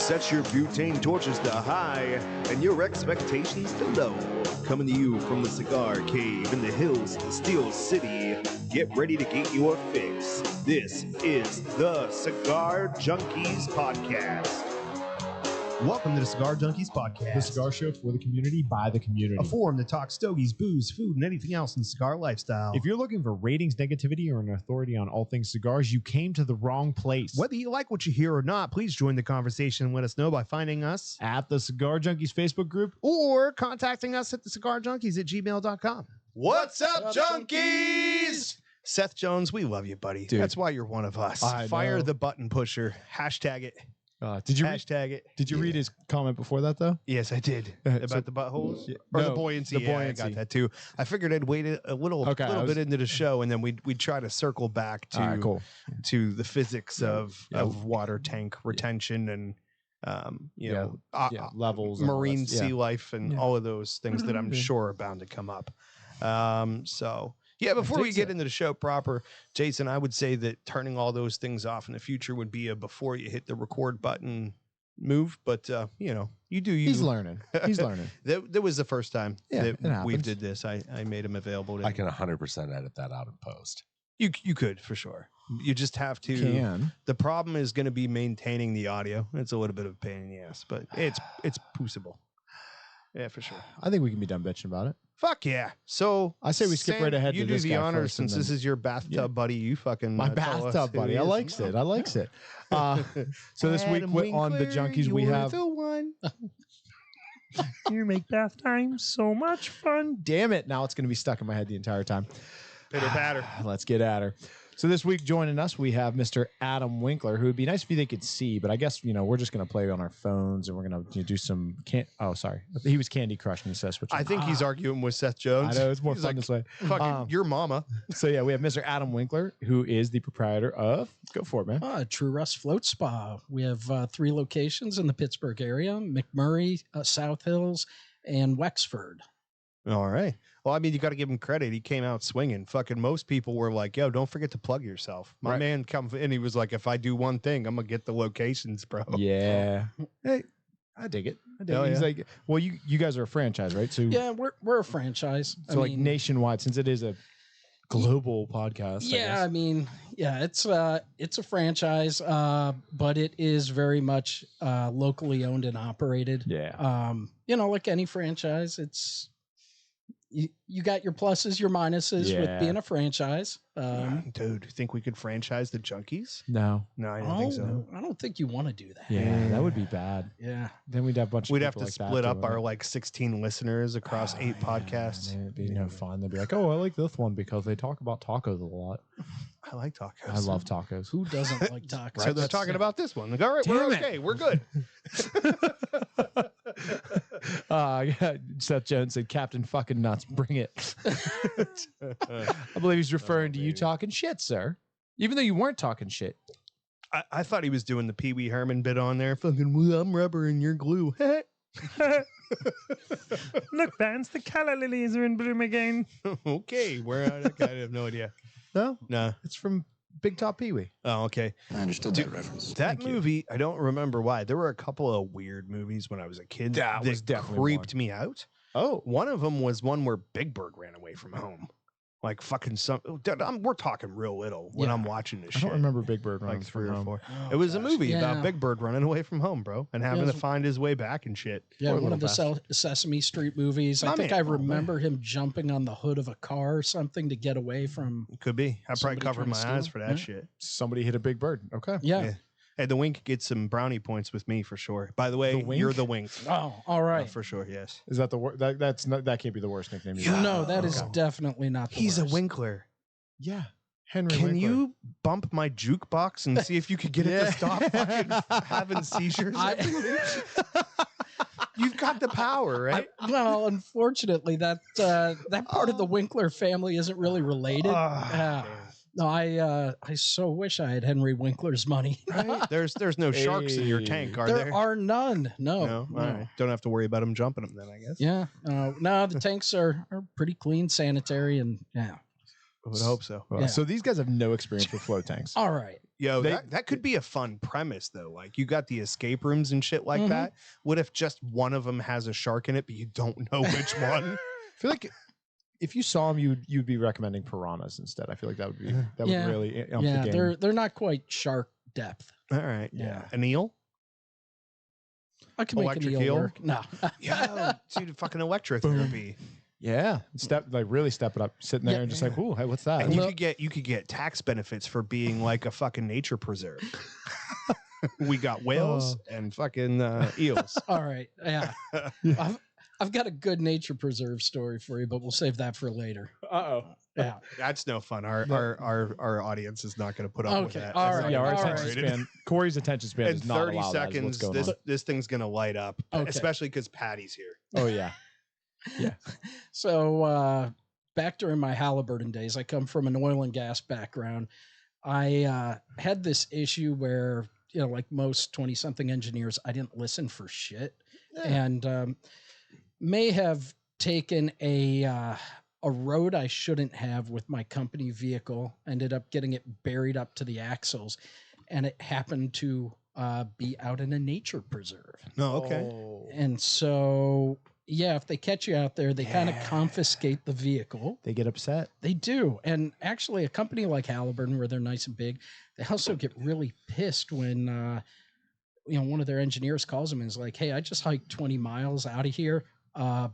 Set your butane torches to high and your expectations to low. Coming to you from the Cigar Cave in the hills of the Steel City. Get ready to get your fix. This is the Cigar Junkies Podcast. Welcome to the Cigar Junkies Podcast. The cigar show for the community, by the community. A forum to talk stogies, booze, food, and anything else in the cigar lifestyle. If you're looking for ratings, negativity, or an authority on all things cigars, you came to the wrong place. Whether you like what you hear or not, please join the conversation and let us know by finding us At the Cigar Junkies Facebook group. or contacting us at thecigarjunkies@gmail.com. What's up, junkies? Seth Jones, we love you, buddy. Dude. That's why you're one of us. I Fire know. the button pusher. Hashtag it. Did you Hashtag it. Did you read his comment before that though? Yes, I did. About the buttholes? Or the No, buoyancy. the Yeah, I buoyancy. got that too. I figured I'd wait a little bit into the show, and then we'd try to circle back to All right, cool. to the physics of water tank retention and Levels, and all marine that. sea life, and all of those things that I'm sure are bound to come up. Before we get into the show proper, Jason, I would say that turning all those things off in the future would be a before you hit the record button move. But you do you. He's learning. He's learning. That was the first time that it we happens. did this. I made him available to I can 100% edit that out in post. You could for sure. You just have to. Can. The problem is going to be maintaining the audio. It's a little bit of a pain in the ass, but it's poosable. Yeah, for sure. I think we can be done bitching about it. Fuck yeah. So I say we skip right ahead you to do this the guy honors first and since this then- is your bathtub buddy. You fucking My tell us bathtub who buddy. he I is. likes it. I likes it. So this week Adam on the Winkler, Junkies we you're have. the one. You make bath time so much fun. Damn it! Now it's going to be stuck in my head the entire time. Pitter patter. Let's get at her. So this week joining us, we have Mr. Adam Winkler, who would be nice if they could see, but I guess, we're just going to play on our phones and we're going to do some, he was Candy Crushing, he says. Which I think he's arguing with Seth Jones. I know, it's more He's fun like, this way. Fucking your mama. So yeah, we have Mr. Adam Winkler, who is the proprietor of, go for it, man. True Rust Float Spa. We have 3 locations in the Pittsburgh area: McMurray, South Hills, and Wexford. All right. Well, I mean, you got to give him credit. He came out swinging. Fucking most people were like, yo, don't forget to plug yourself. My man come and he was like, if I do one thing, I'm going to get the locations, bro. Yeah. Hey, I dig it. He's like, well, you guys are a franchise, right? So Yeah, we're a franchise. So like nationwide, since it is a global podcast. Yeah, it's a franchise, but it is very much locally owned and operated. Yeah. Like any franchise, it's you got your pluses, your minuses with being a franchise. Dude, think we could franchise the Junkies? No, I don't think so. No, I don't think you want to do that. Yeah, that would be bad. Yeah. Then we'd have a bunch. We'd of have to people like that split up doing our it. 16 listeners across 8 podcasts. Yeah, it'd be no fun. They'd be like, "Oh, I like this one because they talk about tacos a lot." I like tacos. I love tacos. Who doesn't like tacos? So they're talking about this one. Like, all right, we're okay. We're good. Seth Jones said, "Captain fucking nuts, bring it." I believe he's referring to you talking shit, sir. Even though you weren't talking shit. I thought he was doing the Pee Wee Herman bit on there. Fucking, well, I'm rubber and you're glue. Look, Vance, the calla lilies are in bloom again. Okay, where I have no idea. No, No. it's from Big Top Pee Wee. Oh, okay. I understood that reference. That movie, I don't remember why. There were a couple of weird movies when I was a kid That was definitely creeped me out. Oh, One of them was one where Big Bird ran away from home. Like fucking we're talking real little when I'm watching this I shit. don't remember Big Bird running Like 3 from or home. 4. Oh, It was a movie Yeah. about Big Bird running away from home, bro, and having to find his way back and shit. Yeah, Poor one of the little Sesame Street movies. I My think man. I remember him jumping on the hood of a car or something to get away from. Could be. I probably Somebody covered trying my to eyes steal? for that Yeah. shit. Somebody hit a Big Bird. Okay. Yeah. Yeah. Hey, the Wink gets some brownie points with me for sure. By the way, The Wink? you're the Wink. Oh, all right. For sure, yes. Is that the worst? That's not. That can't be the worst nickname. you No, that is Okay. definitely not the He's a worst. Winkler. Yeah. Henry. Can Winkler. you bump my jukebox and see if you could get it to stop fucking having seizures? You've got the power, right? Well, unfortunately, that part of the Winkler family isn't really related. No, I so wish I had Henry Winkler's money. Right? There's no sharks in your tank, are there? There are none. No. No? All right. Don't have to worry about them jumping them then, I guess. Yeah. No, the tanks are pretty clean, sanitary, and yeah. I would hope so. Well, Yeah. So these guys have no experience with float tanks. All right. Yo, that could be a fun premise though. Like you got the escape rooms and shit like that. What if just one of them has a shark in it, but you don't know which one? I feel like if you saw them, you'd be recommending piranhas instead. I feel like that would really ump the game. They're not quite shark depth. All right, Yeah. An eel? I can make an eel work. No. Yeah, dude, fucking electrotherapy. Yeah, really step it up, sitting there and just like, ooh, hey, what's that? And you could get tax benefits for being like a fucking nature preserve. We got whales and fucking eels. All right, yeah. I've got a good nature preserve story for you, but we'll save that for later. Yeah, that's no fun. Our audience is not going to put up with that. All right, our attention span. Corey's attention span in is not 30 seconds. This thing's going to light up, especially because Patty's here. Oh yeah, yeah. So back during my Halliburton days, I come from an oil and gas background. I had this issue where, like most 20-something engineers, I didn't listen for shit, and may have taken a road I shouldn't have with my company vehicle. Ended up getting it buried up to the axles, and it happened to be out in a nature preserve. Oh, okay. And so, if they catch you out there, they kind of confiscate the vehicle. They get upset. They do. And actually, a company like Halliburton, where they're nice and big, they also get really pissed when one of their engineers calls them and is like, "Hey, I just hiked 20 miles out of here. I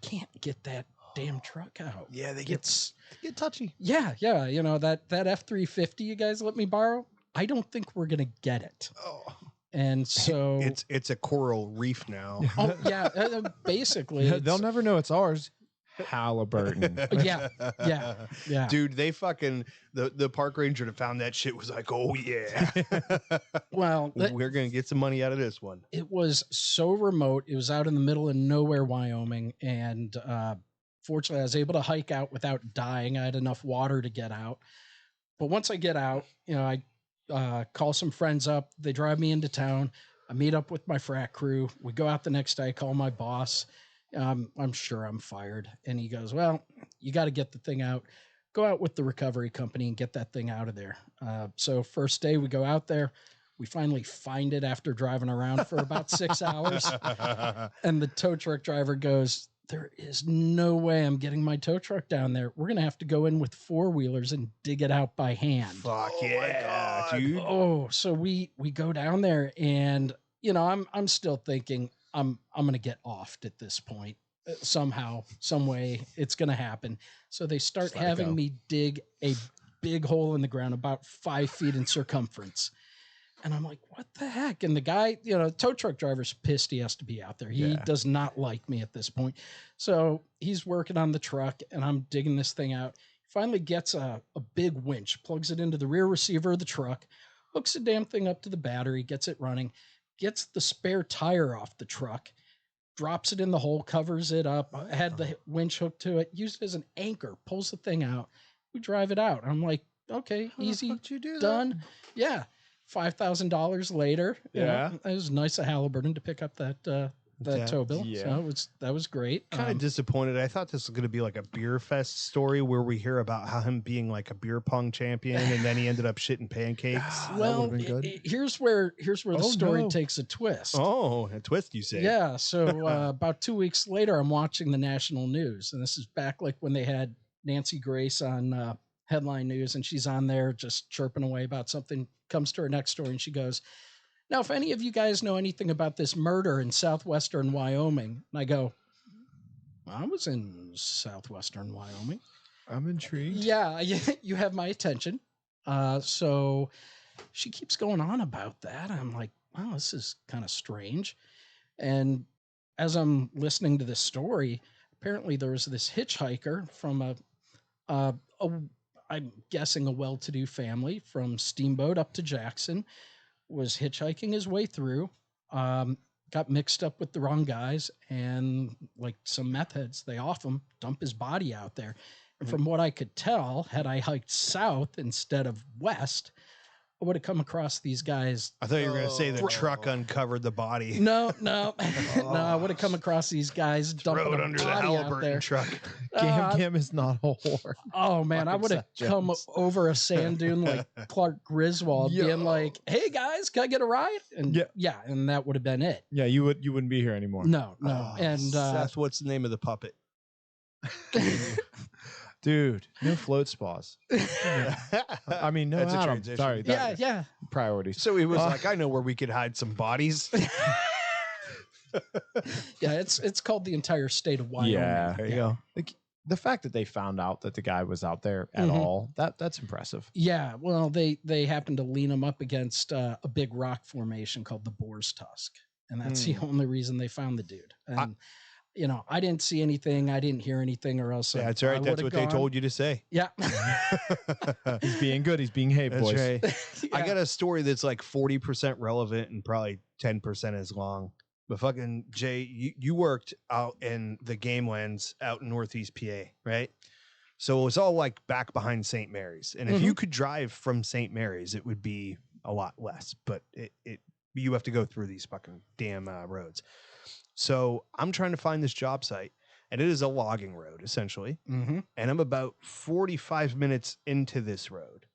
can't get that damn truck out." Yeah, they get touchy. Yeah. That F-350 you guys let me borrow, I don't think we're gonna get it. Oh. And so it's a coral reef now. Oh yeah, basically they'll never know it's ours. Halliburton. Yeah. Dude, they fucking the park ranger that found that shit was like, "Oh yeah." Well, we're gonna get some money out of this one. It was so remote. It was out in the middle of nowhere, Wyoming, and fortunately, I was able to hike out without dying. I had enough water to get out. But once I get out, I call some friends up. They drive me into town. I meet up with my frat crew. We go out the next day. I call my boss. I'm sure I'm fired. And he goes, "Well, you got to get the thing out. Go out with the recovery company and get that thing out of there." So first day we go out there. We finally find it after driving around for about 6 hours. And the tow truck driver goes, "There is no way I'm getting my tow truck down there. We're going to have to go in with 4-wheelers and dig it out by hand." Fuck yeah, dude. Oh, so we go down there and, I'm still thinking I'm going to get offed at this point. Somehow, some way it's going to happen. So they start having me dig a big hole in the ground about 5 feet in circumference. And I'm like, what the heck? And the guy, tow truck driver's pissed he has to be out there. He does not like me at this point. So he's working on the truck and I'm digging this thing out. Finally gets a big winch, plugs it into the rear receiver of the truck, hooks the damn thing up to the battery, gets it running, gets the spare tire off the truck, drops it in the hole, covers it up, had the winch hooked to it, used it as an anchor, pulls the thing out. We drive it out. I'm like, okay, easy, done. Yeah. $5,000 later. It was nice of Halliburton to pick up that tow bill. Yeah. So that was great. Kind of disappointed. I thought this was going to be like a beer fest story where we hear about how him being like a beer pong champion and then he ended up shitting pancakes. Well, here's where the story takes a twist. Oh, a twist, you say? Yeah. So about 2 weeks later, I'm watching the national news, and this is back like when they had Nancy Grace on Headline News, and she's on there just chirping away about something. Comes to her next story, and she goes, "Now, if any of you guys know anything about this murder in southwestern Wyoming," and I go, "I was in southwestern Wyoming. I'm intrigued." Yeah, you have my attention. So she keeps going on about that. I'm like, wow, this is kind of strange. And as I'm listening to this story, apparently there was this hitchhiker from I'm guessing a well-to-do family from Steamboat up to Jackson, was hitchhiking his way through, got mixed up with the wrong guys, and like some meth heads, they off him, dump his body out there. And from what I could tell, had I hiked south instead of west, I would have come across these guys. I thought you were going to say the truck uncovered the body. No, no, no. I would have come across these guys dumping Throw it a under the body out Halliburton there. truck. Gam is not a whore. Oh man, I Fucking would have Seth come Jones. over a sand dune like Clark Griswold, being like, "Hey guys, can I get a ride?" And yeah, and that would have been it. Yeah, you wouldn't be here anymore. No. Oh, And Seth, what's the name of the puppet? Dude, no float spas. I mean, no That's a Adam. transition. Sorry. yeah. Priorities. So he was like, I know where we could hide some bodies. Yeah, it's called the entire state of Wyoming. Yeah. There you go. Like, the fact that they found out that the guy was out there at all, that's impressive. Yeah, well, they happened to lean him up against a big rock formation called the Boar's Tusk, and that's the only reason they found the dude. And I didn't see anything, I didn't hear anything, or else. Yeah, that's right. That's what they told you to say. Yeah. He's being good. He's being hey, boys. Right. Yeah. I got a story that's like 40% relevant and probably 10% as long. But fucking Jay, you worked out in the game lands out in Northeast PA, right? So it was all like back behind St. Mary's. And if you could drive from St. Mary's, it would be a lot less. But you have to go through these fucking damn roads. So I'm trying to find this job site, and it is a logging road, essentially. And I'm about 45 minutes into this road,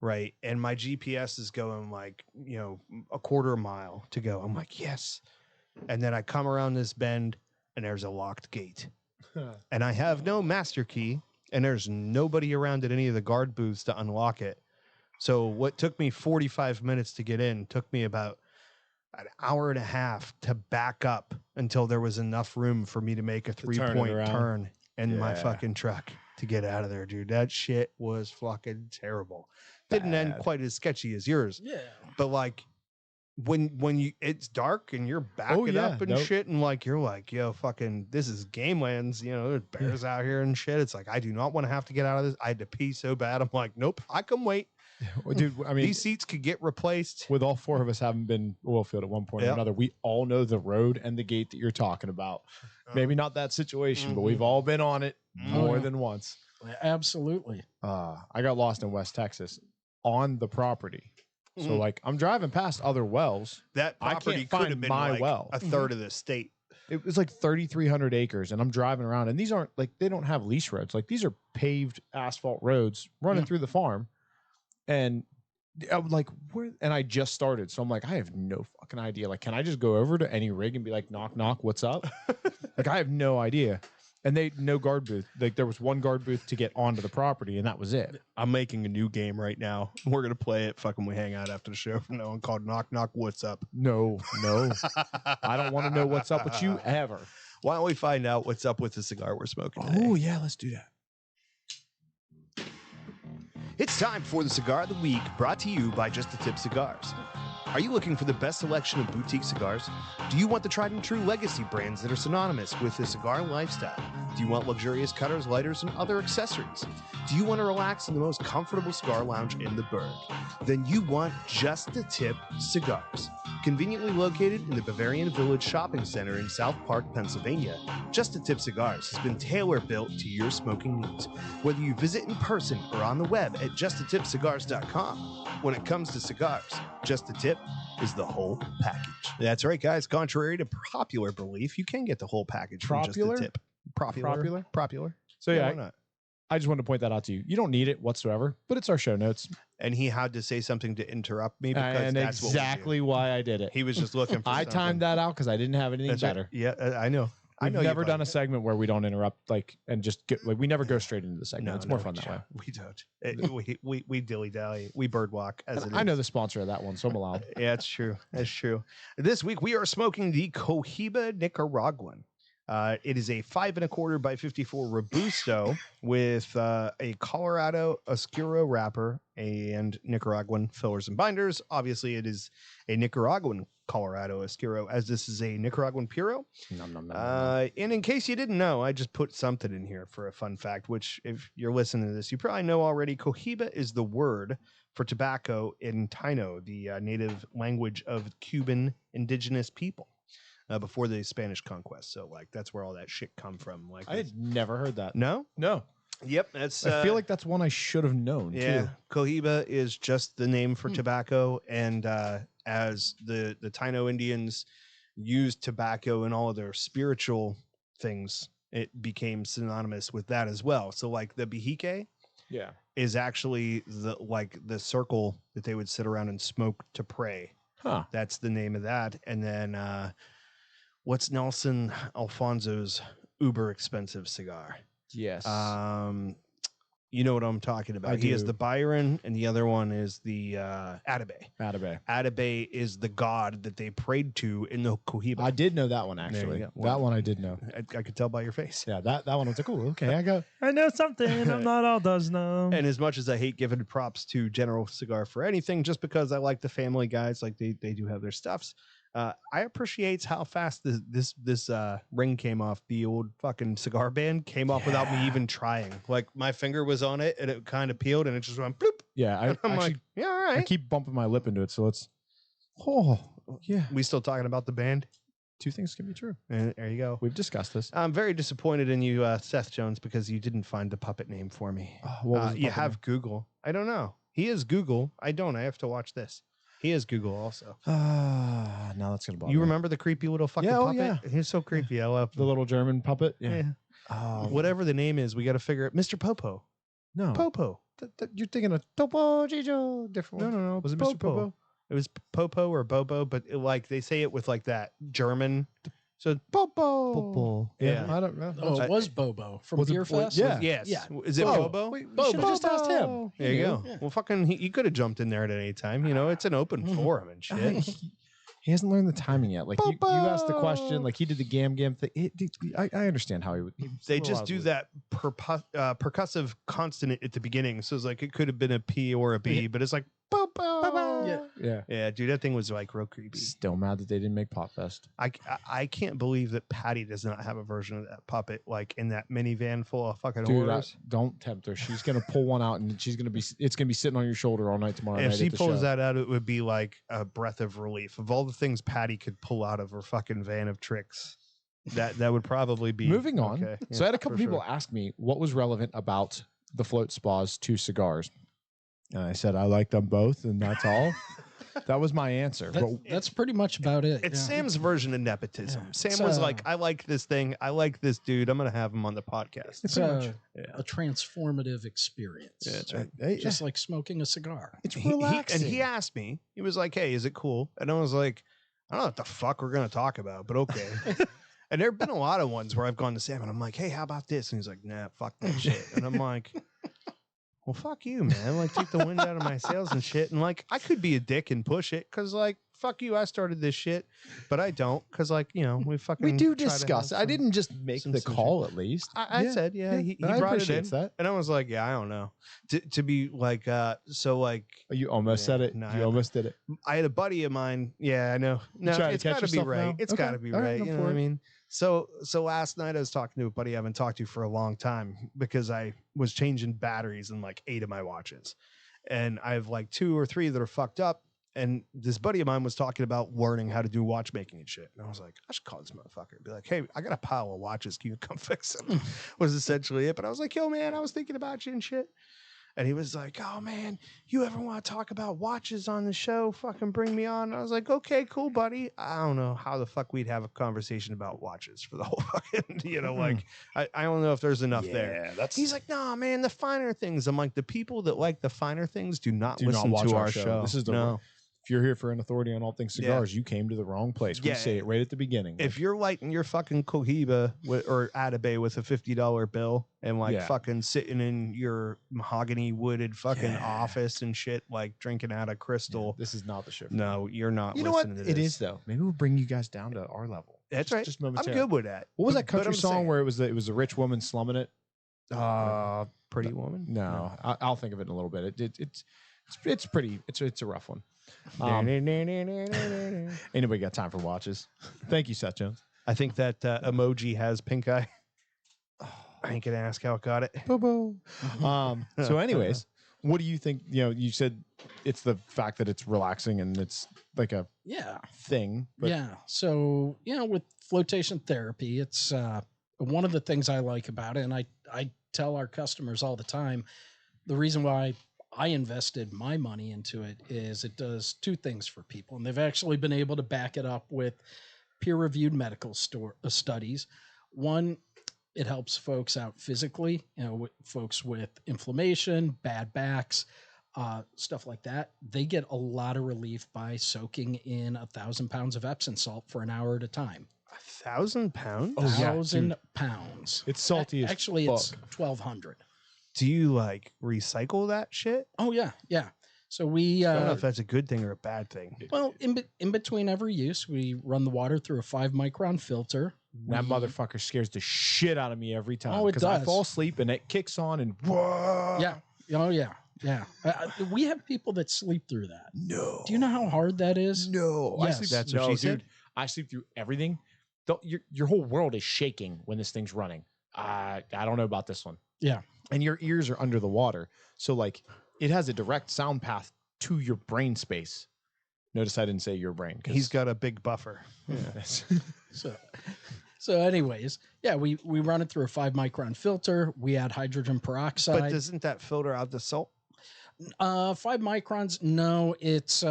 right? And my GPS is going like, a quarter mile to go. I'm like, yes. And then I come around this bend, and there's a locked gate. And I have no master key, and there's nobody around at any of the guard booths to unlock it. So what took me 45 minutes to get in took me about an hour and a half to back up until there was enough room for me to make a 3-point turn in my fucking truck to get out of there, dude. That shit was fucking terrible. Didn't end quite as sketchy as yours. Yeah. But like when it's dark and you're backing up and shit, and like you're like, yo, fucking this is gamelands, there's bears out here and shit. It's like, I do not want to have to get out of this. I had to pee so bad. I'm like, nope, I can wait. Well, dude, I mean, these seats could get replaced. With all four of us having been oil field at one point or another, we all know the road and the gate that you're talking about. Maybe not that situation, but we've all been on it more than once. Absolutely. I got lost in West Texas on the property. So like I'm driving past other wells. That property could have been my like well. a third of the state. It was like 3,300 acres, and I'm driving around, and these aren't like, they don't have lease roads. Like these are paved asphalt roads running through the farm. And I'm like, where? And I just started. So I'm like, I have no fucking idea. Like, can I just go over to any rig and be like, knock, knock, what's up? Like, I have no idea. And no guard booth. Like, there was one guard booth to get onto the property, and that was it. I'm making a new game right now. We're going to play it. Fucking we hang out after the show from now on, called Knock, Knock, What's Up? No. I don't want to know what's up with you ever. Why don't we find out what's up with the cigar we're smoking today? Oh, yeah, let's do that. It's time for the Cigar of the Week, brought to you by Just a Tip Cigars. Are you looking for the best selection of boutique cigars? Do you want the tried and true legacy brands that are synonymous with the cigar lifestyle? Do you want luxurious cutters, lighters, and other accessories? Do you want to relax in the most comfortable cigar lounge in the burg? Then you want Just a Tip Cigars. Conveniently located in the Bavarian Village Shopping Center in South Park, Pennsylvania, Just a Tip Cigars has been tailor-built to your smoking needs. Whether you visit in person or on the web at justatipcigars.com, when it comes to cigars, Just a Tip is the whole package. That's right, guys. Contrary to popular belief, you can get the whole package from Just a Tip. Popular. So yeah, why not? I just wanted to point that out to you. You don't need it whatsoever, but it's our show notes. And he had to say something to interrupt me because And that's exactly why I did it. He was just looking for I something. timed that out because I didn't have anything That's right. better. Yeah, I know. I've never done a segment where we don't interrupt, like, and just get, like, we never go straight into the segment. No, it's more fun that way. We don't. We dilly dally. We bird walk. As I know the sponsor of that one, so I'm allowed. Yeah, it's true. That's true. This week we are smoking the Cohiba Nicaraguan. It is a 5 1/4 by 54 Robusto with a Colorado Oscuro wrapper and Nicaraguan fillers and binders. Obviously, it is a Nicaraguan Colorado Oscuro, as this is a Nicaraguan Puro. And in case you didn't know, I just put something in here for a fun fact, which if you're listening to this, you probably know already. Cohiba is the word for tobacco in Taino, the native language of Cuban indigenous people. Before the Spanish conquest. So like that's where all that shit come from. Like I had never heard that. No? Yep, that's. I feel like that's one I should have known. Yeah, too. Cohiba is just the name for tobacco, and as the Taino Indians used tobacco in all of their spiritual things, it became synonymous with that as well. So, like the Bihike Yeah. is actually the circle that they would sit around and smoke to pray. Huh. That's the name of that. And then what's Nelson Alfonso's uber expensive cigar? Yes. You know what I'm talking about. I He is do. the Byron, and the other one is the Atabey. Atabey. Atabey is the god that they prayed to in the Cohiba. I did know that one There actually. you go. That one I did know. I could tell by your face. Yeah, that one was like, cool. Okay, I know something. I'm not all does know. And as much as I hate giving props to General Cigar for anything, just because I like the family guys, like they do have their stuffs, I appreciate how fast this ring came off. The old fucking cigar band came off without me even trying. Like my finger was on it and it kind of peeled and it just went bloop. Yeah, I'm actually, like, yeah, all I right. keep bumping my lip into it, so it's yeah. We still talking about the band? Two things can be true. And there you go. We've discussed this. I'm very disappointed in you, Seth Jones, because you didn't find the puppet name for me. What was the You puppet have Google. I don't know. He is Google. I don't. I have to watch this. He is Google also. Now that's gonna bother You me. remember the creepy little fucking Yeah, oh, puppet? yeah. He's so creepy. I love the little German puppet? Yeah. Oh, Whatever the name is, we got to figure it. Mr. Popo. no. Popo. You're thinking of Topo Gijo, different one. No. Was it Mr. Popo? It was Popo or Bobo, but like they say it with like that German. So Popo. Yeah. I don't know. Oh, it was Bobo from Was it- Beer Fest. yeah. yes. Yeah. Is it Oh, Bobo? We Bobo. should have just asked him. There you knew. go. Yeah. Well, fucking, he could have jumped in there at any time. You know, it's an open Mhm. forum and shit. He hasn't learned the timing yet. Like you asked the question, Popo. like he did the gam thing. I understand how he would. They just do that percussive consonant at the beginning. So it's like it could have been a P or a B, but it's like Popo. Yeah. Yeah. Yeah, dude, that thing was like real creepy. Still mad that they didn't make Pop Fest. I can't believe that Patty does not have a version of that puppet like in that minivan full of fucking Dude, horrors. don't tempt her. She's gonna pull one out, and it's gonna be sitting on your shoulder all night tomorrow. If night she at the pulls show. that out, it would be like a breath of relief. Of all the things Patty could pull out of her fucking van of tricks, that would probably be Moving on. okay. So I had a for couple people sure. ask me what was relevant about the float spas to cigars, and I said I like them both, and that's all. That was my answer. That's pretty much about it. It's yeah. Sam's version of nepotism. Yeah. Sam It's, was like, I like this thing. I like this dude. I'm going to have him on the podcast. It's pretty much. a transformative experience. Yeah, that's right. Hey, Just like smoking a cigar. it's And relaxing. he asked me, he was like, hey, is it cool? And I was like, I don't know what the fuck we're going to talk about, but okay. And there have been a lot of ones where I've gone to Sam and I'm like, hey, how about this? And he's like, nah, fuck that shit. And I'm like, well, fuck you, man. Like, take the wind out of my sails and shit. And like, I could be a dick and push it because, like, fuck you. I started this shit, but I don't because, like, you know, we fucking. we do try to discuss. have I some- didn't just make some the shit. call. At least I said, yeah, he I brought it in. appreciate that. And I was like, yeah, I don't know. To be like, so like, Oh, you almost Yeah, said it. no, You I- almost did it. I had a buddy of mine. Yeah, I know. No, trying to it's catch got to be yourself right. now? It's Okay. got to be All right, right. go You know for what I it. mean? So last night I was talking to a buddy I haven't talked to for a long time because I was changing batteries in like 8 of my watches, and I have like 2 or 3 that are fucked up. And this buddy of mine was talking about learning how to do watchmaking and shit. And I was like, I should call this motherfucker and be like, hey, I got a pile of watches. Can you come fix them? Was essentially it. But I was like, yo, man, I was thinking about you and shit. And he was like, oh, man, you ever want to talk about watches on the show? Fucking bring me on. And I was like, okay, cool, buddy. I don't know how the fuck we'd have a conversation about watches for the whole fucking, you know, like, I don't know if there's enough there. that's. He's like, nah, man, the finer things. I'm like, the people that like the finer things do not Do not listen watch to our our show. show. This is the no. If you're here for an authority on all things Yeah. cigars, you came to the wrong place. We Yeah. say it right at the beginning. If you're lighting your fucking Cohiba or Atabey with a $50 bill and like Yeah. fucking sitting in your mahogany wooded fucking Yeah. office and shit, like drinking out of crystal. this is not the show. for No, you're not. you know what? listening to It this. is though. Maybe we'll bring you guys down to our level. That's Just- right. Just I'm momentarily. good with that. What was that But country I'm song saying- where it was a rich woman slumming it? Pretty Woman? No, I'll think of it in a little bit. It's pretty. It's a rough one. Ain't nobody got time for watches. Thank you, Seth Jones. I think that emoji has pink eye. I ain't gonna ask how it got it. So, anyways, what do you think? You know, you said it's the fact that it's relaxing and it's like a Yeah. thing. But Yeah. So, you know, with flotation therapy, it's one of the things I like about it. And I tell our customers all the time, the reason why I invested my money into it is it does two things for people. And they've actually been able to back it up with peer-reviewed medical studies. One, it helps folks out physically, folks with inflammation, bad backs, stuff like that. They get a lot of relief by soaking in 1,000 pounds of Epsom salt for an hour at a time. 1,000 pounds? Oh, yeah, 1,000 dude. pounds. It's salty as Actually, fuck. it's 1,200. Do you like recycle that shit? Oh yeah, yeah. So we I don't know if that's a good thing or a bad thing. well in between every use, we run the water through a 5-micron filter. That motherfucker scares the shit out of me every time. Oh, it I does. fall asleep and it kicks on and whoa. Yeah. Oh yeah. Yeah. We have people that sleep through that. No. Do you know how hard that is? No. Yes. That's what she said? Dude, I sleep through everything. Your whole world is shaking when this thing's running. I don't know about this one. Yeah. And your ears are under the water. So like it has a direct sound path to your brain space. Notice I didn't say your brain. 'Cause He's got a big buffer. So anyways, yeah, we run it through a 5-micron filter. We add hydrogen peroxide. But doesn't that filter out the salt? 5 microns, no, it's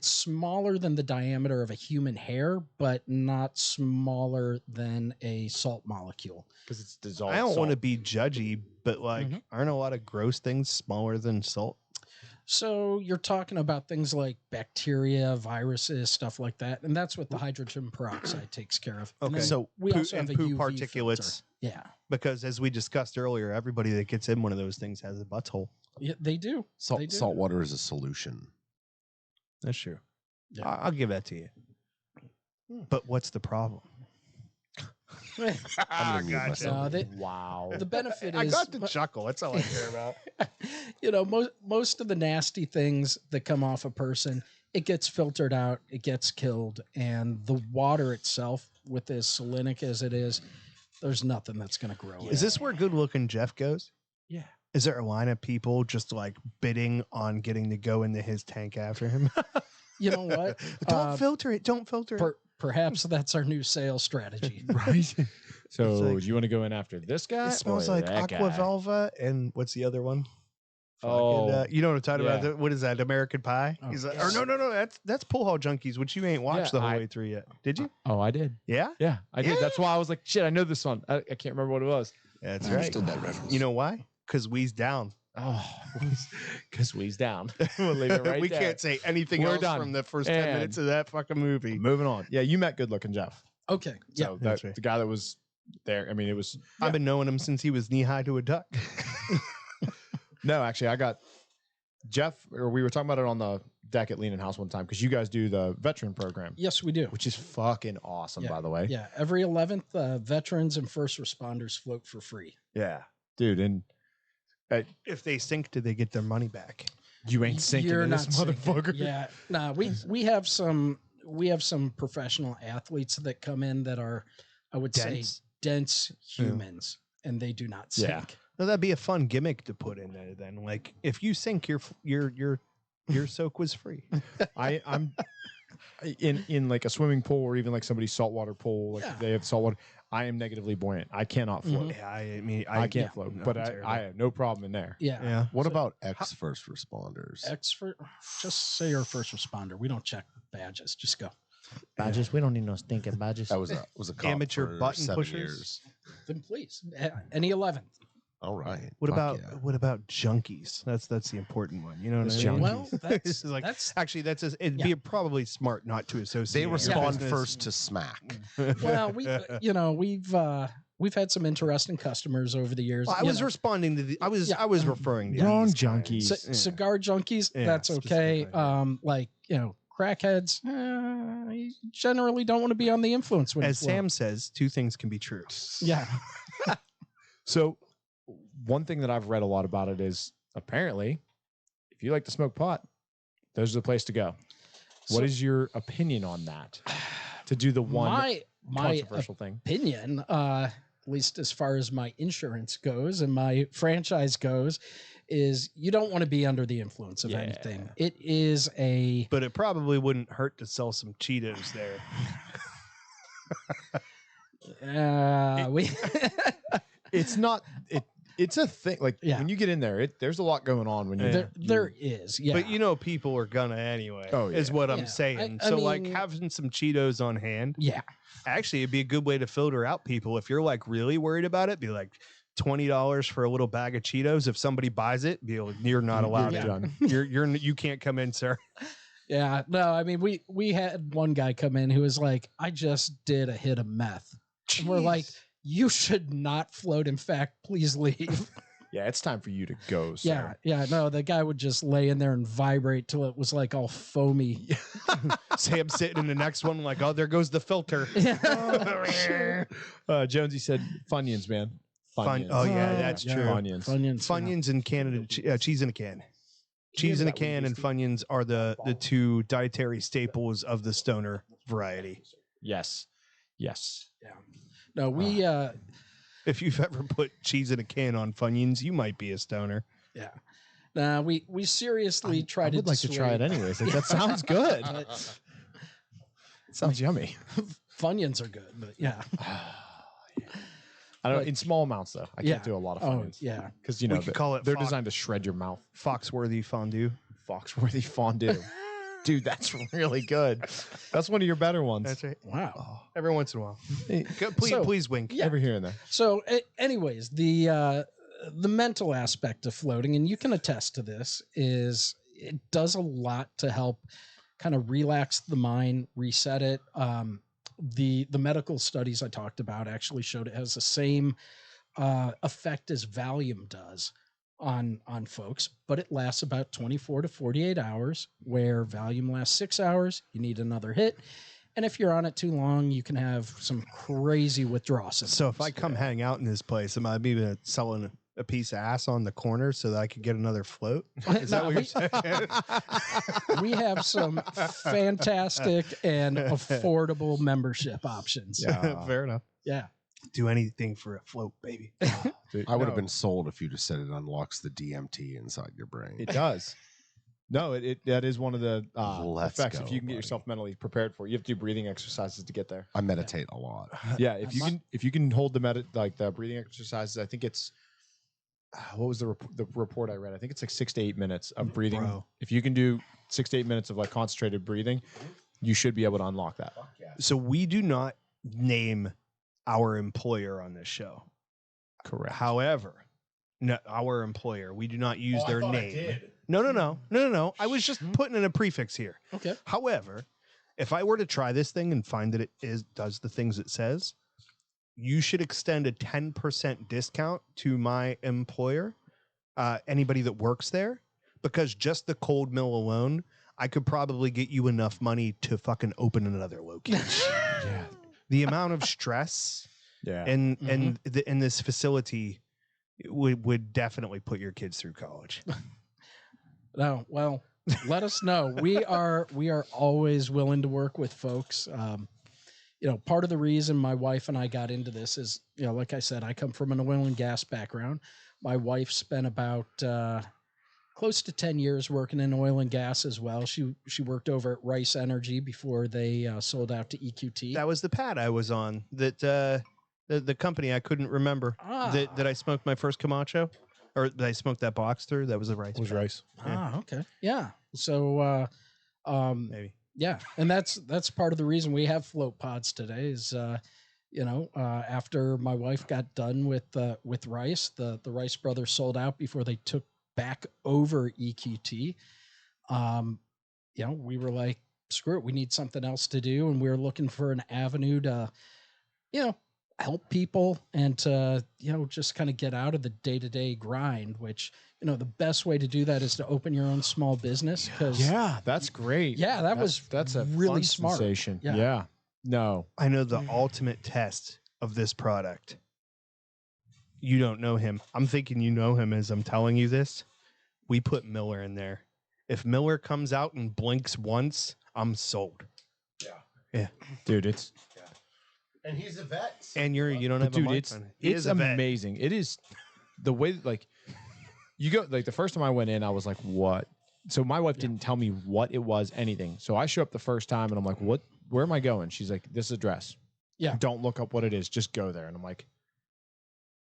smaller than the diameter of a human hair, but not smaller than a salt molecule. because it's dissolved. I don't want to salt. be judgy, but like, aren't a lot of gross things smaller than salt? So you're talking about things like bacteria, viruses, stuff like that, and that's what the hydrogen peroxide takes care of. And Okay. then So we poo- also have and a poo UV particulates. filter. Yeah, Because as we discussed earlier, everybody that gets in one of those things has a butthole. yeah, they do. They do. Salt water is a solution. That's true. Yeah. I'll give that to you. But what's the problem? I'm gonna mute myself. Wow. The benefit I is got the chuckle. That's all I care about. most of the nasty things that come off a person, it gets filtered out, it gets killed, and the water itself, with as salinic as it is, there's nothing that's going to grow. in Is it. this where good looking Jeff goes? Yeah. Is there a line of people just like bidding on getting to go into his tank after him? You know what? Don't filter it. Don't filter it. Perhaps that's our new sales strategy. Right. So It's like- do you want to go in after this guy? It smells or like that Aqua guy? Velva and what's the other one? Oh, Fucking, you know what I'm talking yeah. about? What is that? American Pie? Oh, He's like, yes. or no, that's Pool Hall Junkies, which you ain't watched Yeah, the whole I- way through yet. Did you? Oh, I did. Yeah, Yeah, I did. Yeah. That's why I was like, shit, I know this one. I can't remember what it was. that's I right. understood that reference. You know why? Because we's down. Oh, because we's down. We'll leave it right we there. can't say anything We're else done. from the first 10 And- minutes of that fucking movie. Moving on. Yeah, you met good looking Jeff. Okay. Yeah. So That's that, right. the guy that was there. I mean, it was I've been knowing him since he was knee high to a duck. no, actually, I got Jeff, or we were talking about it on the deck at Leanin' House one time because you guys do the veteran program, Yes, we do. which is fucking awesome, Yeah. by the way. Yeah. Every 11th, veterans and first responders float for free. Yeah, dude, and If they sink, do they get their money back? you ain't sinking You're in this not sinking. motherfucker. Yeah. Nah, we have some professional athletes that come in that are, I would Dense? say, dense humans, and they do not sink. Yeah. No, that'd be a fun gimmick to put in there. Then, like, if you sink, your soak was free. I'm in like a swimming pool or even like somebody's saltwater pool, like Yeah. if they have saltwater. I am negatively buoyant. I cannot float. Mhm. Yeah, I mean, I can't yeah. float, No, but I'm terrible. I have no problem in there. Yeah. Yeah. What So- about ex-first responders? Just say you're a first responder. We don't check badges. Just go. Badges, we don't need no stinking badges. That was a cop Amateur for button 7 pushers? years. Then please, any 11th. All right. What Fuck about yeah. what about junkies? That's the important one. You know what It's I mean? junkies. Well, that's This is like that's actually it'd Yeah. be probably smart not to associate. They your respond business- first to smack. well, we've had some interesting customers over the years. Well, I you was know. responding to the. I was Yeah. referring to Wrong these guys. junkies. C- cigar junkies, Yeah, that's okay. specifically. Like, crackheads, you generally don't want to be on the influence when As it's low. Sam says, two things can be true. Yeah. So, one thing that I've read a lot about it is apparently, if you like to smoke pot, those are the place to go. So- What is your opinion on that? To do the one my controversial thing. opinion, at least as far as my insurance goes and my franchise goes, is you don't want to be under the influence of Yeah. anything. It is a But it probably wouldn't hurt to sell some Cheetos there. we It's not. it's a thing. Like Yeah. when you get in there, there's a lot going on when you're There is, yeah. But people are gonna anyway. Oh, is yeah. what I'm Yeah. saying. I So like mean- having some Cheetos on hand. Yeah. Actually, it'd be a good way to filter out people. If you're like really worried about it, be like $20 for a little bag of Cheetos. If somebody buys it, be like, you're not allowed You're in. done. You can't come in, sir. Yeah. No, I mean, we had one guy come in who was like, I just did a hit of meth. And we're like, Jeez. you should not float. In fact, please leave. Yeah, it's time for you to go. Sir. Yeah. Yeah. No, the guy would just lay in there and vibrate till it was like all foamy. Sam sitting in the next one, like, oh, there goes the filter. Jonesy said Funyuns, man. Fun. Oh yeah, that's Yeah. true. Funyuns. Funyuns. Funyuns in Canada, cheese in a can. Cheese in a can and Funyuns are the two dietary staples of the stoner variety. Yes. Yes. Yeah. No, we If you've ever put cheese in a can on Funyuns, you might be a stoner. yeah. Nah, we seriously I tried would like to try it dissuade- anyways. Like, that sounds good. But It sounds yummy. Funyuns are good, but yeah. I don't. Like- In small amounts though. I Yeah. can't do a lot of Oh, Funyuns. yeah. Because you We know could call it they're Fox- designed to shred your mouth. Foxworthy fondue. Foxworthy fondue. Dude, that's really good. That's one of your better ones. That's right. Wow. Every once in a while. Hey, Please, So- please wink. Yeah. Ever here and there. So, anyways, the mental aspect of floating, and you can attest to this, is it does a lot to help kind of relax the mind, reset it. The medical studies I talked about actually showed it has the same effect as Valium does on folks, but it lasts about 24 to 48 hours, where Valium lasts 6 hours. You need another hit. And if you're on it too long, you can have some crazy withdrawal symptoms. So if I come hang out in this place, am I be selling a piece of ass on the corner so that I could get another float? Is that No, what you're saying? we have some fantastic and affordable membership options. Yeah. Fair enough. Yeah. Do anything for a float, baby. Dude, I would have no, been sold if you just said it unlocks the DMT inside your brain. It does. No, that is one of the Let's effects. go, If you can get buddy. yourself mentally prepared for it, you have to do breathing exercises to get there. I meditate a lot. Yeah, if you can hold the breathing exercises, I think it's what was the report I read? I think it's like 6 to 8 minutes of breathing. Bro. If you can do 6 to 8 minutes of like concentrated breathing, you should be able to unlock that. So we do not name our employer on this show. Correct. However, no, our employer, we do not use their name. No. I was just putting in a prefix here. Okay. However, if I were to try this thing and find that it does the things it says, you should extend a 10% discount to my employer, anybody that works there, because just the cold mill alone, I could probably get you enough money to fucking open another location. Yeah. The amount of stress Yeah. in this facility would definitely put your kids through college. No, well, let us know. We are always willing to work with folks. Part of the reason my wife and I got into this is, like I said, I come from an oil and gas background. My wife spent about close to 10 years working in oil and gas as well. She worked over at Rice Energy before they sold out to EQT. That was the pad I was on. That the company I couldn't remember that I smoked my first Camacho, or that I smoked that box through. That was a Rice. was pad. rice. Okay. Yeah. So, Maybe. yeah, and that's part of the reason we have float pods today is, after my wife got done with Rice, the Rice brothers sold out before they took back over EQT. We were like, screw it, we need something else to do, and we were looking for an avenue to, help people and to, just kind of get out of the day-to-day grind, which, the best way to do that is to open your own small business. Because Yeah, that's great. Yeah, that's a really fun smart. sensation. Yeah. Yeah. No. I know the ultimate test of this product. You don't know him. I'm thinking you know him as I'm telling you this. We put Miller in there. If Miller comes out and blinks once, I'm sold. Dude, it's And he's a vet. And you don't have dude, a mic it's on it. He it's is a vet. amazing. It is the way like you go like the first time I went in, I was like, what? So my wife didn't tell me what it was, anything. So I show up the first time and I'm like, what? Where am I going? She's like, this address. Yeah. Don't look up what it is. Just go there. And I'm like,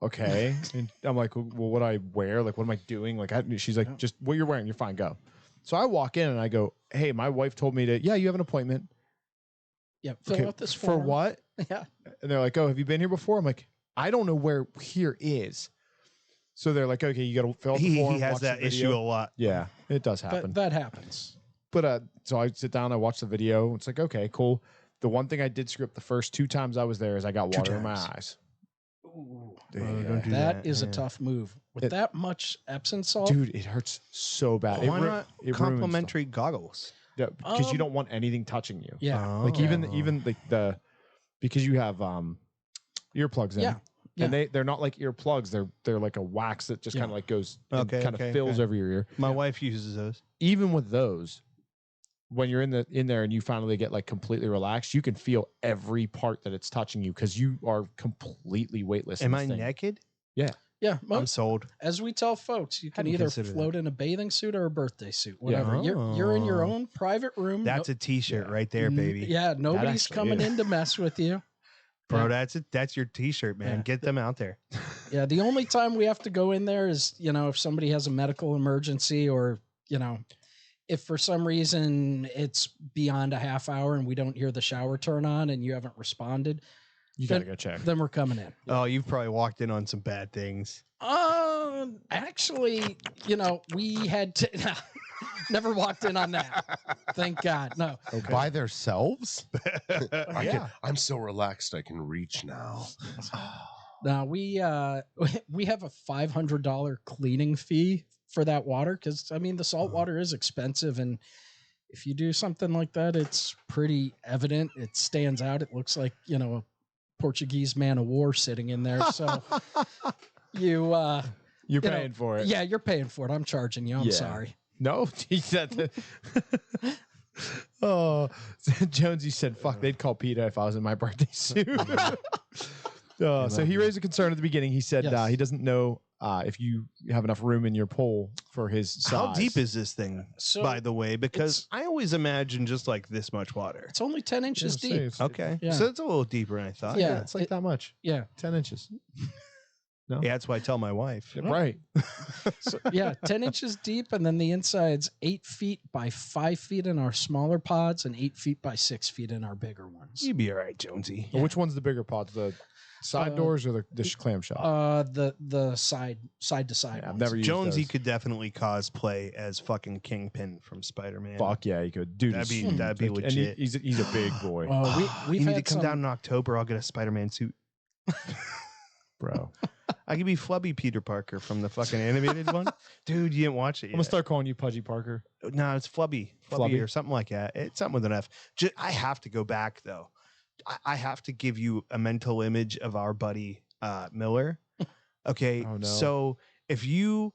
okay. And I'm like, well, what do I wear? Like, what am I doing? Like, she's like, just what you're wearing. You're fine. Go. So I walk in and I go, hey, my wife told me to, you have an appointment. Yeah. Fill out this form. For what? Yeah. And they're like, oh, have you been here before? I'm like, I don't know where here is. So they're like, okay, you got to fill out the form. He has watch the that video. issue a lot. Yeah, it does happen. That happens. But so I sit down, I watch the video. It's like, okay, cool. The one thing I did screw up the first 2 times I was there is I got water in my eyes. Ooh, Don't do that is a tough move. With that much Epsom salt, Dude, it hurts so bad. Why not complimentary goggles? Because you don't want anything touching you. Yeah. Like even like the because you have earplugs in. Yeah. And they're not like earplugs. They're like a wax that just kind of like goes and kind of fills over your ear. My wife uses those. Even with those, when you're in there and you finally get like completely relaxed, you can feel every part that it's touching you because you are completely weightless. Am I naked? Yeah. Yeah. I'm sold. As we tell folks, you can Hadn't either considered float in a bathing suit or a birthday suit, whatever. Yeah. You're in your own private room. That's a t-shirt right there, baby. Yeah. Nobody's actually coming is. in to mess with you. Bro, Yeah. that's your t-shirt, man. Yeah. Get them out there. Yeah. The only time we have to go in there is, if somebody has a medical emergency or, if for some reason it's beyond a half hour and we don't hear the shower turn on and you haven't responded, You got to go check. then we're coming in. Oh, you've probably walked in on some bad things. Actually, we had to never walked in on that. Thank God. No. By themselves? Yeah. I'm so relaxed I can reach now. Now we have a $500 cleaning fee for that water because the salt water is expensive, and if you do something like that, it's pretty evident. It stands out. It looks like a Portuguese man of war sitting in there. So You're paying for it. Yeah, you're paying for it. I'm charging you. I'm sorry. No, he said oh, Jonesy said, "Fuck, they'd call PETA if I was in my birthday suit." So he raised a concern at the beginning. He said Yes. he doesn't know if you have enough room in your pole for his size. How deep is this thing, So by the way? Because I always imagine just like this much water. it's only 10 inches deep. Okay. Yeah. So it's a little deeper than I thought. Yeah. It's like that much. Yeah. 10 inches. No? Yeah, that's why I tell my wife. Right. So, 10 inches deep, and then the inside's 8 feet by 5 feet in our smaller pods, and 8 feet by 6 feet in our bigger ones. You'd be all right, Jonesy. Well, which one's the bigger pods? The side doors or the clamshell? The side to side. I've ones. never used Jonesy those. could definitely cosplay as fucking Kingpin from Spider-Man. Fuck yeah, he could. Dude, That'd be and legit. he's a big boy, We've You need had to come down in October. I'll get a Spider-Man suit. bro. I could be Flubby Peter Parker from the fucking animated one. Dude, you didn't watch it yet. I'm gonna start calling you Pudgy Parker. No, it's Flubby Flubby? or something like that. It's something with an F. I have to go back though. I have to give you a mental image of our buddy Miller. Okay, Oh, no. so if you've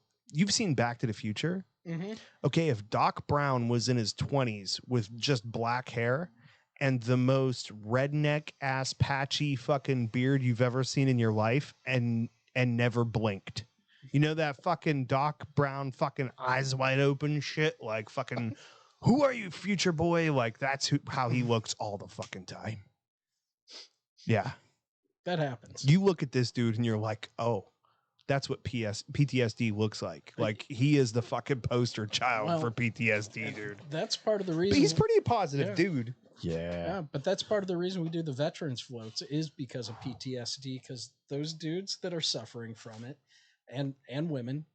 seen Back to the Future, okay, if Doc Brown was in his 20s with just black hair and the most redneck ass patchy fucking beard you've ever seen in your life and never blinked. You know that fucking Doc Brown fucking eyes wide open shit? Like fucking, who are you, future boy? Like that's how he looks all the fucking time. Yeah. That happens. You look at this dude and you're like, oh, that's what PTSD looks like. Like he is the fucking poster child for PTSD, dude. That's part of the reason. But he's pretty positive, Yeah. dude. Yeah, but that's part of the reason we do the veterans floats is because of PTSD, because those dudes that are suffering from it and women,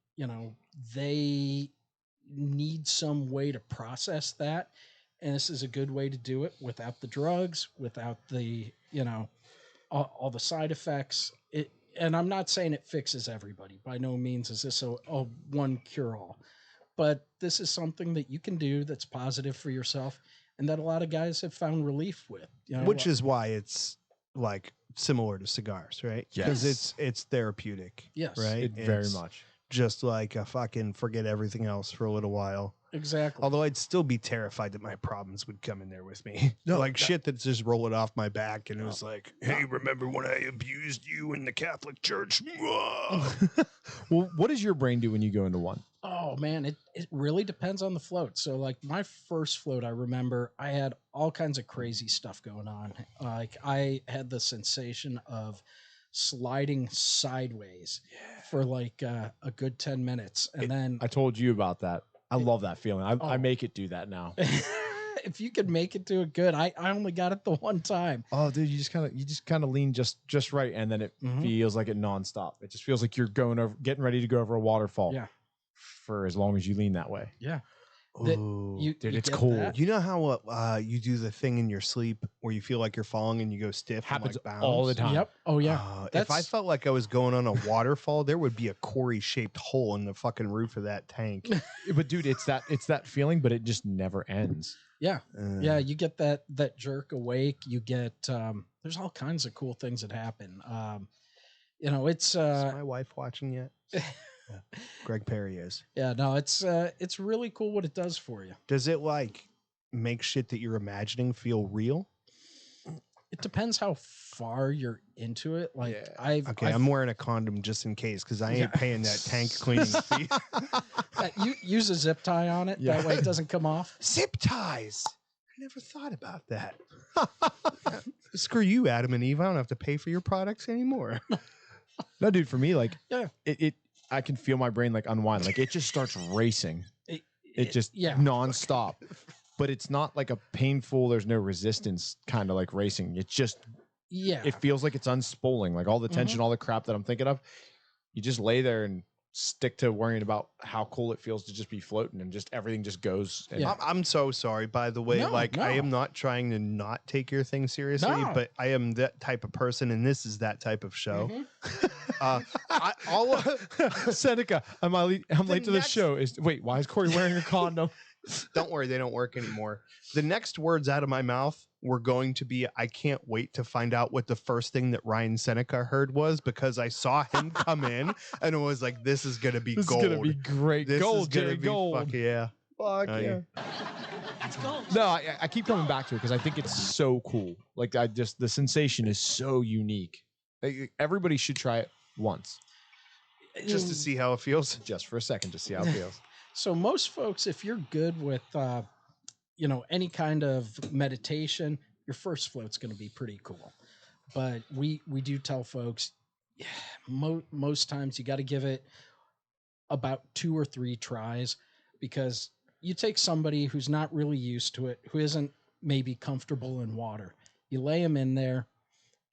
they need some way to process that. And this is a good way to do it without the drugs, without the, all the side effects. And I'm not saying it fixes everybody. By no means is this a one cure all. But this is something that you can do that's positive for yourself and that a lot of guys have found relief with. Which is why it's like similar to cigars, right? Because it's therapeutic. Yes. Right? Very It's much. Just like a fucking forget everything else for a little while. Exactly. Although I'd still be terrified that my problems would come in there with me. Like shit that's just rolling off my back and it was like, hey, remember when I abused you in the Catholic Church? Well, what does your brain do when you go into one? Oh man, it really depends on the float. So like my first float, I remember I had all kinds of crazy stuff going on. Like I had the sensation of sliding sideways for like a good 10 minutes. And then I told you about that. I love that feeling. I Oh. make it do that now. if you could make it do it good, I only got it the one time. Oh, dude, you just kind of lean just right, and then it feels like it nonstop. It just feels like you're getting ready to go over a waterfall. Yeah. For as long as you lean that way. Yeah. Ooh. Dude, it's get cool. that? You know how you do the thing in your sleep where you feel like you're falling and you go stiff? Happens and, like, all the bounce? time. Yep. Oh yeah. If I felt like I was going on a waterfall, there would be a Corey-shaped hole in the fucking roof of that tank. But dude, it's that feeling, but it just never ends. Yeah. Yeah. You get that jerk awake. You get there's all kinds of cool things that happen. It's Is my wife watching yet? Yeah. Greg Perry is. yeah, no, it's really cool what it does for you. Does it like make shit that you're imagining feel real? It depends how far you're into it. Like Yeah. I'm wearing a condom just in case because I ain't paying that tank cleaning fee. you use a zip tie on it. Yeah. That way it doesn't come off. Zip ties. I never thought about that. Screw you, Adam and Eve. I don't have to pay for your products anymore. No, dude, for me, like, Yeah. it I can feel my brain like unwind. Like it just starts racing. It just nonstop. But it's not like a painful, there's no resistance kind of like racing. It's just it feels like it's unspooling. Like all the tension, all the crap that I'm thinking of, you just lay there and stick to worrying about how cool it feels to just be floating and just everything just goes. And I'm so sorry, by the way. No, I no. am not trying to not take your thing seriously, No. but I am that type of person, and this is that type of show. Seneca, I'm late to the next- show. Wait, why is Corey wearing a condom? Don't worry, they don't work anymore. The next words out of my mouth were going to be, I can't wait to find out what the first thing that Ryan Seneca heard was, because I saw him come in and it was like, this is going to be This gold. is gonna be great. This Gold, is gonna Jerry, be gold. Fuck yeah. Fuck Oh, yeah. yeah. No, I keep coming back to it because I think it's so cool. Like the sensation is so unique. Like, everybody should try it once, Just to see how it feels. just for a second, to see how it feels. So most folks, if you're good with any kind of meditation, your first float's going to be pretty cool. But we do tell folks, most times you got to give it about 2 or 3 tries, because you take somebody who's not really used to it, who isn't maybe comfortable in water, you lay them in there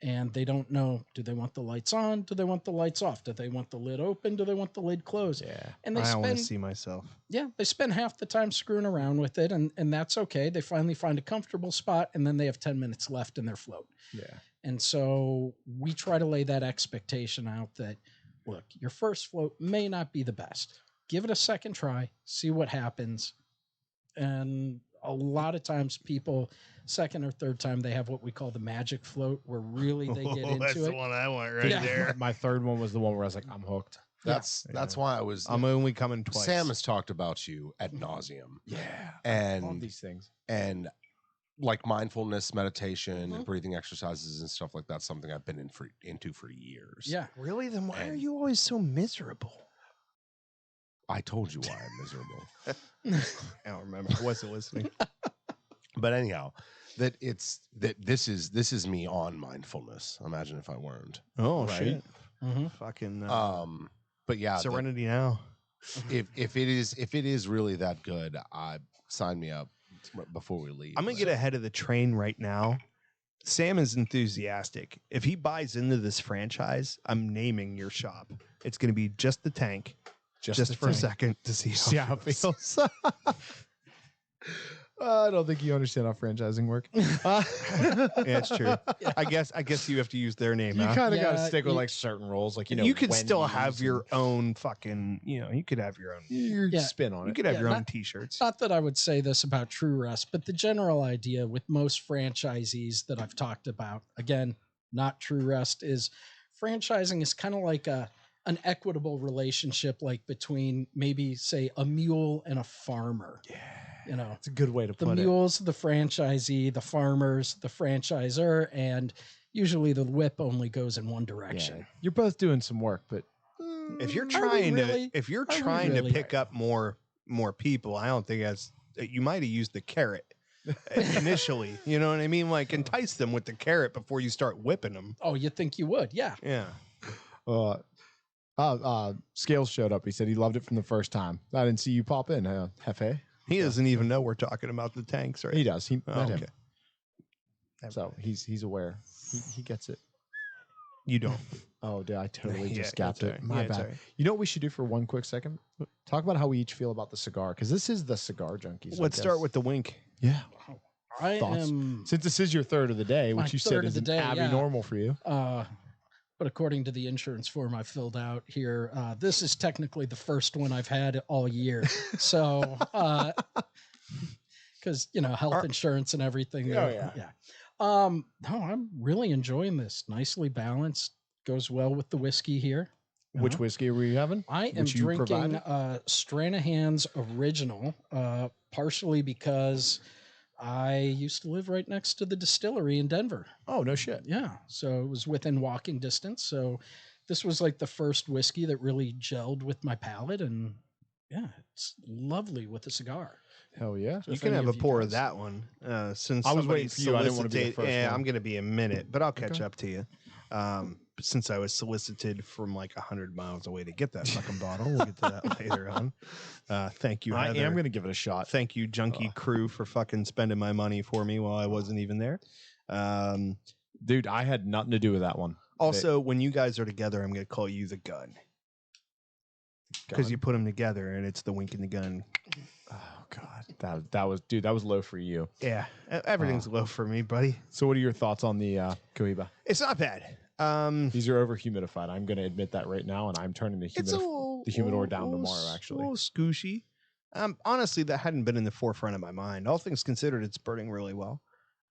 and they don't know, do they want the lights on? Do they want the lights off? Do they want the lid open? Do they want the lid closed? Yeah. And they I don't want to spend see myself. they spend half the time screwing around with it, and that's okay. They finally find a comfortable spot, and then they have 10 minutes left in their float. Yeah. And so we try to lay that expectation out that, look, your first float may not be the best. Give it a second try, see what happens. And a lot of times people, second or third time, they have what we call the magic float, where really they get into That's it. the one I want right Yeah. there. My third one was the one where I was like, I'm hooked. That's why I was. I'm only coming twice. Sam has talked about you ad nauseum, Yeah. All and these things. like mindfulness, meditation, and breathing exercises and stuff like that. Something I've been into for years. Yeah. Really? Then why are And- you always so miserable? I told you why I'm miserable. I don't remember. I wasn't listening. But anyhow, this is me on mindfulness. Imagine if I weren't. Oh, Right? shit. Mm-hmm. Fucking But yeah, Serenity now. if it is really that good, sign me up before we leave. I'm going to get ahead of the train right now. Sam is enthusiastic. If he buys into this franchise, I'm naming your shop. It's going to be just the tank. Just for a second to see how it feels. I don't think you understand how franchising works. Yeah, it's true. I guess you have to use their name. You huh? kind of Yeah, got to stick with you- like certain roles, like you could still Wendy's have and your own fucking. You could have your own. your Yeah. spin on You it. could have Yeah, your own not- T-shirts. Not that I would say this about True Rest, but the general idea with most franchisees that I've talked about, again, not True Rest, is franchising is kind of like an equitable relationship, like between maybe say a mule and a farmer. Yeah, You know, it's a good way to the put it. mule's the franchisee, the farmer's the franchisor, and usually the whip only goes in one direction. Yeah. You're both doing some work, but If you're Are we trying really? to, if you're Are we trying really? to pick up more people, I don't think that's. You might have used the carrot. initially. You know what I mean? Like entice them with the carrot before you start whipping them. Oh, you think you would? Yeah. Yeah. Scales showed up. He said he loved it from the first time. I didn't see you pop in, Hefe. He doesn't even know we're talking about the tanks, right? He does. He met him. Okay. So he's aware. He gets it. You don't. Oh, dude, I totally Yeah, just got it's all it. right. My Yeah, it's bad. all right. You know what we should do for one quick second? Talk about how we each feel about the cigar, because this is the Cigar Junkies. Let's start with the wink. Yeah. I Thoughts? am. Since this is your third of the day, My which you third said of is the an day, yeah. abnormal for you. But according to the insurance form I filled out here, this is technically the first one I've had all year. So, because health insurance and everything. Oh, yeah. No, I'm really enjoying this. Nicely balanced. Goes well with the whiskey here. Which whiskey were you having? I am Which you drinking provided? Stranahan's Original, partially because I used to live right next to the distillery in Denver. Oh, no shit. Yeah, so it was within walking distance. So this was like the first whiskey that really gelled with my palate, and yeah, it's lovely with a cigar. Hell yeah. So You if can any have a of you pour of guys- that one. Since I was somebody waiting for you. I didn't wanna be the solicited- first Yeah, one. I'm going to be a minute, but I'll catch Okay. up to you. Since I was solicited from like 100 miles away to get that fucking bottle. We'll get to that later on. Thank you, I Heather. am going to give it a shot. Thank you, Junkie Crew, for fucking spending my money for me while I wasn't even there. Dude, I had nothing to do with that one. Also, when you guys are together, I'm going to call you the gun. Because Gun? you put them together and it's the wink and the gun. Oh, God. That was low for you. Yeah, everything's low for me, buddy. So what are your thoughts on the Cohiba? It's not bad. These are over humidified. I'm going to admit that right now, and I'm turning the It's a humidor down tomorrow, actually. A little scooshy. Honestly, that hadn't been in the forefront of my mind. All things considered, it's burning really well.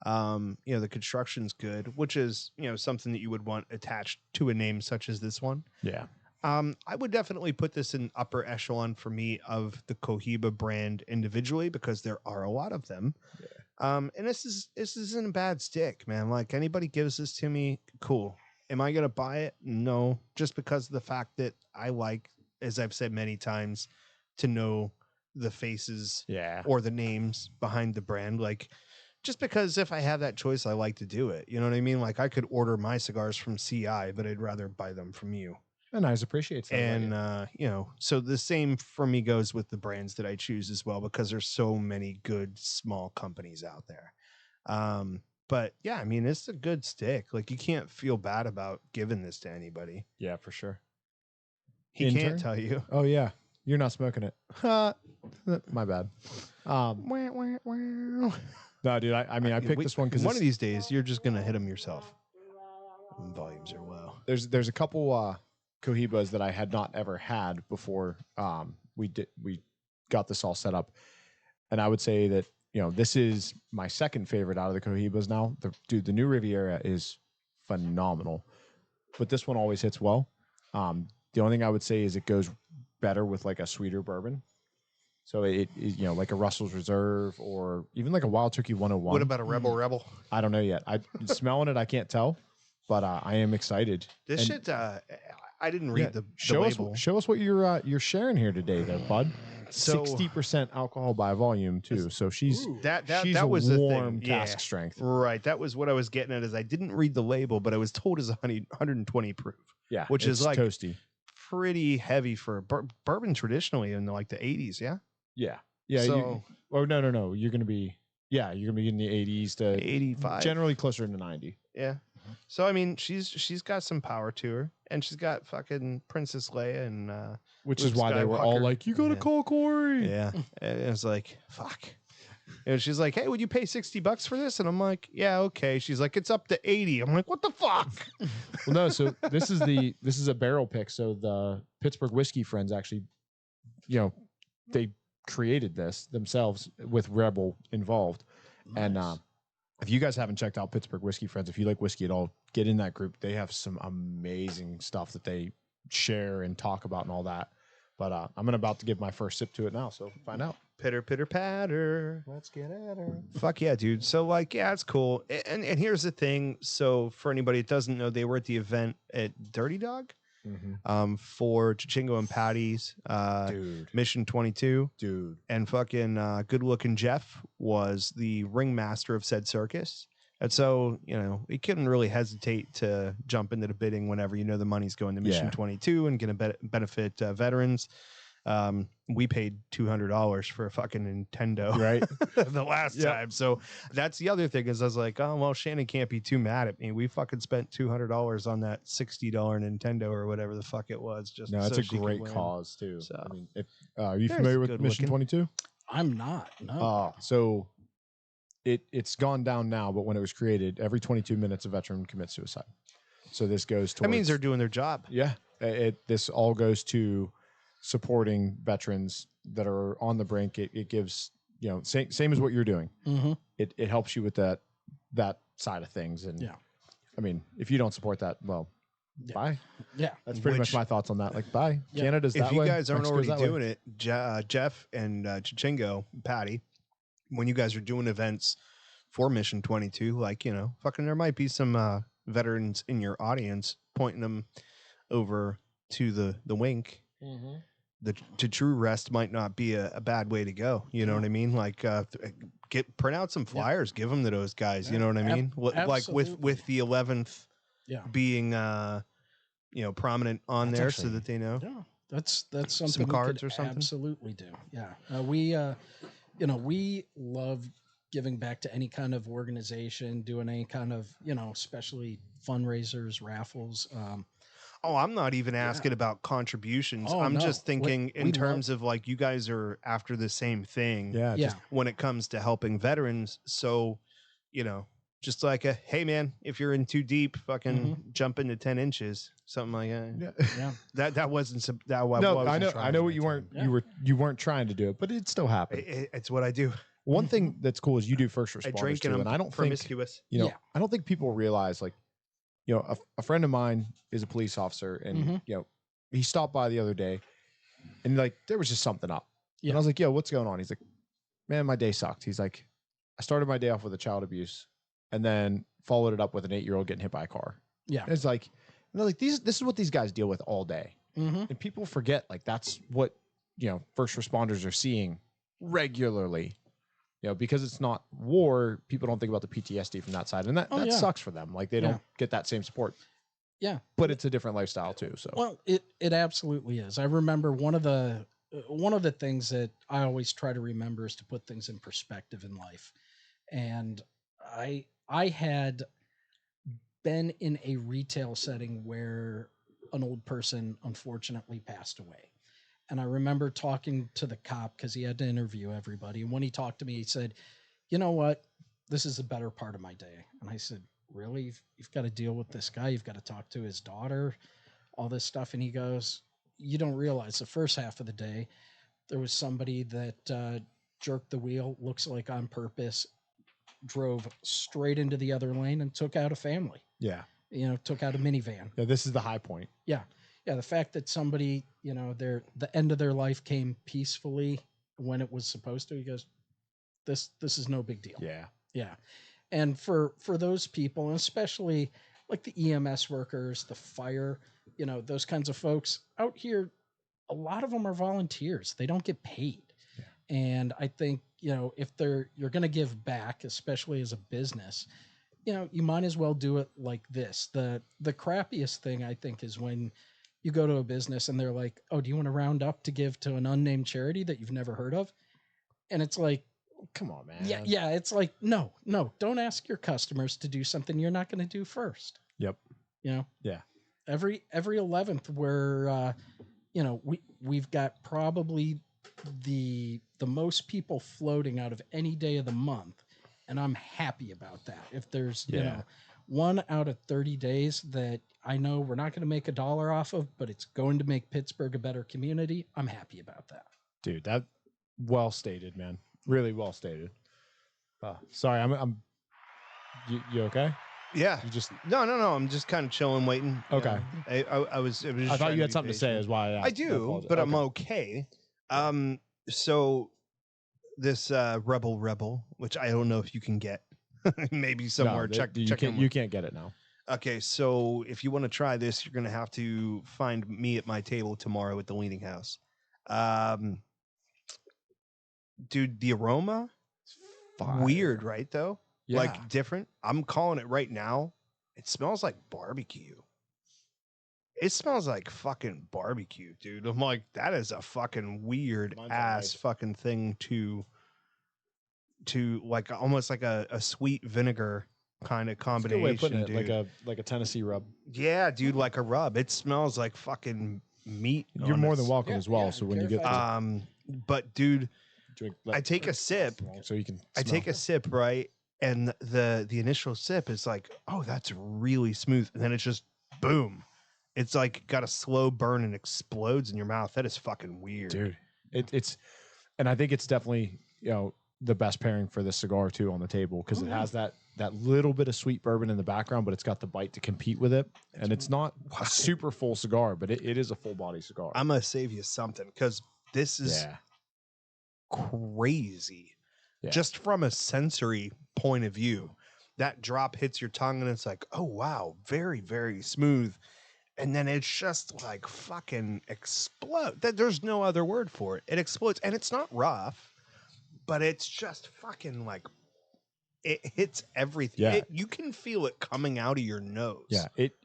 The construction's good, which is, something that you would want attached to a name such as this one. Yeah. I would definitely put this in upper echelon for me of the Cohiba brand individually, because there are a lot of them. Yeah. And this isn't a bad stick, man. Like, anybody gives this to me, cool. Am I going to buy it? No, just because of the fact that I like, as I've said many times, to know the faces or the names behind the brand. Like, just because if I have that choice, I like to do it. You know what I mean? Like, I could order my cigars from CI, but I'd rather buy them from you. And I appreciate that. And, so the same for me goes with the brands that I choose as well, because there's so many good small companies out there. But yeah, I mean, it's a good stick. Like, you can't feel bad about giving this to anybody. Yeah, for sure. He Intern? can't tell you. Oh, yeah. You're not smoking it. My bad. No, dude, I picked this one because one of these days you're just going to hit them yourself. Volumes are low. There's a couple Cohibas that I had not ever had before we got this all set up. And I would say that, this is my second favorite out of the Cohibas now. The new Riviera is phenomenal, but this one always hits well. The only thing I would say is it goes better with like a sweeter bourbon. So it like a Russell's Reserve or even like a Wild Turkey 101. What about a Rebel? I don't know yet. Smelling it, I can't tell, but I am excited. This shit, I didn't read the label. Show us what you're sharing here today, there, bud. So 60% alcohol by volume too. So she's that was the warm thing. cask strength. Right. That was what I was getting at. Is I didn't read the label, but I was told it's 120 proof. Yeah, which is like toasty, pretty heavy for bourbon traditionally in like the 80s. Yeah. Yeah. So, no. You're gonna be in the 80s to 85, generally closer to 90. Yeah. So I mean, she's got some power to her, and she's got fucking Princess Leia, and which Luke is why they were all Skywalker. like, "You gotta call Corey." Yeah. And it was like, fuck. And she's like, "Hey, would you pay $60 for this?" And I'm like, "Yeah, okay." She's like, "It's up to 80." I'm like, "What the fuck?" Well, no. So this is a barrel pick. So the Pittsburgh Whiskey Friends actually, they created this themselves with Rebel involved. Nice. And if you guys haven't checked out Pittsburgh Whiskey Friends, if you like whiskey at all, get in that group. They have some amazing stuff that they share and talk about and all that. But I'm about to give my first sip to it now, so find out. Pitter, pitter, patter. Let's get at her. Fuck yeah, dude. So like, yeah, it's cool. And here's the thing. So for anybody that doesn't know, they were at the event at Dirty Dog. for Chichingo and Patty's Dude. Mission 22. Dude. And fucking good looking Jeff was the ringmaster of said circus. And so, you know, we couldn't really hesitate to jump into the bidding whenever you know the money's going to Mission 22 and going to benefit veterans. We paid $200 for a fucking Nintendo Right. the last time. So that's the other thing is I was like, oh, well, Shannon can't be too mad at me. We fucking spent $200 on that $60 Nintendo or whatever the fuck it was. Just No, that's so a she could great win. cause too. So. I mean, if, are you There's familiar with good Mission looking. 22? I'm not. No. So it's gone down now, but when it was created, every 22 minutes a veteran commits suicide. So this goes towards, That means they're doing their job. yeah. This all goes to supporting veterans that are on the brink. It gives, you know, same as what you're doing. Mm-hmm. It helps you with that side of things. And Yeah. I mean, if you don't support that, well, Yeah. bye. Yeah. That's pretty much Which- my thoughts on that. Like, bye. Yeah. Canada's that If you way. guys aren't Mexico's already that way. doing it, Jeff and Chichingo, Patty, when you guys are doing events for Mission 22, like, you know, fucking there might be some veterans in your audience pointing them over to the wink. Mm-hmm. To true rest might not be a bad way to go. You know what I mean? Like print out some flyers, give them to those guys. You know what I mean? Like with the 11th being you know, prominent on That's there actually- so that they know. Yeah, that's something we cards could or something? absolutely do. Yeah, we you know, we love giving back to any kind of organization, doing any kind of, you know, especially fundraisers, raffles. Oh, I'm not even asking about contributions. Oh, I'm no. just thinking We in terms of like you guys are after the same thing Yeah. Yeah, Just, when it comes to helping veterans. So, you know, just like a hey man, if you're in too deep, fucking jump into 10 inches, something like that. yeah. yeah, That wasn't that. No, I know. trying I know to what you mention. weren't. You weren't trying to do it, but it still happened. It's what I do. One thing that's cool is you do first I responders drink too, and I'm and I don't think promiscuous. you know. Yeah. I don't think people realize, like, you know, a friend of mine is a police officer, and you know, he stopped by the other day, and like there was just something up, Yeah. and I was like, "Yo, what's going on?" He's like, "Man, my day sucked." He's like, "I started my day off with a child abuse, and then followed it up with an 8-year-old getting hit by a car." yeah. And it's like, you know, like this is what these guys deal with all day. Mm-hmm. And people forget, like, that's what, you know, first responders are seeing regularly, you know, because it's not war. People don't think about the PTSD from that side. And that sucks for them. Like, they don't get that same support, Yeah. but it's a different lifestyle too. So, Well, it absolutely is. I remember one of the things that I always try to remember is to put things in perspective in life. And I had been in a retail setting where an old person unfortunately passed away. And I remember talking to the cop because he had to interview everybody. And when he talked to me, he said, "You know what? This is the better part of my day." And I said, "Really? You've got to deal with this guy. You've got to talk to his daughter, all this stuff." And he goes, "You don't realize the first half of the day, there was somebody that jerked the wheel, looks like on purpose, drove straight into the other lane and took out a family, yeah. you know, took out a minivan." Yeah, this is the high point. Yeah. Yeah. The fact that somebody, you know, the end of their life came peacefully when it was supposed to, he goes, this is no big deal. Yeah. Yeah. And for those people, and especially like the EMS workers, the fire, you know, those kinds of folks out here, a lot of them are volunteers. They don't get paid. Yeah. And I think, you know, if you're going to give back, especially as a business, you know, you might as well do it like this. The crappiest thing I think is when you go to a business and they're like, "Oh, do you want to round up to give to an unnamed charity that you've never heard of?" And it's like, Come on, man. yeah. It's like, no, don't ask your customers to do something you're not going to do first. Yep. You know? Yeah. Every 11th we're, you know, we've got probably the most people floating out of any day of the month. And I'm happy about that. If there's, you know, 1 out of 30 days that I know we're not going to make $1 off of, but it's going to make Pittsburgh a better community, I'm happy about that. Dude, that well stated, man. Really well stated. Sorry, I'm you okay? Yeah. You just No. I'm just kind of chilling, waiting. You Okay. know. I was. It was just I thought trying you to had be something to say, patient. is why I asked. I do, apologize. but I'm Okay. okay. So this rebel, which I don't know if you can get, maybe somewhere. No, check you check can't. in You with- can't get it now. Okay, so if you want to try this, you're gonna have to find me at my table tomorrow at the Leaning House. Dude, the aroma, weird, right? Though, Yeah. like different. I'm calling it right now. It smells like barbecue. It smells like fucking barbecue, dude. I'm like, that is a fucking weird Mine's ass nice. fucking thing to like almost like a sweet vinegar kind of That's a good way of combination, putting it, dude. like a Tennessee rub. Yeah, dude, like a rub. It smells like fucking meat. You're on more this. than welcome Yeah, as well. yeah, So when you get clarify. But dude, drink, I take a sip. so you can. I take a sip, right? And the initial sip is like, oh, that's really smooth. And then it's just boom. It's like got a slow burn and explodes in your mouth. That is fucking weird. dude. It's, and I think it's definitely the best pairing for this cigar too on the table because it has that little bit of sweet bourbon in the background, but it's got the bite to compete with it. And it's not a super full cigar, but it is a full body cigar. I'm gonna save you something because this is crazy. Yeah. Just from a sensory point of view, that drop hits your tongue and it's like, oh wow, very, very smooth. And then it's just like fucking explode. There's no other word for it. It explodes, and it's not rough, but it's just fucking like it hits everything. Yeah. You can feel it coming out of your nose. Yeah, it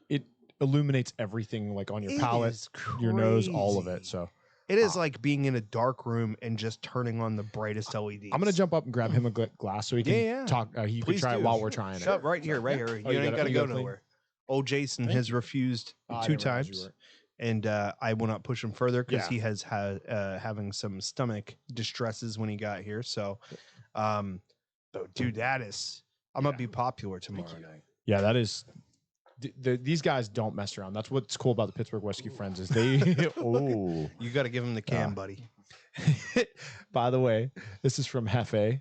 illuminates everything like on your It palate, is your nose, all of crazy. it. So It is like being in a dark room and just turning on the brightest LEDs. I'm gonna jump up and grab him a glass so he can Yeah. talk. He can Please try it do. while we're trying it. Shut right here, right here. Oh, You you ain't got got it? to You go got it clean? nowhere. Old Jason Thank has refused Oh, I 2 didn't realize you times, were- and I will not push him further because Yeah. he has had having some stomach distresses when he got here. So, but dude, that is I'm gonna be popular tomorrow night. Yeah, that is. These guys don't mess around. That's what's cool about the Pittsburgh Whiskey Friends is they. Oh, You got to give him the can, buddy. by the way, this is from Hefe.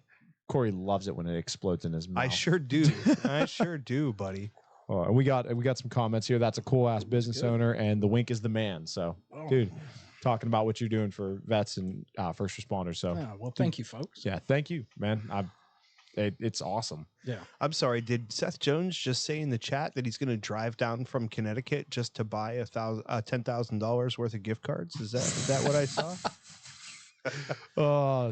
Corey loves it when it explodes in his mouth. I sure do. I sure do, buddy. Oh, and we got some comments here. That's a cool ass business owner, and the wink is the man. So, dude, talking about what you're doing for vets and first responders. So, Yeah, well, thank you, folks. yeah, thank you, man. It's awesome. Yeah. I'm sorry. Did Seth Jones just say in the chat that he's going to drive down from Connecticut just to buy $10,000 worth of gift cards? Is that what I saw?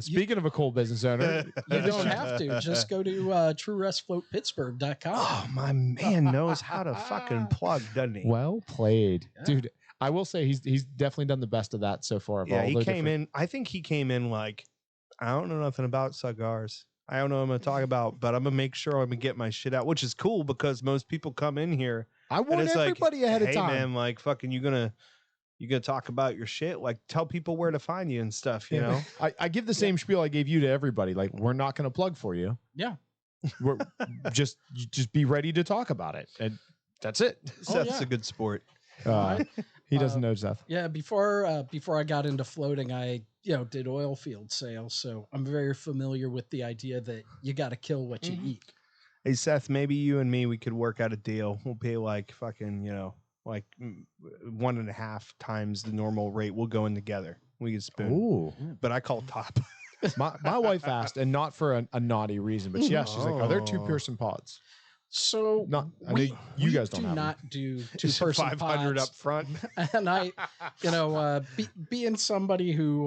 Speaking of a cool business owner, You don't have to. Just go to TrueRestFloatPittsburgh.com. Oh, my man knows how to fucking plug, doesn't he? well played, Yeah. dude. I will say he's definitely done the best of that so far. Of Yeah, all he the came different- in. I think he came in like, I don't know nothing about cigars. I don't know what I'm going to talk about, but I'm going to make sure I'm going to get my shit out, which is cool because most people come in here I and want it's everybody like, ahead hey, of time. man, like fucking you gonna talk about your shit? Like tell people where to find you and stuff, you know? I give the same spiel I gave you to everybody. Like, we're not going to plug for you. Yeah. We're just be ready to talk about it, and that's it. Seth's yeah. a good sport. He doesn't know Seth. Yeah, before I got into floating, I did oil field sales, so I'm very familiar with the idea that you got to kill what you eat. Hey Seth, maybe you and me we could work out a deal. We'll pay like fucking, like 1.5 times the normal rate. We'll go in together. We can spoon. Ooh, But I call top. my wife asked, and not for a naughty reason, but she's like, "Are there 2-person pods?" So Not. I know you guys don't do have them. not do She said 2-person 500 pods. up front. And I, being somebody who,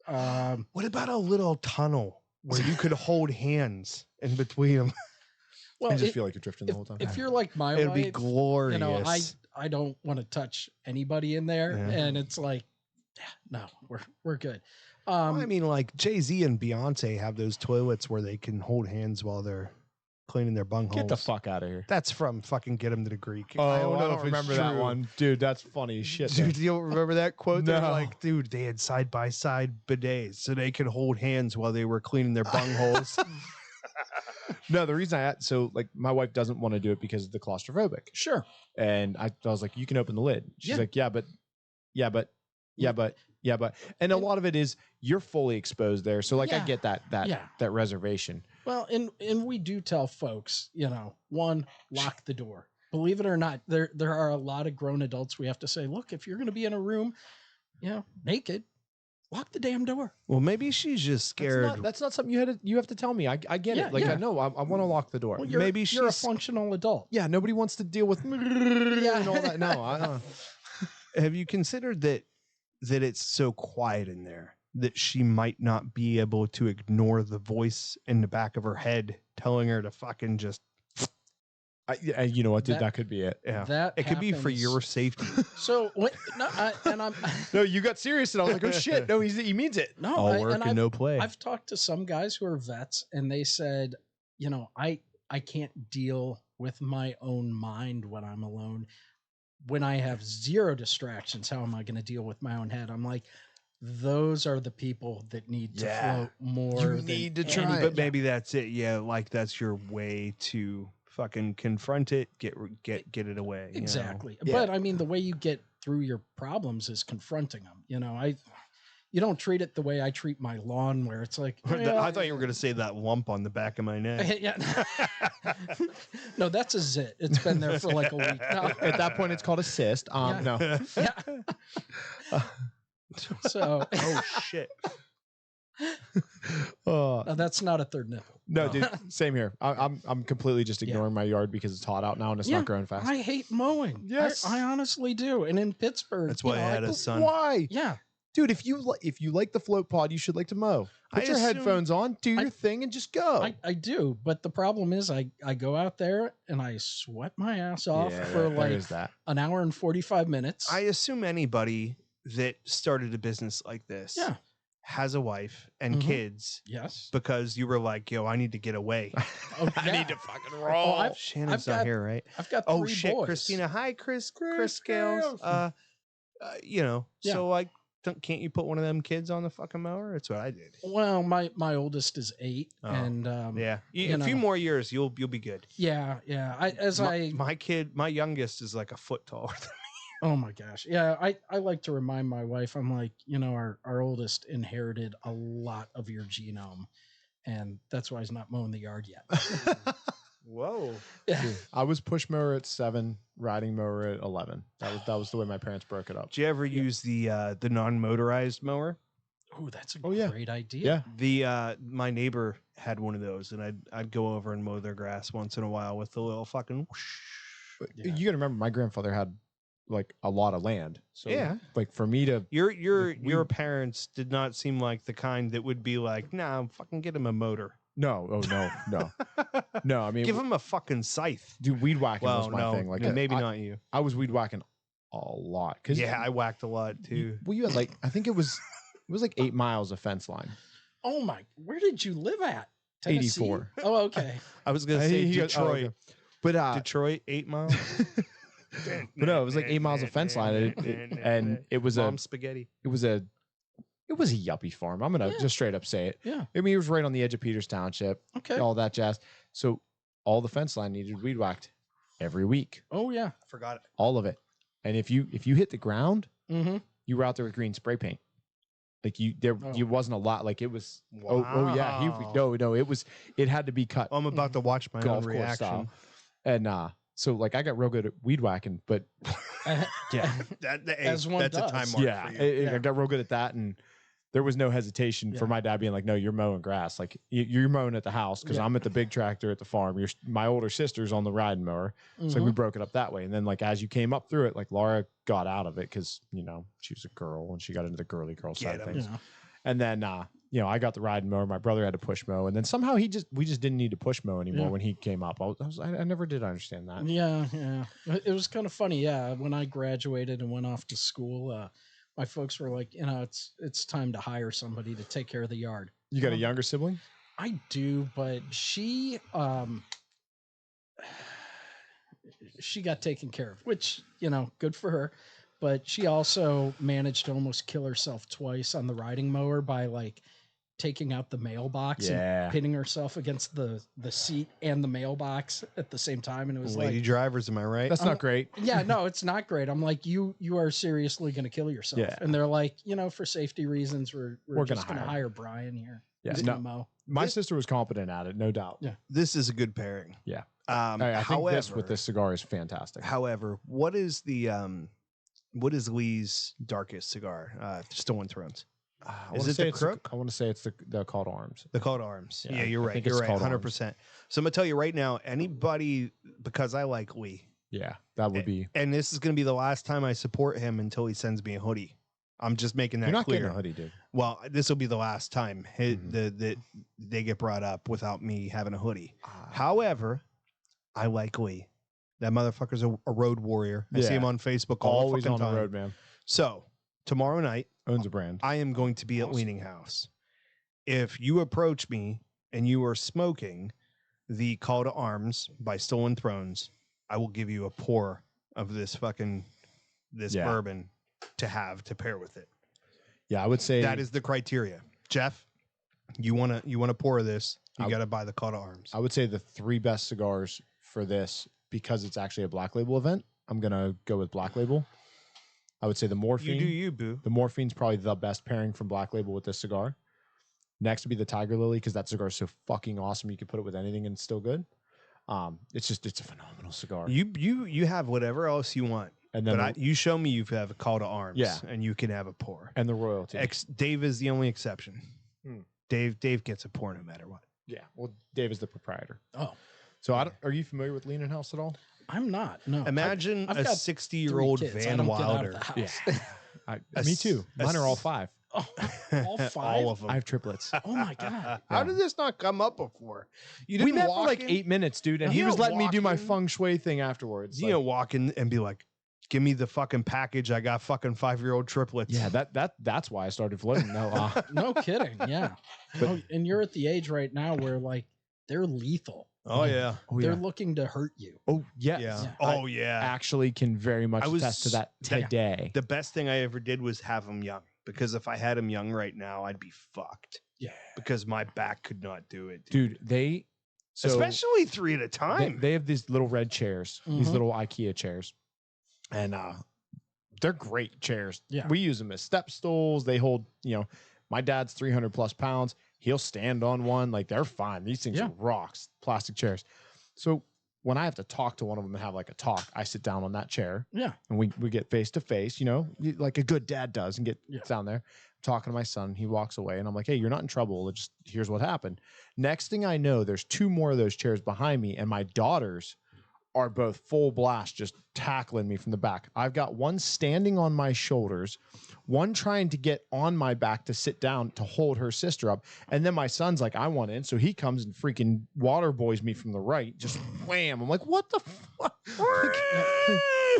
What about a little tunnel where you could hold hands in between them? well, I just it- feel like you're drifting the whole time. if you're like my It'd wife, be glorious. I don't want to touch anybody in there, Yeah. and it's like, no, we're good. Well, I mean, like Jay-Z and Beyonce have those toilets where they can hold hands while they're cleaning their bungholes. Get the fuck out of here. That's from fucking Get 'Em to the Greek. Oh, I know don't if it's remember that true. one, dude. That's funny as shit. Dude, you don't remember that quote? They're No. like, dude, they had side by side bidets so they could hold hands while they were cleaning their bungholes. No, the reason so like my wife doesn't want to do it because of the claustrophobic, Sure. and I was like, you can open the lid. She's Yeah. like, yeah, but, and a lot of it is you're fully exposed there. So like I Yeah. get that Yeah. that reservation. Well, and we do tell folks, one, lock the door. Believe it or not, there are a lot of grown adults we have to say, look, if you're going to be in a room, naked, lock the damn door. Well, maybe she's just scared. That's not something you have to tell me. I get Yeah, it. Like yeah. I know I want to lock the door. Well, Maybe you're a she's- functional adult. Yeah, nobody wants to deal with and all that. No, Have you considered that it's so quiet in there that she might not be able to ignore the voice in the back of her head telling her to fucking just you know what, dude? That- That could be it. yeah. That It could be for happens- your safety. So what? No, I'm No, you got serious, and I was like, oh shit, no, he means it. no. All work and no play. I've talked to some guys who are vets, and they said, you know, I can't deal with my own mind when I'm alone. When I have zero distractions, how am I going to deal with my own head? I'm like, those are the people that need to Yeah. float more. You than need to any- try But maybe that's it. Yeah, like that's your way to fucking confront it, get it away. you know? Exactly. Yeah. But I mean, the way you get through your problems is confronting them. You know, you don't treat it the way I treat my lawn, where it's like, I thought you were gonna say that lump on the back of my neck. yeah. No, that's a zit. It's been there for like a week. No. At that point, it's called a cyst. Yeah. No. Yeah. So Oh shit! no, that's not a third nipple. No, dude, same here. I'm completely just ignoring my yard because it's hot out now and it's Yeah, not growing fast. I hate mowing. Yes. I honestly do. And in Pittsburgh, That's why I had a son. Why, Yeah. dude? If you like the float pod, you should like to mow. Put I your assume- headphones on, do your thing, and just go. I do, but the problem is I go out there and I sweat my ass off for like that. an hour and 45 minutes. I assume anybody that started a business like this, Yeah. has a wife and Mhm. kids Yes. because you were like, yo, I need to get away. Oh, I yeah. need to fucking roll. I've Shannon's got- not here, right? I've got Oh three shit, boys. Christina. Hi, Chris Chris Scales. Scales. You know, Yeah. so like, can't you put one of them kids on the fucking mower? That's what I did. Well, my oldest is 8, Oh, and Yeah, you a few know. more years, you'll be good. yeah. My youngest is like a foot taller than me. Oh my gosh. Yeah, I like to remind my wife, I'm like, you know, our oldest inherited a lot of your genome, and that's why he's not mowing the yard yet. Whoa. Yeah. Dude, I was push mower at 7, riding mower at 11. That was the way my parents broke it up. Did you ever use the non-motorized mower? Oh, that's a Oh, yeah. great idea. Yeah. My neighbor had one of those, and I'd go over and mow their grass once in a while with the little fucking. Whoosh. But Yeah. you got to remember, my grandfather had like a lot of land. So Yeah. like for me to Your parents did not seem like the kind that would be like, nah, fucking get him a motor. no, no. I mean, Give him a fucking scythe. dude, weed whacking Well, was my no, thing. Like maybe I, not you. I was weed whacking a lot because Yeah, I whacked a lot too. you had like I think it was like 8 miles of fence line. Oh my, where did you live at? Tennessee? 84. Oh, okay. I was gonna say He goes, "Oh, Detroit. okay." But Detroit, 8 miles. but no, it was like 8 miles of fence line, and it was Mom spaghetti. it was a yuppie farm. I'm gonna Yeah. just straight up say it. Yeah. I mean, it was right on the edge of Peters Township, Okay. all that jazz. So all the fence line needed weed whacked every week, Oh yeah. I forgot it. all of it. And if you hit the ground, Mm-hmm. you were out there with green spray paint. Like Oh. you wasn't a lot. Like it was. Oh yeah. Wow. No. It had to be cut I'm about to watch my golf own course reaction. style. And so like I got real good at weed whacking, but Yeah, that's one a does. time mark yeah, for you. I got real good at that, and there was no hesitation for Yeah. my dad being like, "No, you're mowing grass. Like you're mowing at the house because Yeah. I'm at the big tractor at the farm. My older sister's on the riding mower, so like, we broke it up that way. And then like as you came up through it, like Laura got out of it because she was a girl and she got into the girly girl side of Get 'em. things. Yeah. And then I got the riding mower. My brother had to push mow, and then somehow we just didn't need to push mow anymore Yeah. when he came up. I never did understand that. Yeah. It was kind of funny. Yeah. When I graduated and went off to school, my folks were like, it's time to hire somebody to take care of the yard. You got a younger sibling? I do, but she got taken care of, which, good for her. But she also managed to almost kill herself twice on the riding mower by like taking out the mailbox Yeah. and pinning herself against the seat and the mailbox at the same time. And it was Lady like, drivers, am I right? That's not great. yeah, no, it's not great. I'm like, you are seriously going to kill yourself. Yeah. And they're like, for safety reasons, we're We're just gonna going to hire hire Brian here. Yeah, He's no. gonna mow. My sister was competent at it, no doubt. Yeah. This is a good pairing. Yeah. I think however, this with this cigar is fantastic. However, what is Lee's darkest cigar? Stolen Thrones. Is it the Crook? I want to say it's the Call to Arms. The Call to Arms. Yeah, Yeah, you're I right. think You're it's right. Call to 100%. So I'm gonna tell you right now, anybody, because I like Lee, Yeah, that would be. and this is gonna be the last time I support him until he sends me a hoodie. I'm just making that You're not clear. getting a hoodie, dude. Well, this will be the last time they get brought up without me having a hoodie. However, I like Lee. That motherfucker's a road warrior. I see him on Facebook all the fucking time. On the road, man. So tomorrow night, Owns a brand. I am going to be at Leaning House. If you approach me and you are smoking the Call to Arms by Stolen Thrones, I will give you a pour of this bourbon to pair with it. Yeah, I would say That is the criteria. Jeff, you wanna pour this, you got to buy the Call to Arms. I would say the 3 best cigars for this, because it's actually a Black Label event. I'm gonna go with Black Label. I would say the Morphine. You do you, boo. The Morphine's probably the best pairing from Black Label with this cigar. Next would be the Tiger Lily, because that cigar is so fucking awesome. You can put it with anything and it's still good. It's a phenomenal cigar. You have whatever else you want. And then But you show me you have a Call to Arms, Yeah. and you can have a pour. and the Royalty. Dave is the only exception. Hmm. Dave gets a pour no matter what. Yeah. Well, Dave is the proprietor. Oh, So are you familiar with Leaning House at all? I'm not. No. Imagine I've a got 60-year-old 3 kids. I Van don't get out of Wilder. the house. Me too. Mine are all 5. Oh, all 5. All of them. I have triplets. Oh my god. How did this not come up before? You We didn't met for walk like in? 8 minutes, dude, and You he was don't letting me do my walk in. feng shui thing afterwards. You know, walk in and be like, "Give me the fucking package. I got fucking 5-year-old triplets." yeah, that's why I started floating. No, No kidding. Yeah. But- And you're at the age right now where like they're lethal. Oh yeah. oh They're yeah, looking to hurt you. oh yes. Yeah. Yeah. Oh yeah. Actually, can very much I was- attest to that Yeah. today. The best thing I ever did was have him young, because if I had him young right now, I'd be fucked. Yeah. Because my back could not do it, Dude, they so especially 3 at a they, time. they have these little red chairs, these Mhm. little IKEA chairs, and they're great chairs. Yeah. We use them as step stools. They hold, my dad's 300 plus pounds. He'll stand on one. Like, they're fine. These things Yeah. are rocks, plastic chairs. So when I have to talk to one of them and have like a talk, I sit down on that chair Yeah. and we get face to face, like a good dad does, and get Yeah. down there. I'm talking to my son. He walks away and I'm like, hey, you're not in trouble. Just here's what happened. Next thing I know, there's 2 more of those chairs behind me, and my daughters are both full blast, just tackling me from the back. I've got one standing on my shoulders, one trying to get on my back to sit down to hold her sister up. And then my son's like, I want in. So he comes and freaking water boys me from the right, just wham. I'm like, what the fuck?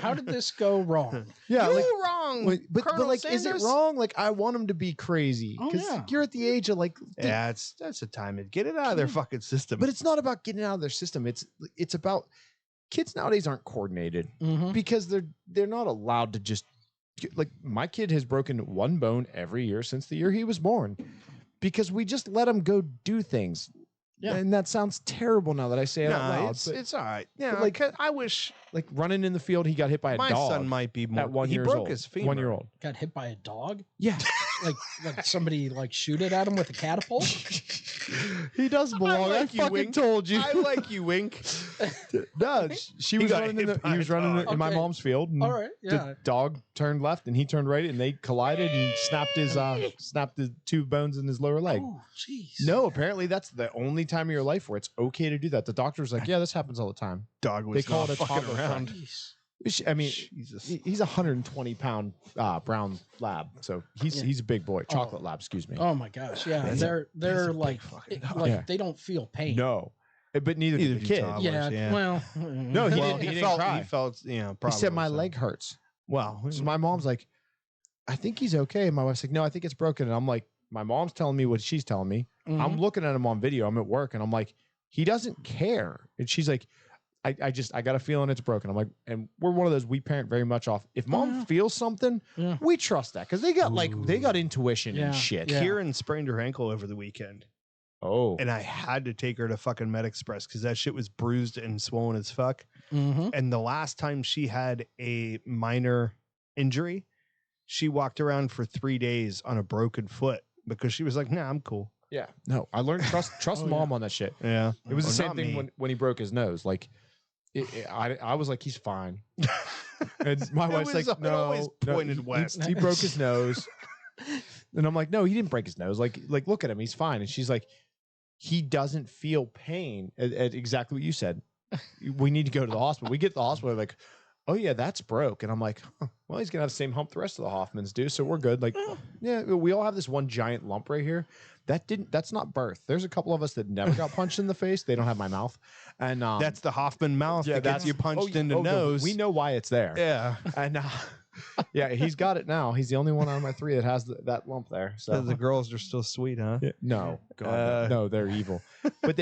How did this go wrong? Yeah, You're like, wrong. but Colonel like, is it Sanders? wrong? Like, I want him to be crazy Oh, because yeah. you're at the age of like, Yeah, that's the time to get it out of their fucking system. but it's not about getting out of their system. It's about kids nowadays aren't coordinated Mm-hmm. because they're not allowed to just like my kid has broken 1 bone every year since the year he was born because we just let him go do things. Yeah. And that sounds terrible now that I say it out no, loud. But it's all right. Yeah, but like- 'cause I wish like running in the field, he got hit by a my dog son might be more. at 1 he year broke old. his femur. 1 year old. Got hit by a dog? Yeah. Like somebody like shoot it at him with a catapult? He does belong. I, like you, fucking Wink. told you. I like you, Wink. No, she was got running hit in by he was a running dog. in my Okay. mom's field. And All right. Yeah. the dog turned left and he turned right and they collided and snapped the 2 bones in his lower leg. Oh, jeez. No, apparently that's the only time of your life where it's okay to do that. The doctor's like, yeah, this happens all the time. Dog was They call not it a fucking toddler around. Jeez. I mean, Jesus. he's a 120-pound brown lab, so he's a big boy. Chocolate lab, excuse me. Oh my gosh. Yeah. That's They're a big like fucking it- dog. like Yeah. they don't feel pain. No, but neither Neither did do the kid. toddlers. Yeah. Yeah. Well. No, he Well, didn't- he didn't felt. cry. He felt. He Probably said my so. leg hurts. Well, So my mom's like, I think he's okay. And my wife's like, no, I think it's broken. And I'm like, my mom's telling me what she's telling me. Mhm. I'm looking at him on video. I'm at work and I'm like, he doesn't care. And she's like, I got a feeling it's broken. I'm like, and we're one of those, we parent very much off. If mom Yeah. feels something, Yeah. we trust that because they got intuition Yeah. and shit. Yeah. Kieran sprained her ankle over the weekend, Oh, and I had to take her to fucking MedExpress because that shit was bruised and swollen as fuck. Mhm. And the last time she had a minor injury, she walked around for 3 days on a broken foot because she was like, "Nah, I'm cool." yeah. No, I learned trust Oh, mom on that shit. Yeah, It was the Well, same not thing me. when he broke his nose. Like, I was like, he's fine. And my It wife's was- like, it no, always no, pointed he- west. He broke his nose. And I'm like, no, he didn't break his nose. Like look at him, he's fine. And she's like, he doesn't feel pain at exactly what you said. We need to go to the hospital. We get to the hospital, like, oh yeah, that's broke. And I'm like, huh, well, he's gonna have the same hump the rest of the Hoffmans do, so we're good. Like, yeah, we all have this one giant lump right here. That's not birth. There's a couple of us that never got punched in the face. They don't have my mouth. And that's the Hoffman mouth that gets you punched in the nose. We know why it's there. Yeah. And yeah, he's got it now. He's the only one out of my 3 that has that lump there. So the girls are still sweet, huh? Yeah, no, God, no, they're evil. But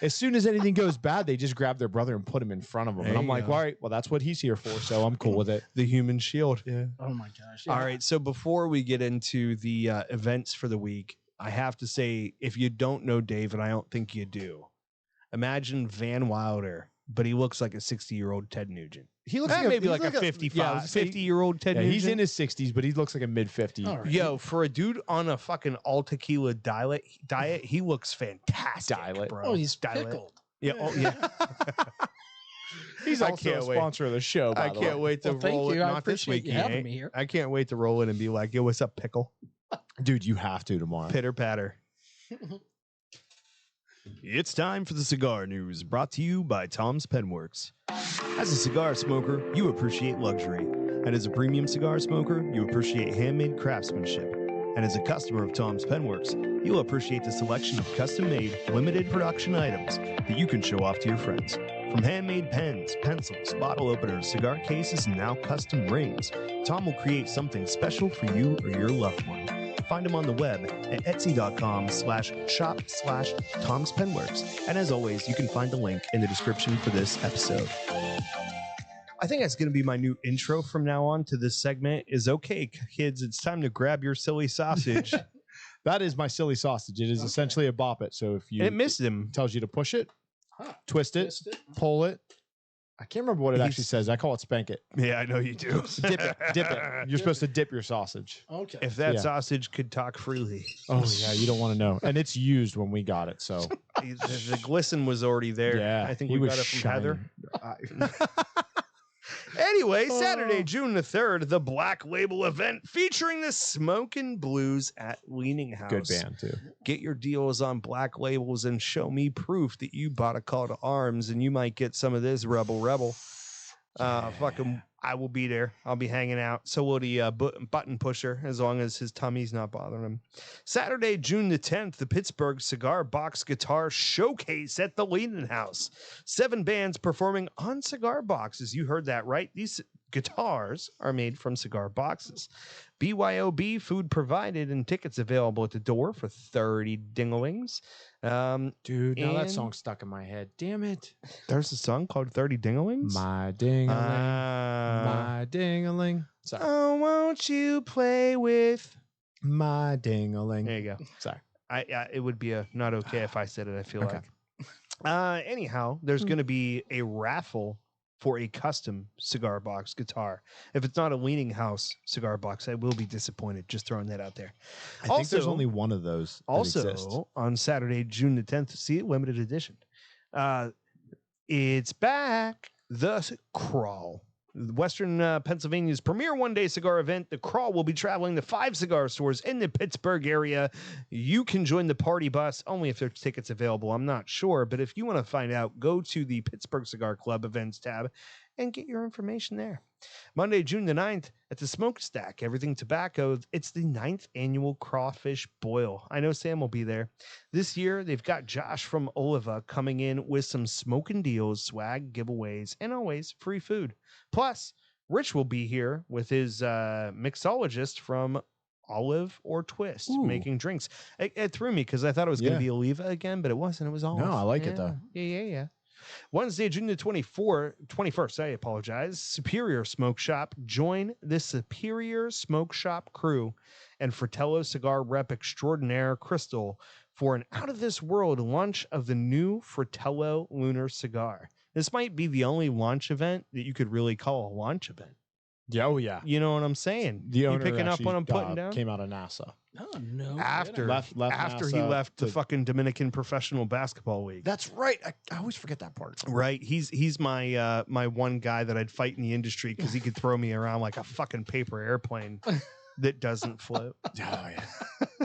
as soon as anything goes bad, they just grab their brother and put him in front of him. There And I'm you like, go. all right, well, that's what he's here for. So I'm cool with it. The human shield. Yeah. Oh my gosh. All right. So before we get into the events for the week, I have to say, if you don't know Dave, and I don't think you do, imagine Van Wilder, but he looks like a 60-year-old Ted Nugent. He looks Maybe he's like a 50-year-old Ted Yeah, Nugent. he's in his 60s, but he looks like a mid-50. All right. Yo, for a dude on a fucking all tequila diet, he looks fantastic, Diet. bro. Oh, he's Diet. pickled. Yeah, oh yeah. He's I also a can't wait. sponsor of the show, by I the can't way. wait to Well, thank roll you. it. I Not this appreciate week, you he having ain't. me here. I can't wait to roll in and be like, yo, what's up, pickle? Dude, you have to tomorrow. Pitter patter. It's time for the cigar news, brought to you by Tom's Penworks. As a cigar smoker, you appreciate luxury. And as a premium cigar smoker, you appreciate handmade craftsmanship. And as a customer of Tom's Penworks, you'll appreciate the selection of custom-made, limited production items that you can show off to your friends. From handmade pens, pencils, bottle openers, cigar cases, and now custom rings, Tom will create something special for you or your loved one. Find him on the web at etsy.com/shop/Tom's Penworks. And as always, you can find the link in the description for this episode. I think that's going to be my new intro from now on to this segment is, okay, kids, it's time to grab your silly sausage. That is my silly sausage. It is essentially a bop it. So if you It missed him. tells you to push it, Huh. twist it, Missed it. pull it. I can't remember what it actually He's- says. I call it spank it. Yeah, I know you do. Dip it. Dip it. You're supposed to dip your sausage. Okay. If that Yeah. sausage could talk freely. Oh yeah, you don't want to know. And it's used when we got it. So The glisten was already there. yeah, I think he we was got it from Heather. shining. Anyway, Saturday, June the 3rd, the Black Label event featuring the Smokin' Blues at Leaning House. Good band too. Get your deals on Black Labels and show me proof that you bought a call to arms, and you might get some of this Rebel. Fucking, I will be there. I'll be hanging out. So will the button pusher, as long as his tummy's not bothering him. Saturday, June the 10th, the Pittsburgh Cigar Box Guitar Showcase at the Leaning House. 7 bands performing on cigar boxes. You heard that right. These guitars are made from cigar boxes. BYOB, food provided, and tickets available at the door for 30 dinglings. Dude, now that And- song's stuck in my head. Damn it. There's a song called 30 dinglings. My ding-a-ling. Ah. My ding-a-ling. Sorry. Oh, won't you play with? My ding-a-ling. There you go. Sorry. It would be not okay if I said it. I feel Okay. like. Anyhow, there's going to be a raffle for a custom cigar box guitar. If it's not a Leaning House cigar box, I will be disappointed. Just throwing that out there. I think there's Also- only one of those that exist. Also, on Saturday, June the 10th, see it, limited edition. It's back. The Crawl. Western Pennsylvania's premier one-day cigar event. The Crawl will be traveling to 5 cigar stores in the Pittsburgh area. You can join the party bus, only if there's tickets available. I'm not sure, but if you want to find out, go to the Pittsburgh Cigar Club events tab and get your information there. Monday, June the 9th, at the Smokestack, Everything Tobacco, it's the 9th annual Crawfish Boil. I know Sam will be there. This year, they've got Josh from Oliva coming in with some smoking deals, swag, giveaways, and always free food. Plus, Rich will be here with his mixologist from Olive or Twist, Ooh. making drinks. It threw me because I thought it was going Yeah. to be Oliva again, but it wasn't. It was Olive. I like it, though. Yeah. Wednesday, June the 21st, I apologize. Superior Smoke Shop. Join the Superior Smoke Shop crew and Fratello Cigar Rep Extraordinaire Crystal for an out-of-this-world launch of the new Fratello Lunar Cigar. This might be the only launch event that you could really call a launch event. Yeah, oh yeah. You know what I'm saying? The You owner picking up actually, what I'm putting down? came out of NASA. Oh, no. After, kidding. Left after he NASA left the to- fucking Dominican Professional Basketball League. That's right. I always forget that part. Right. He's my my one guy that I'd fight in the industry because he could throw me around like a fucking paper airplane. that doesn't float. Oh, yeah.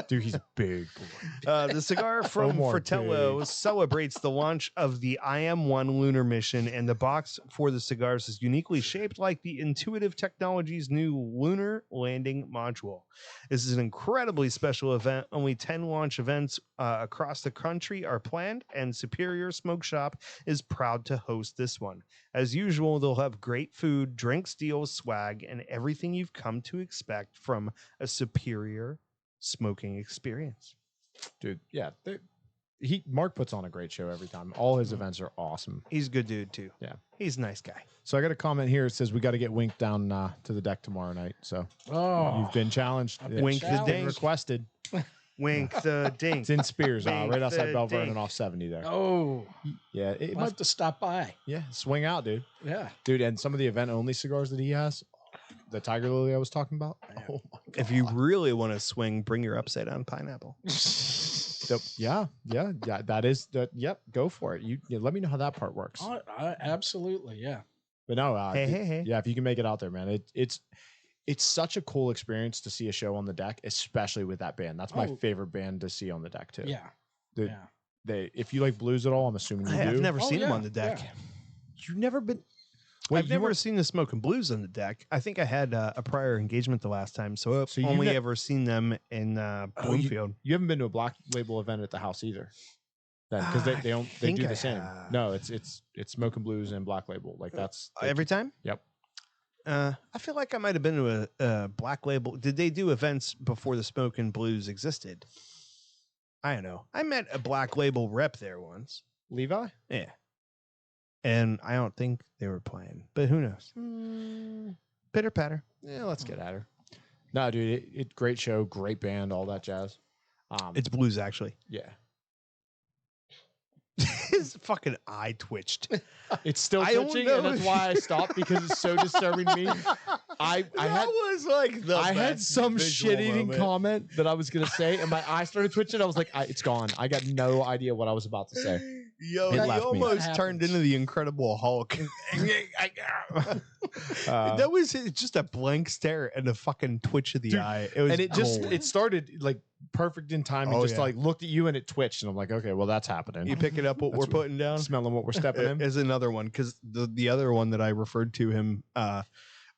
Dude, he's a big boy. The cigar from Omar Fratello Big. celebrates the launch of the IM-1 lunar mission, and the box for the cigars is uniquely shaped like the Intuitive Technologies' new lunar landing module. This is an incredibly special event. Only 10 launch events across the country are planned, and Superior Smoke Shop is proud to host this one. As usual, they'll have great food, drinks, deals, swag, and everything you've come to expect from a superior smoking experience. Dude, yeah. Mark puts on a great show every time. All his events are awesome. He's a good dude too. Yeah. He's a nice guy. So I got a comment here. It says we got to get Wink down to the deck tomorrow night. So you've been challenged. I've been Wink the challenged. dink. Requested. Wink the dink. It's in Spears, Wink right outside the Bell Vernon dink. off 70 there. Oh, Yeah, it I'll have must. to stop by. Yeah, swing out, dude. Yeah. Dude, and some of the event only cigars that he has, the Tiger Lily I was talking about. Oh my god. If you really want to swing, bring your upside down pineapple. Yeah, that is that. Yep, go for it. You let me know how that part works. Oh, absolutely. Yeah. But no, Hey. yeah, if you can make it out there, man, it's such a cool experience to see a show on the deck, especially with that band. That's my Oh. favorite band to see on the deck too. Yeah. The- Yeah. if you like blues at all, I'm assuming you do. I've never Oh, seen him yeah, on the deck. yeah. You've never been. I've you never were- seen the Smoking Blues on the deck. I think I had a prior engagement the last time, so I've So you only ne- ever seen them in Bloomfield. You haven't been to a Black Label event at the house either. Then because I they think do I the same. have. No, it's Smoking Blues and Black Label. Like that's Every time? Yep. I feel like I might have been to a Black Label. Did they do events before the Smoking Blues existed? I don't know. I met a Black Label rep there once. Levi. Yeah. And I don't think they were playing, but who knows? Pitter patter. Yeah, let's get at her. No, dude, it great show, great band, all that jazz. It's blues, actually. Yeah, His fucking eye twitched. it's still I don't twitching, know and that's if- why I stopped because it's so disturbing to me. I had was like the I had best some visual shit-eating moment. comment that I was gonna say, and my eye started twitching. I was like, it's gone. I got no idea what I was about to say. Yo, It he left me. almost That turned happens. into the Incredible Hulk. That was just a blank stare and a fucking twitch of the Dude, eye. It was and it just gold. it started like perfect in time and Oh, just yeah. like looked at you and it twitched and I'm like, okay, well that's happening. You picking up what That's we're what- putting down? Smelling what we're stepping in. Is another one because the other one that I referred to him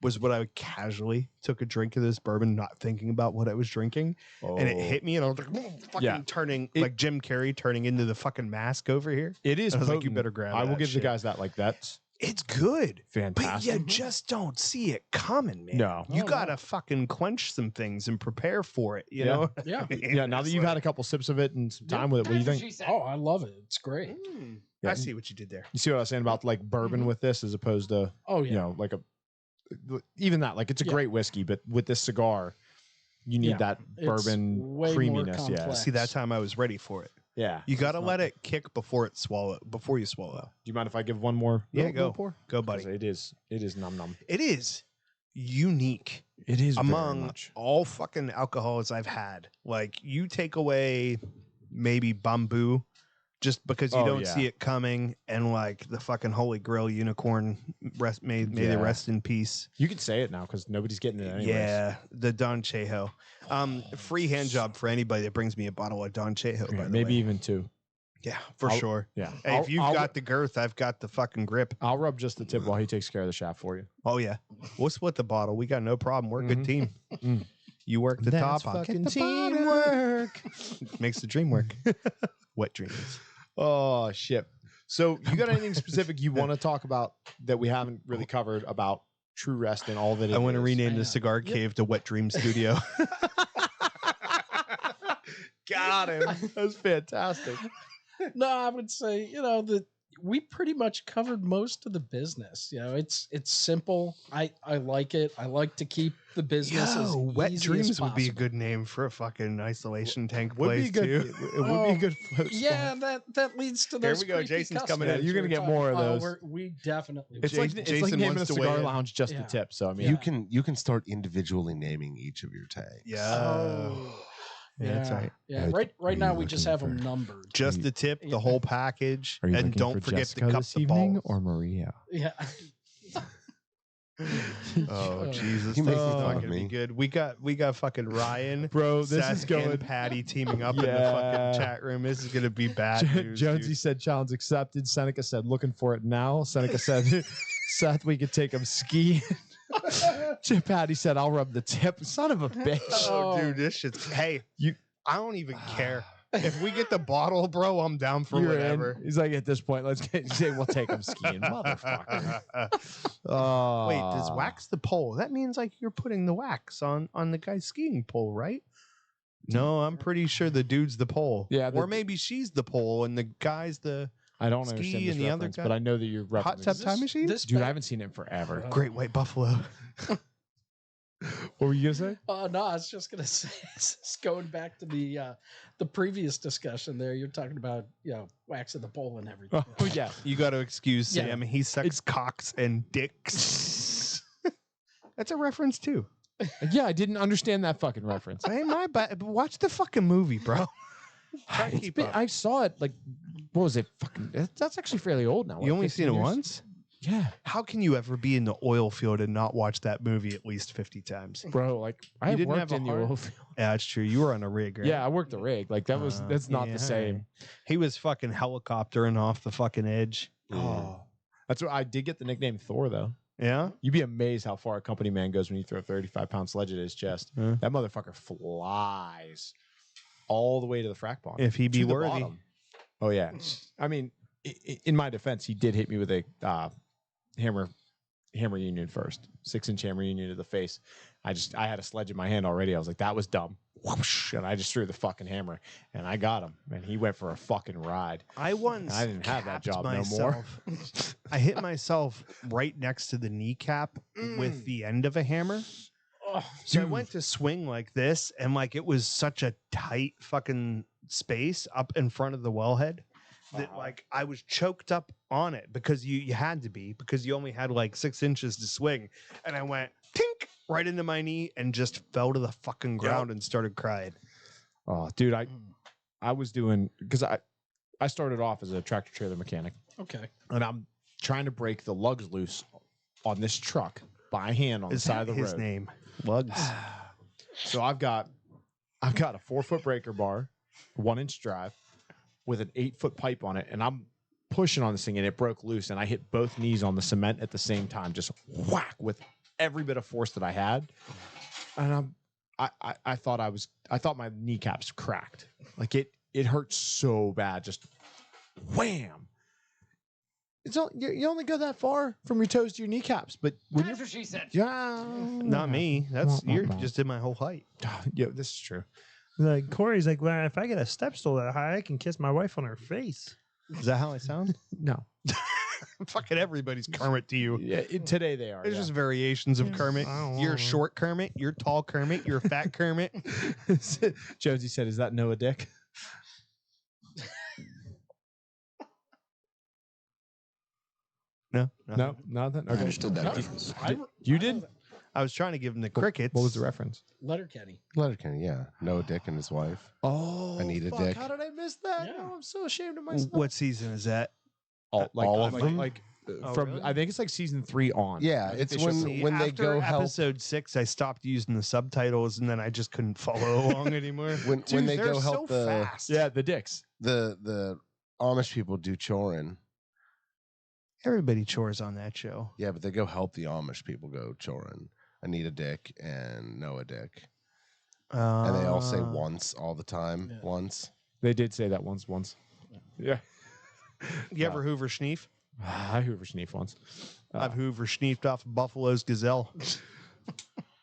was when I casually took a drink of this bourbon, not thinking about what I was drinking, and it hit me, and I was like, fucking Yeah. turning It- like Jim Carrey turning into the fucking mask over here. It is. I was like, you potent. better grab I will that give shit. the guys that. Like that's It's good, but fantastic. you just don't see it coming, man. No. You Oh, gotta fucking quench some things and prepare for it. You Yeah. know? Yeah. Yeah. Now that you've had a couple sips of it and some time with it, what do you think? Oh, I love it. It's great. Yeah. I see what you did there. You see what I was saying about like bourbon with this, as opposed to Oh, yeah. you know like even that like it's a Yeah. great whiskey, but with this cigar, you need Yeah. that It's bourbon way more creaminess. Yeah. complex. See, that time I was ready for it. Yeah. You got to It's let not- it kick before you swallow. Do you mind if I give one more? Yeah, little go. pour? Go, 'Cause buddy. It is num num. It is unique It is among all fucking alcohols I've had. Like, you take away maybe bamboo just because you Oh, don't yeah. see it coming, and like the fucking Holy Grail unicorn may they Yeah. rest in peace. You can say it now because nobody's getting it anyways. Yeah, the Don Chejo. Free hand job for anybody that brings me a bottle of Don Chejo. Yeah, By the maybe way. even two. Yeah, for I'll- sure. Yeah. Hey, if you've I'll, got the girth, I've got the fucking grip. I'll rub just the tip while he takes care of the shaft for you. Oh yeah, we'll split the bottle. We got no problem. We're a good team. Mm. You work the That's top, I fucking get the teamwork. Makes the dream work. Wet dreams. Oh shit. So you got anything specific you want to talk about that we haven't really covered about True Rest and all that it I want to is? rename Yeah. the Cigar Cave to Wet Dream Studio. Got him. That was fantastic. No, I would say, that we pretty much covered most of the business. It's simple. I like it. I like to keep the business as Wet easy Dreams as would be a possible. good name for a fucking isolation tank Would place be good. too. It would be a good float Yeah, spot. that leads to Here those. we go. creepy Jason's coming customers in. You're gonna we're get talking more of about. those. We definitely. It's Jason- like it's like Jason naming a wants to cigar weigh in. lounge just Yeah. the tip. So I mean, Yeah. You can start individually naming each of your tags. Yeah. Yeah, that's right. Yeah, Are right now you we just looking have them for- numbered. Just the tip, the whole package, and don't forget to cup the balls. or Maria? Yeah. Oh Jesus, He this makes is me not fun of gonna be me. good. We got fucking Ryan, Bro, this Seth, is going. and Patty teaming up in the Yeah. fucking chat room. This is gonna be bad news. Jonesy Dude. said challenge accepted. Seneca said looking for it now. Seneca said Seth, we could take him skiing. Patty said I'll rub the tip. Son of a bitch. Oh, dude, this shit's. Hey, You- I don't even care if we get the bottle, bro. I'm down for You're whatever. in. He's like, at this point, let's say we'll take him skiing, motherfucker. Oh, Wait, does wax the pole? That means like you're putting the wax on the guy's skiing pole, right? No, I'm pretty sure the dude's the pole. Yeah, or maybe she's the pole and the guy's the I don't Ski understand this and the other reference, guy- but I know that you're hot referencing tub this. time machine. Dude, I haven't seen it in forever. Great White Buffalo. What were you gonna say? Oh no, I was just gonna say, it's going back to the previous discussion there. You're talking about waxing the pole and everything. Oh yeah, You got to excuse Yeah. Sam. He sucks cocks and dicks. That's a reference too. yeah. I didn't understand that fucking reference. Hey, my bad. Watch the fucking movie, bro. Try to It's keep been- up. I saw it like, what was it? Fucking. That's actually fairly old now. You what, only 15 seen it years? once? Yeah, How can you ever be in the oil field and not watch that movie at least 50 times? bro. Like I You didn't worked have a in the heart? oil field. Yeah, that's true. You were on a rig, right? Yeah, I worked the rig. Like that's not yeah. the same. He was fucking helicoptering off the fucking edge. Oh, that's what I did get the nickname Thor though. Yeah? You'd be amazed how far a company man goes when you throw a 35-pound sledge at his chest. Yeah. That motherfucker flies all the way to the frac pond. If he be to the worthy. bottom. Oh yeah. I mean, in my defense, he did hit me with a hammer union first, 6-inch hammer union to the face. I had a sledge in my hand already. I was like, that was dumb. Whoosh, and I just threw the fucking hammer, and I got him. And he went for a fucking ride. I once I didn't have that capped job no more. myself. I hit myself right next to the kneecap with the end of a hammer. So I went to swing like this, and like it was such a tight fucking space up in front of the wellhead that like I was choked up on it because you had to be because you only had like 6 inches to swing, and I went tink right into my knee and just fell to the fucking ground and started crying. Oh, dude, I was doing because I started off as a tractor trailer mechanic, Okay. and I'm trying to break the lugs loose on this truck by hand on the Is side that of the his road. name? Lugs. So I've got a 4-foot breaker bar, 1-inch drive, with an 8-foot pipe on it, and I'm pushing on this thing, and it broke loose, and I hit both knees on the cement at the same time, just whack with every bit of force that I had, and I thought my kneecaps cracked, like it hurt so bad, just wham. You only go that far from your toes to your kneecaps, but when That's what she said. yeah, Not me. That's you just did my whole height. Yeah, this is true. Like Corey's like, well, if I get a step stool that high, I can kiss my wife on her face. Is that how I sound? No, Fucking everybody's Kermit to you. yeah, today they are. There's yeah. just variations of Kermit. I don't You're know. short Kermit. You're tall Kermit. You're fat Kermit. Jonesy said, "Is that Noah Dick?" No, No, nothing. I Okay, understood that No, reference. you did. I was trying to give him the crickets. What was the reference? Letterkenny. Letterkenny, yeah. Noah Dick and his wife. Oh, Anita fuck, Dick. How did I miss that? Yeah. Oh, I'm so ashamed of myself. What season is that? All, all of them? Oh, from really? I think it's like season 3 on. Yeah, I think it's they show when- some- when they After go help- episode 6, I stopped using the subtitles, and then I just couldn't follow along anymore. When Dude, they they're go help so the fast. yeah, the dicks. the Amish people do chorin. Everybody chores on that show. Yeah, but they go help the Amish people go chorin. Anita Dick and Noah Dick. And they all say once all the time. Yeah. Once. They did say that once. Yeah, You ever Hoover Schneef? I Hoover Schneef once. I've Hoover Schneefed off Buffalo's Gazelle.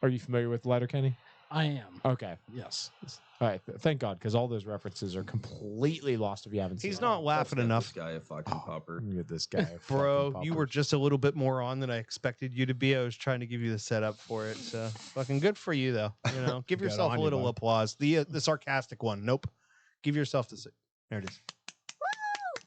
Are you familiar with Letterkenny? I am. Okay, Yes. all right. Thank God, because all those references are completely lost if you haven't seen. He's it. not laughing enough. This guy a fucking popper. Look at this guy, Bro, fucking you pupper. were just a little bit more on than I expected you to be. I was trying to give you the setup for it. So fucking good for you, though. You know, give Good yourself on a you, little bud. applause. The sarcastic one. Nope. Give yourself the. There it is.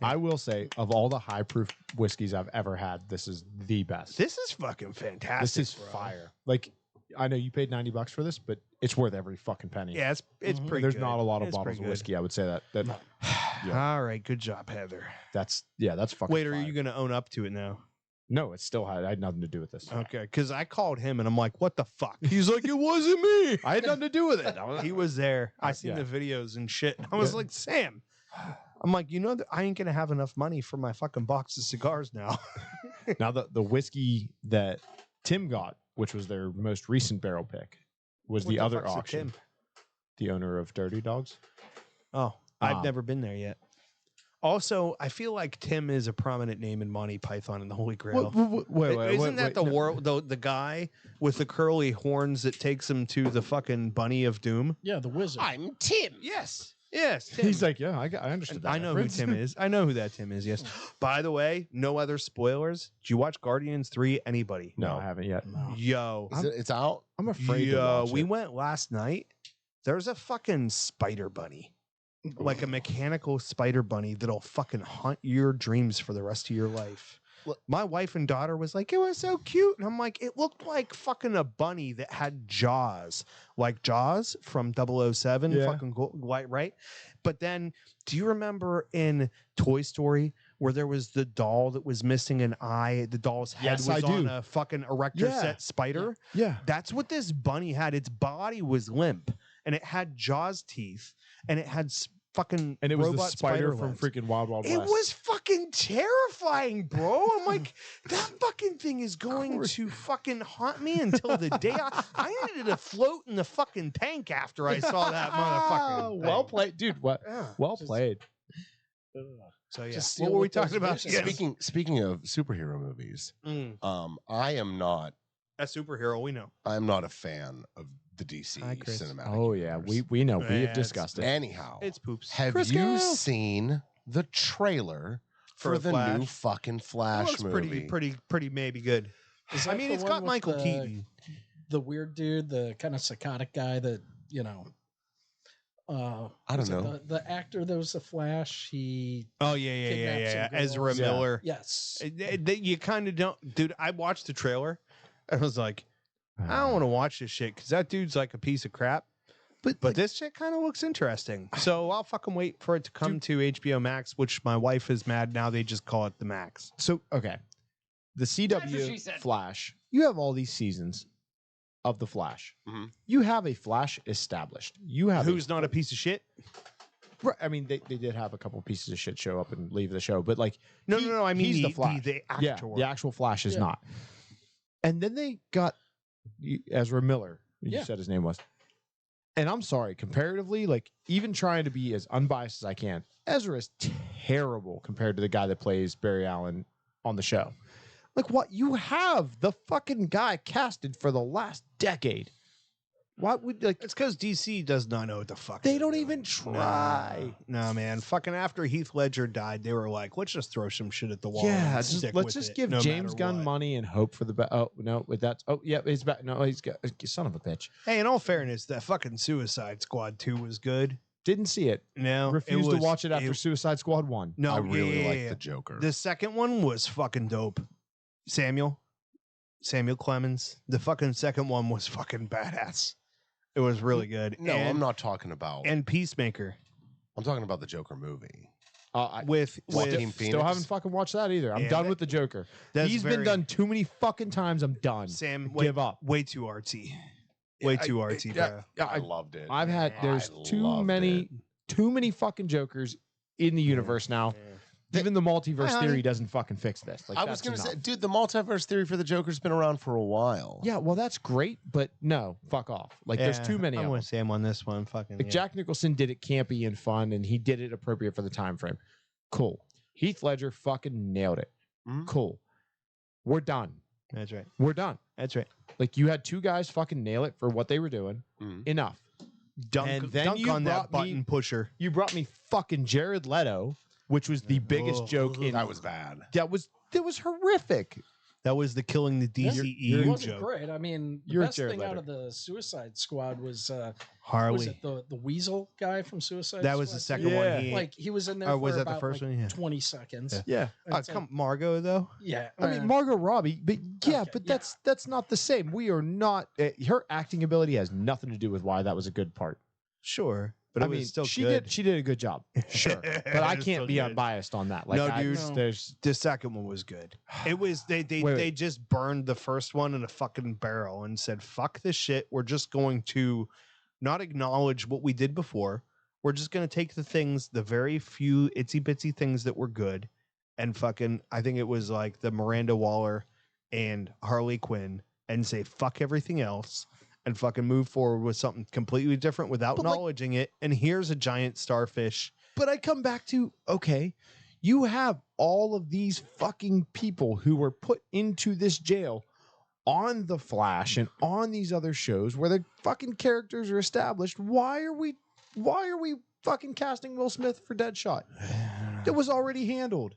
I will say, of all the high proof whiskeys I've ever had, this is the best. This is fucking fantastic. This is bro. fire. Like, I know you paid $90 for this, but it's worth every fucking penny. Yeah, it's Mhm. pretty. There's good. not a lot of It's bottles pretty of good. whiskey. I would say that. No. Yeah. All right, good job, Heather. That's fucking. Wait, are fire. you gonna own up to it now? No, it still had nothing to do with this. Okay, because I called him and I'm like, "What the fuck?" He's like, "It wasn't me. I had nothing to do with it. He was there. I seen Yeah. the videos and shit. I was like, Sam, I'm like, you know that I ain't gonna have enough money for my fucking box of cigars now. Now the whiskey that Tim got, which was their most recent barrel pick, was What the other fuck's a auction. Tim? The owner of Dirty Dogs. Oh, I've Um, never been there yet. Also, I feel like Tim is a prominent name in Monty Python and the Holy Grail. Isn't that the world? The guy with the curly horns that takes him to the fucking Bunny of Doom? Yeah, the wizard. I'm Tim. Yes. Yes. Tim. He's like, yeah, I understood that. I know who reference. Tim is. I know who that Tim is. Yes. By the way, no other spoilers. Did you watch Guardians 3? Anybody? No, I haven't yet. No. Yo. It's out. I'm afraid to watch we it. went last night. There's a fucking spider bunny. Like a mechanical spider bunny that'll fucking haunt your dreams for the rest of your life. Look- My wife and daughter was like, it was so cute. And I'm like, it looked like fucking a bunny that had jaws, like Jaws from 007, Yeah. fucking right? But then, do you remember in Toy Story where there was the doll that was missing an eye? The doll's head Yes, was I on do. a fucking erector Yeah. set spider. Yeah. That's what this bunny had. Its body was limp and it had Jaws teeth and it had fucking And it was the robot spider from legs. freaking Wild Wild It West. was fucking terrifying, bro. I'm like, that fucking thing is going to fucking haunt me until the day I needed to float in the fucking tank after I saw that motherfucker. Well played, dude. What? Yeah. Well Just- played. So yeah, Just what steal were we with those talking about? visions. Yes. Speaking of superhero movies, I am not A superhero, we know. I'm not a fan of the DC Hi, Chris. cinematic. Oh yeah, universe. we know. We Yeah, have it's- discussed it. Anyhow, It's poops. have Chris you Giles. seen the trailer for the Flash? new fucking It Flash looks movie? pretty maybe good. Is I that mean, the it's one got with Michael the- Keaton. The weird dude, the kind of psychotic guy that, you know, I don't was it know. The actor that was the Flash, he Oh yeah, kidnaps some Ezra girls. Yeah. Miller. yes. You kind of don't, dude. I watched the trailer. I was like, I don't want to watch this shit because that dude's like a piece of crap. But this shit kind of looks interesting. So I'll fucking wait for it to come to HBO Max, which my wife is mad now. They just call it the Max. So okay, the CW Flash. You have all these seasons of the Flash. Mhm. You have a Flash established. You have Who's not a piece of shit? Right, I mean, they did have a couple pieces of shit show up and leave the show, but like, No, he- no, no. I mean he's the the Flash. the yeah, actor. the actual Flash is Yeah. not. And then they got Ezra Miller. You Yeah. said his name was. And I'm sorry, comparatively, like even trying to be as unbiased as I can, Ezra is terrible compared to the guy that plays Barry Allen on the show. Like, what? You have the fucking guy casted for the last decade. What would like? It's because DC does not know what the fuck. They they're don't doing. even try. No, man. Fucking after Heath Ledger died, they were like, let's just throw some shit at the wall. Yeah, and just, stick let's with just it, give no James matter Gunn what. money and hope for the best. Oh no, that's he's back. No, he's got son of a bitch. Hey, in all fairness, that fucking Suicide Squad 2 was good. Didn't see it. No, Refused to watch it after Suicide Squad 1. No, I really yeah, like yeah. the Joker. The second one was fucking dope. Samuel Clemens. The fucking second one was fucking badass. It was really good. no, and, I'm not talking about. And Peacemaker I'm talking about the Joker movie. with Joaquin Phoenix. Still haven't fucking watched that either. I'm Yeah, done that- with the Joker. that's He's very- been done too many fucking times. I'm done. Sam, Give up. Way too artsy. Way too artsy, bro. I loved it. I've had there's I too loved many it. fucking Jokers in the universe now. Even the multiverse Hi, honey. theory doesn't fucking fix this. Like, I was that's going to say, enough. dude, the multiverse theory for the Joker's been around for a while. Yeah, well, that's great, but no, fuck off. Like, there's too many I'm of them. with Sam on this one. Fucking Like, Jack Nicholson did it campy and fun, and he did it appropriate for the time frame. Cool. Heath Ledger fucking nailed it. Mhm. Cool. We're done. That's right. We're done. That's right. Like, you had two guys fucking nail it for what they were doing. Mhm. Enough. Dunk, And then dunk you on that brought me- button pusher. You brought me fucking Jared Leto, which was the biggest Ugh. joke in That was bad. that was horrific. That was the killing the Yeah. DCEU It wasn't joke. great. I mean, the You're a best Jared thing out Leto. of the Suicide Squad was was Harley. it the Weasel guy from Suicide That was the Squad second too? Yeah. one. He, Like he was in there Or for was that the about first like one? Yeah. 20 seconds. Yeah. Yeah. And it's come Margot though. yeah. I mean, Margot Robbie, but yeah, Okay, but yeah. that's not the same. We are not. Her acting ability has nothing to do with why that was a good part. Sure, but it I was mean, still she good. did a good job, sure, but I It was can't still be good. unbiased on that. Like, No, dude. there's The second one was good. It was they Wait. just burned the first one in a fucking barrel and said, "Fuck this shit. We're just going to not acknowledge what we did before. We're just going to take the very few itsy bitsy things that were good, and fucking I think it was like the Miranda Waller and Harley Quinn, and say fuck everything else." And fucking move forward with something completely different without acknowledging it. And here's a giant starfish. But I come back to, okay, you have all of these fucking people who were put into this jail on The Flash and on these other shows where the fucking characters are established. Why are we fucking casting Will Smith for Deadshot? It was already handled.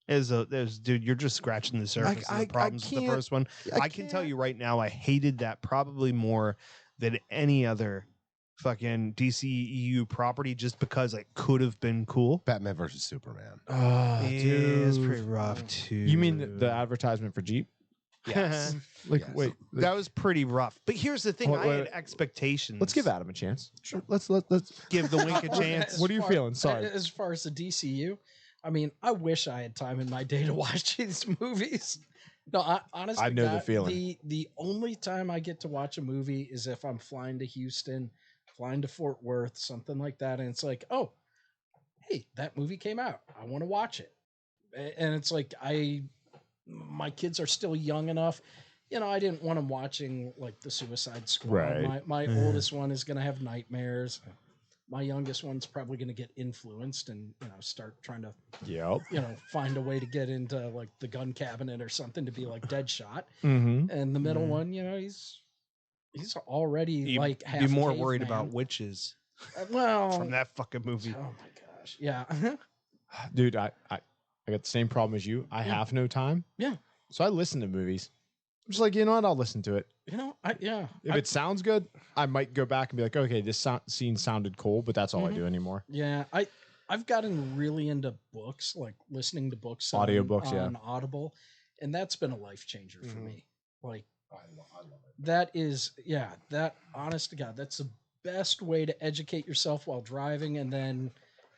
Dude, you're just scratching the surface of the problems with the first one. I can tell you right now, I hated that probably more than any other fucking DCEU property, just because it could have been cool. Batman versus Superman. It's pretty rough too. You mean the advertisement for Jeep? Yes. Wait. That was pretty rough. But here's the thing: I had wait. expectations. Let's give Adam a chance. Let's give the wink a chance. What are you feeling? Sorry. As far as the DCU, I mean, I wish I had time in my day to watch these movies. No, honestly, I know the feeling. The only time I get to watch a movie is if I'm flying to Houston, flying to Fort Worth, something like that, and it's like, oh, hey, that movie came out. I want to watch it, and it's like my kids are still young enough. You know, I didn't want them watching like the Suicide Squad. Right. My oldest one is going to have nightmares. My youngest one's probably going to get influenced and, start trying to, find a way to get into like the gun cabinet or something to be like Deadshot. Mm-hmm. And the middle one, he's already You'd like half be a more caveman. worried about witches Well, from that fucking movie. Oh my gosh. Yeah. Dude, I got the same problem as you. I have no time. Yeah. So I listen to movies. I'm just like, you know what? I'll listen to it. If it sounds good, I might go back and be like, okay, this scene sounded cool, but that's all I do anymore. Yeah. I've gotten really into books, like listening to books Audiobooks, on Audible. And that's been a life changer for me. Like, I love it. That is, that honest to God, that's the best way to educate yourself while driving. And then,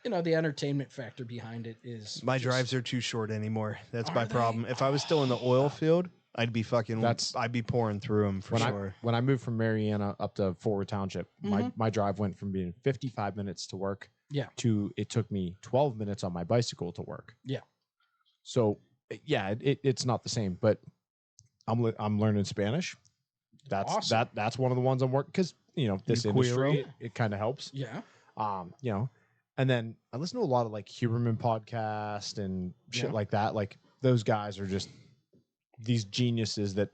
the entertainment factor behind it is My drives are too short anymore. That's my problem. If I was still in the oil field, I'd be I'd be pouring through them for sure. When I moved from Mariana up to Forward Township, my drive went from being 55 minutes to work to it took me 12 minutes on my bicycle to work. Yeah. So it's not the same, but I'm learning Spanish. That's awesome. that's one of the ones I'm working because this industry it kind of helps. Yeah. And then I listen to a lot of like Huberman podcast and shit like that. Like those guys are just these geniuses that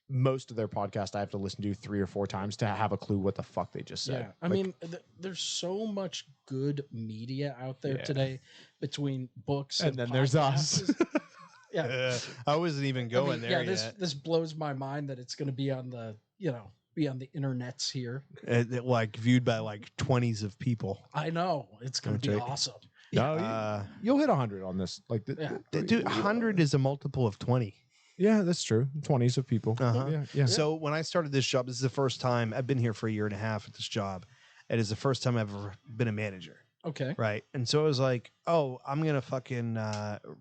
most of their podcast I have to listen to 3 or 4 times to have a clue what the fuck they just said. Yeah. I mean, there's so much good media out there today between books and then there's us. Yeah. I wasn't even going there yet. This blows my mind that it's going to be on the, be on the internets here. Like viewed by like 20s of people. I know. It's going to be awesome. No, you'll hit 100 on this. Like, dude, 100 is a multiple of 20. Yeah, that's true. 20s of people. Yeah. So when I started this job, this is the first time I've been here for a year and a half at this job. It is the first time I've ever been a manager. Okay. Right. And so I was like, oh, I'm going to fucking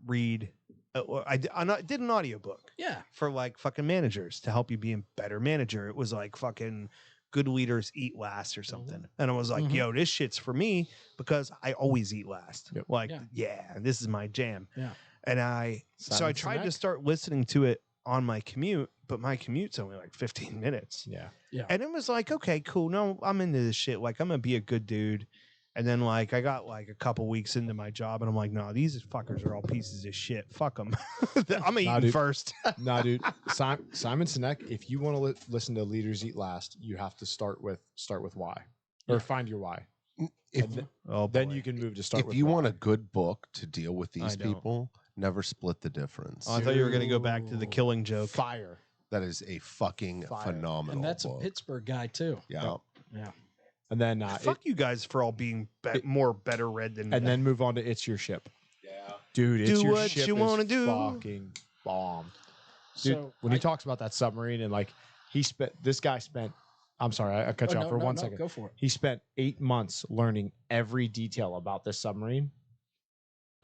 read. I did an audiobook. Yeah. For like fucking managers to help you be a better manager. It was like fucking Good Leaders Eat Last or something. And I was like, yo, this shit's for me because I always eat last. Yep. Like, this is my jam. Yeah. And I tried to start listening to it on my commute, but my commute's only like 15 minutes. Yeah. Yeah. And it was like, okay, cool. No, I'm into this shit. Like, I'm going to be a good dude. And then like I got like a couple weeks into my job and I'm like, no, these fuckers are all pieces of shit. Fuck them. I'm eating first. Nah, dude. Simon Sinek, if you want to listen to Leaders Eat Last, you have to start with why. Or find your why. Then you can move to start with If you why. want a good book to deal with these people, never split the difference. Oh, I thought you were going to go back to the Killing Joke. Fire. That is a fucking phenomenal And that's book. a Pittsburgh guy too. Yeah. Yeah. And then fuck you guys for all being more better read than me. And then move on to It's Your Ship. Yeah. Dude, It's Do Your what Ship you wanna is do. fucking bomb. Dude, So when he talks about that submarine and like this guy spent I'm sorry, I cut you off for 1 second. Go for it. He spent 8 months learning every detail about this submarine.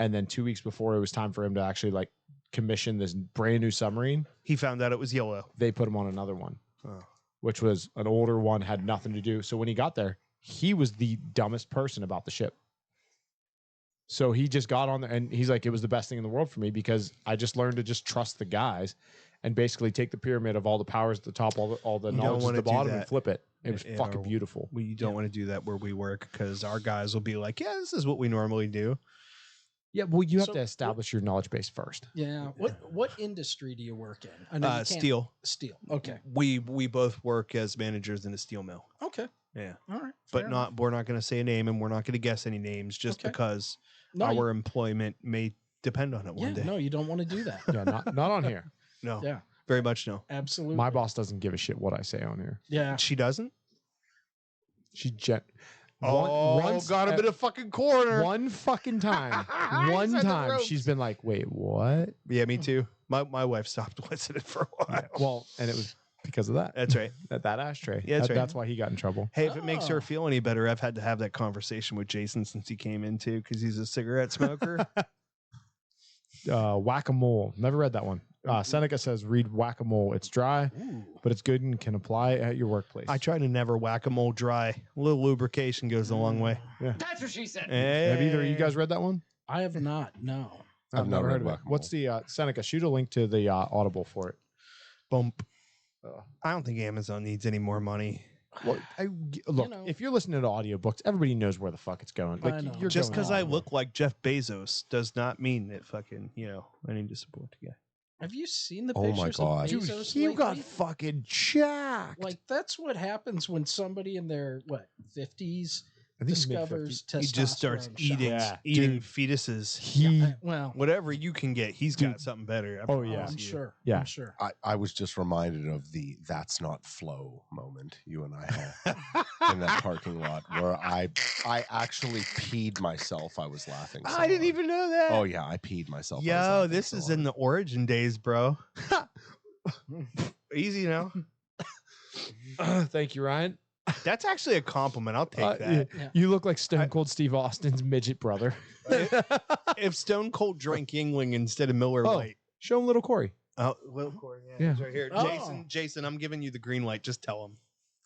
And then 2 weeks before it was time for him to actually like commission this brand new submarine, He found out it was yellow. they put him on another one, Oh. which was an older one, had nothing to do. So when he got there, he was the dumbest person about the ship. So he just got on there and he's like, it was the best thing in the world for me because I just learned to just trust the guys and basically take the pyramid of all the powers at the top, all the You don't knowledge at wanna the do bottom and that. flip it. It was Yeah, fucking or- beautiful. We don't want to do that where we work because our guys will be like, yeah, this is what we normally do. Yeah, well, you have So to establish your knowledge base first. Yeah. What industry do you work in? I know you can't- Steel. Steel. Okay. We both work as managers in a steel mill. Okay. Yeah. All right. But fair not we're not going to say a name and we're not going to guess any names just Okay. because enough. No, our employment may depend on it one day. no, you don't want to do that. Yeah, not on here. No. Yeah. Very much no. Absolutely. My boss doesn't give a shit what I say on here. Yeah. She doesn't? She got him in a fucking corner. one fucking time. One He's on the time ropes. she's been like, "Wait, what?" Yeah, me too. My wife stopped listening for a while. Well, and it was because of that. That's right. That ashtray. Yeah, that's right. That's why he got in trouble. Hey, if it makes Oh. her feel any better, I've had to have that conversation with Jason since he came in too, because he's a cigarette smoker. Whack-a-mole. Never read that one. Seneca says, "Read Whack-a-mole. It's dry, Ooh. but it's good and can apply at your workplace." I try to never whack-a-mole dry. A little lubrication goes a long way. That's what she said. Have either of you guys read that one? I have not. No. I've never read of it. Whack-a-Mole. What's the Seneca? Shoot a link to the Audible for it. Bump. I don't think Amazon needs any more money. Look, know. if you're listening to audiobooks, everybody knows where the fuck it's going. I Like know. you're Just going because to I Audible. look like Jeff Bezos does not mean that fucking, I need to support the guy. Have you seen the Oh my pictures God. of Dude, Bezos he got lately? fucking jacked. Like that's what happens when somebody in their 50s I think he's discovers testosterone. He just starts shots. eating, Yeah, eating dude. fetuses. he Well, Whatever you can get, he's got Dude. something better. I Oh, promise yeah. I'm you. sure. Yeah. I'm sure. I was just reminded of the "that's not flow" moment you and I had in that parking lot where I actually peed myself. I was laughing. So I didn't hard. even know that. Oh yeah, I peed myself. I was Yo, laughing this so is hard. in the origin days, bro. Easy now. Thank you, Ryan. That's actually a compliment. I'll take that. Yeah. You look like Stone Cold Steve Austin's midget brother. If Stone Cold drank Yingling instead of Miller Oh. Lite. Show him little Corey. Oh, well, Corey, Yeah. he's right here. Oh. Jason, I'm giving you the green light. Just tell him.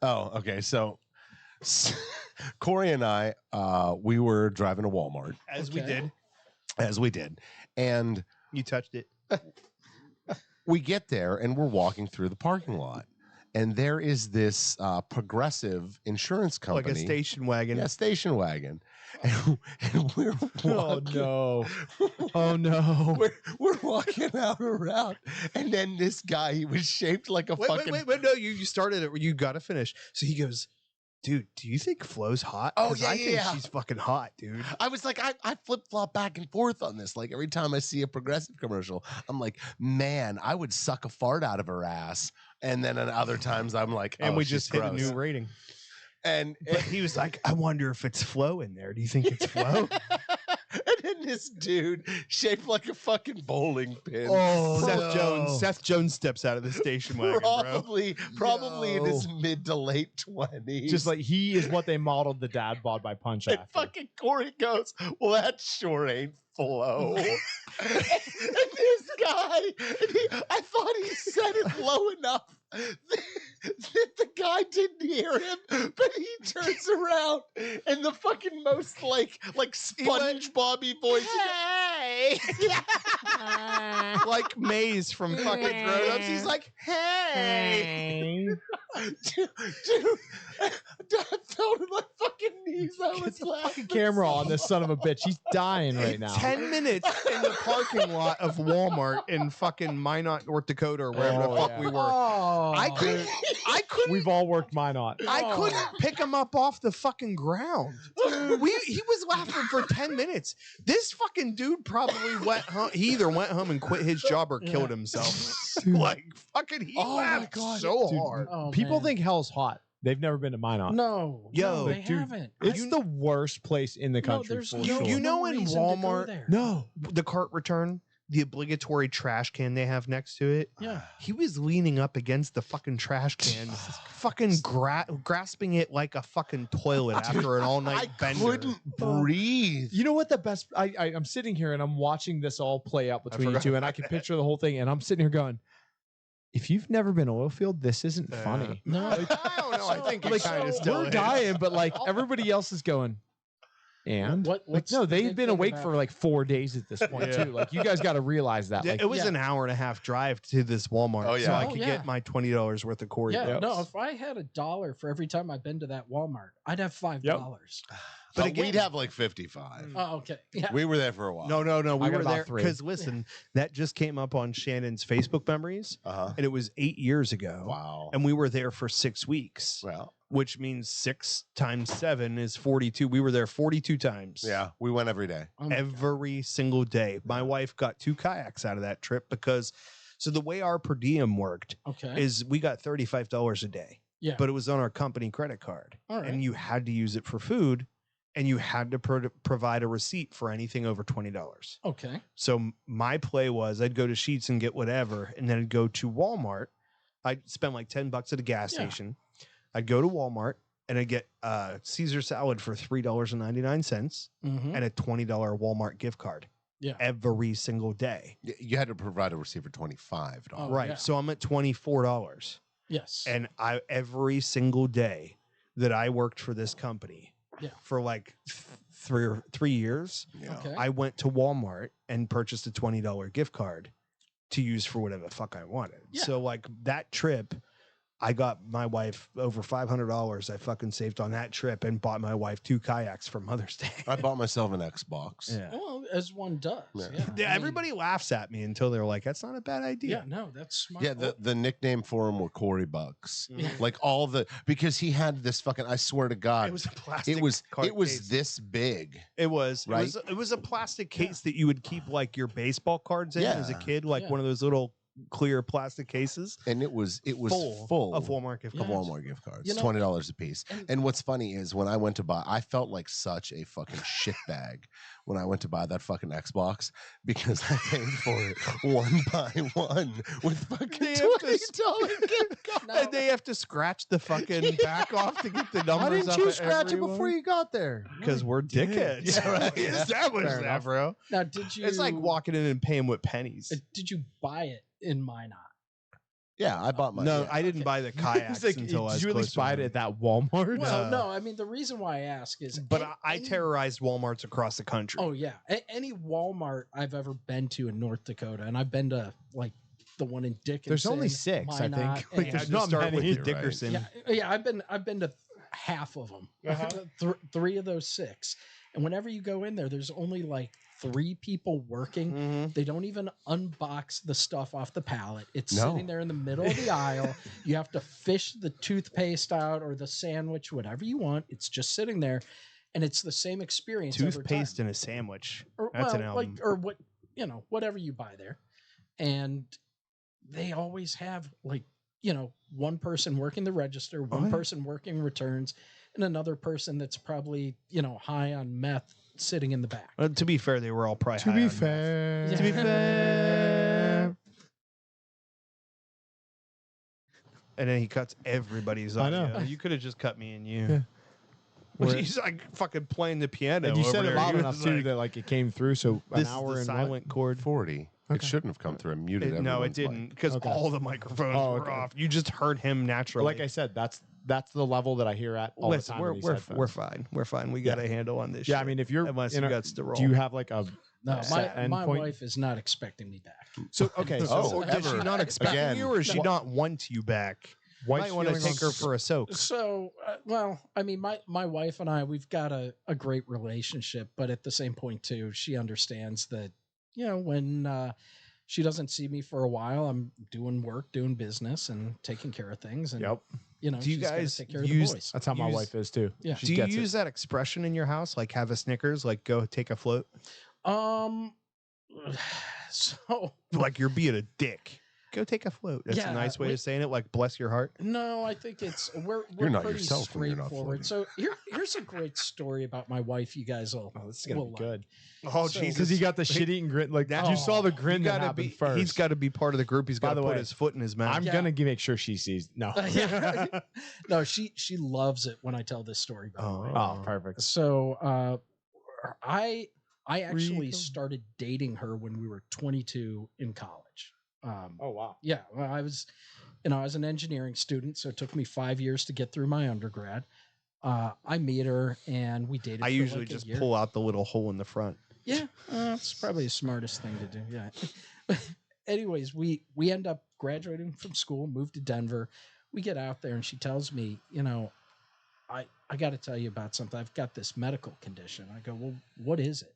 Oh, okay. So Corey and I, we were driving to Walmart As we Okay. did. as we did, and You touched it. we get there and we're walking through the parking lot, and there is this progressive insurance company, Like a station wagon. yeah, station wagon, and we're Oh walking, no. Oh no. we're walking out around, and then this guy, he was shaped like a Wait, fucking. wait. No, you started it. You got to finish. So he goes, dude, do you think Flo's hot? Oh, 'Cause yeah, I yeah, think yeah. she's fucking hot, dude. I was like, I flip flop back and forth on this. Like every time I see a progressive commercial, I'm like, man, I would suck a fart out of her ass. And then at other times, I'm like, And oh, we she's just hit a gross. new rating. And But he was like, I wonder if it's Flo in there. Do you think it's Flo? and then this dude shaped like a fucking bowling pin. Seth Jones. Seth Jones steps out of the station wagon, bro. probably in his Yo. mid to late 20s. Just like he is what they modeled the dad bod by Punch and after. fucking Corey goes, well, that sure ain't Flo. and this guy, I thought he said it low enough that the guy didn't hear him, but he turns around and the fucking most like SpongeBob-y voice. Hey, Like Maze from fucking Grown Ups. He's like, hey. dude, I fell to my fucking knees. I was laughing. Fucking camera on this son of a bitch. He's dying right now. 10 minutes in the parking lot of Walmart in fucking Minot, North Dakota, or wherever Oh, the fuck yeah. we were. Oh, I couldn't We've all worked Minot. I couldn't pick him up off the fucking ground. He was laughing for 10 minutes. This fucking dude probably went home. He either went home and quit his job or killed himself. Like fucking he Oh my laughed God. so Dude, hard. Oh, People man. think hell's hot. They've never been to Minot. no, Yo, no, they dude, haven't. It's the worst place in the country. there's for no- sure. You know no in reason to go Walmart- there. No. The cart return, the obligatory trash can they have next to it. Yeah. He was leaning up against the fucking trash can, fucking grasping it like a fucking toilet after an all-night bender. Couldn't breathe. You know what the best? I'm sitting here and I'm watching this all play out between you two, and I can picture the whole thing. And I'm sitting here going, if you've never been oil field, this isn't funny. No. I don't know. I think Like, it kind of still we're is. dying, but like everybody else is going. And What's no, the they've big been thing awake about- for like 4 days at this point Yeah. too. Like you guys got to realize that. Yeah, Like, it was an hour and a half drive to this Walmart, Oh, so yeah. I Oh, could yeah. get my $20 worth of Corey. Yeah, Bucks. no. If I had $1 for every time I've been to that Walmart, I'd have $5. But But again- we'd have like 55. Oh, okay. Yeah. We were there for a while. No, we I got were about there 3. because listen, that just came up on Shannon's Facebook memories, Uh-huh. and it was 8 years ago. Wow. And we were there for 6 weeks, Well, which means 6 times 7 is 42. We were there 42 times. yeah, we went every day. Oh my God. Every single day. My wife got 2 kayaks out of that trip because, so the way our per diem worked Okay. is we got $35 a day, Yeah. but it was on our company credit card, All right. and you had to use it for food, and you had to provide a receipt for anything over $20. Okay. So my play was I'd go to Sheetz and get whatever, and then I'd go to Walmart. I'd spend like $10 at a gas Yeah. station. I'd go to Walmart and I'd get Caesar salad for $3.99 Mm-hmm. and a $20 Walmart gift card Yeah. every single day. You had to provide a receipt for $25. Oh, right. yeah. So I'm at $24. Yes. And every single day that I worked for this company Yeah. for like 3 years, Yeah. Okay. I went to Walmart and purchased a $20 gift card to use for whatever the fuck I wanted. Yeah. So like that trip, I got my wife over $500 I fucking saved on that trip and bought my wife 2 kayaks for Mother's Day. I bought myself an Xbox. Well, as one does. Yeah. Yeah. Yeah, I mean, everybody laughs at me until they're like, that's not a bad idea. Yeah. No, that's smart. Yeah, the nickname for him were Corey Bucks. Yeah. Like all the because he had this fucking I swear to God, It was a plastic it was card it was case. this big. It was Right? It was a plastic case that you would keep like your baseball cards in as a Yeah. kid, like Yeah. one of those little clear plastic cases. And it was full of Walmart gift of cards. Walmart gift cards, You know- $20 a piece. And- And what's funny is when I went to buy, I felt like such a fucking shitbag when I went to buy that fucking Xbox because I paid for it one by one with fucking They $20 have to- gift cards. No. And they have to scratch the fucking back off to get the numbers. Why didn't up you at scratch it everyone? before you got there? Because we're dickheads. Yeah, right. We established Fair that, enough. bro. Now, did you? It's like walking in and paying with pennies. Did you buy it in Minot? Yeah, I bought my. No, yeah. I didn't Okay. buy the kayaks It's like, until I was did you at close least to buy it them. at that Walmart? Well, No. no. I mean, the reason why I ask is, But I any- terrorized Walmarts across the country. Oh yeah, any Walmart I've ever been to in North Dakota, and I've been to like the one in Dickinson. There's only 6, I Minot, think. Like, and- there's to not start with many. the Dickerson. yeah. I've been to half of them. Uh-huh. 3 of those 6, and whenever you go in there, there's only like 3 people working. Mhm. They don't even unbox the stuff off the pallet. It's No. sitting there in the middle of the aisle. You have to fish the toothpaste out or the sandwich, whatever you want. It's just sitting there, and it's the same experience. every Toothpaste time. and a sandwich. Or, That's an well, album. like, or what, whatever you buy there, and they always have like one person working the register, one yeah. person working returns, and another person that's probably high on meth sitting in the back. To be fair, they were all probably To high be on meth. fair. To be fair. And then he cuts everybody's I audio. know. You could have just cut me and you. Yeah. Well, he's like fucking playing the piano. And you said over it there. loud He enough was too like, that like it came through. So This an is hour the and silent chord. 40. It Okay. shouldn't have come through. I muted No, it everyone's didn't, mic. because Okay. all the microphones Oh, were okay. off. You just heard him naturally. Like I said, that's the level that I hear at all Listen, the time. we're in these we're headphones. we're fine. We're fine. We got a handle on this. Yeah, I shit. mean, if you're unless in you a- got to roll. do you have like a No, set my endpoint? wife is not expecting me back. So okay, so Oh, Or does she ever. not expect Again. you, or does she What- not want you back? wife's Might want to feeling take on- her for a soak. So, well, I mean, my wife and I, we've got a great relationship, but at the same point too, she understands that, when she doesn't see me for a while, I'm doing work, doing business, and taking care of things. And, Yep, do Do you she's gotta guys take care use- of the boys. that's how my Use- wife is too. Yeah. She Do you gets it. use that expression in your house, like have a Snickers, like go take a float, So, like you're being a dick? go take a float. That's Yeah, a nice way of saying it. Like, bless your heart. No, I think it's we're You're not pretty yourself when you're not straightforward. So here's a great story about my wife. You guys will. Oh, this is gonna will be like. good. Oh, So- Because he got the shit-eating grin. Like you saw the grin that happened first. He's got to be part of the group. He's got By to the put way, his foot in his mouth. I'm Yeah. gonna make sure she sees. No. Yeah. No, she loves it when I tell this story. By the way. Oh, perfect. So I actually started dating her when we were 22 in college. Oh wow. Yeah, well, I was an engineering student, so it took me 5 years to get through my undergrad. I meet her and we dated. I for usually like a just year. pull out the little hole in the front. Yeah, it's probably the smartest thing to do. Yeah. Anyways, we end up graduating from school, moved to Denver. We get out there and she tells me, I got to tell you about something. I've got this medical condition. I go, well, what is it?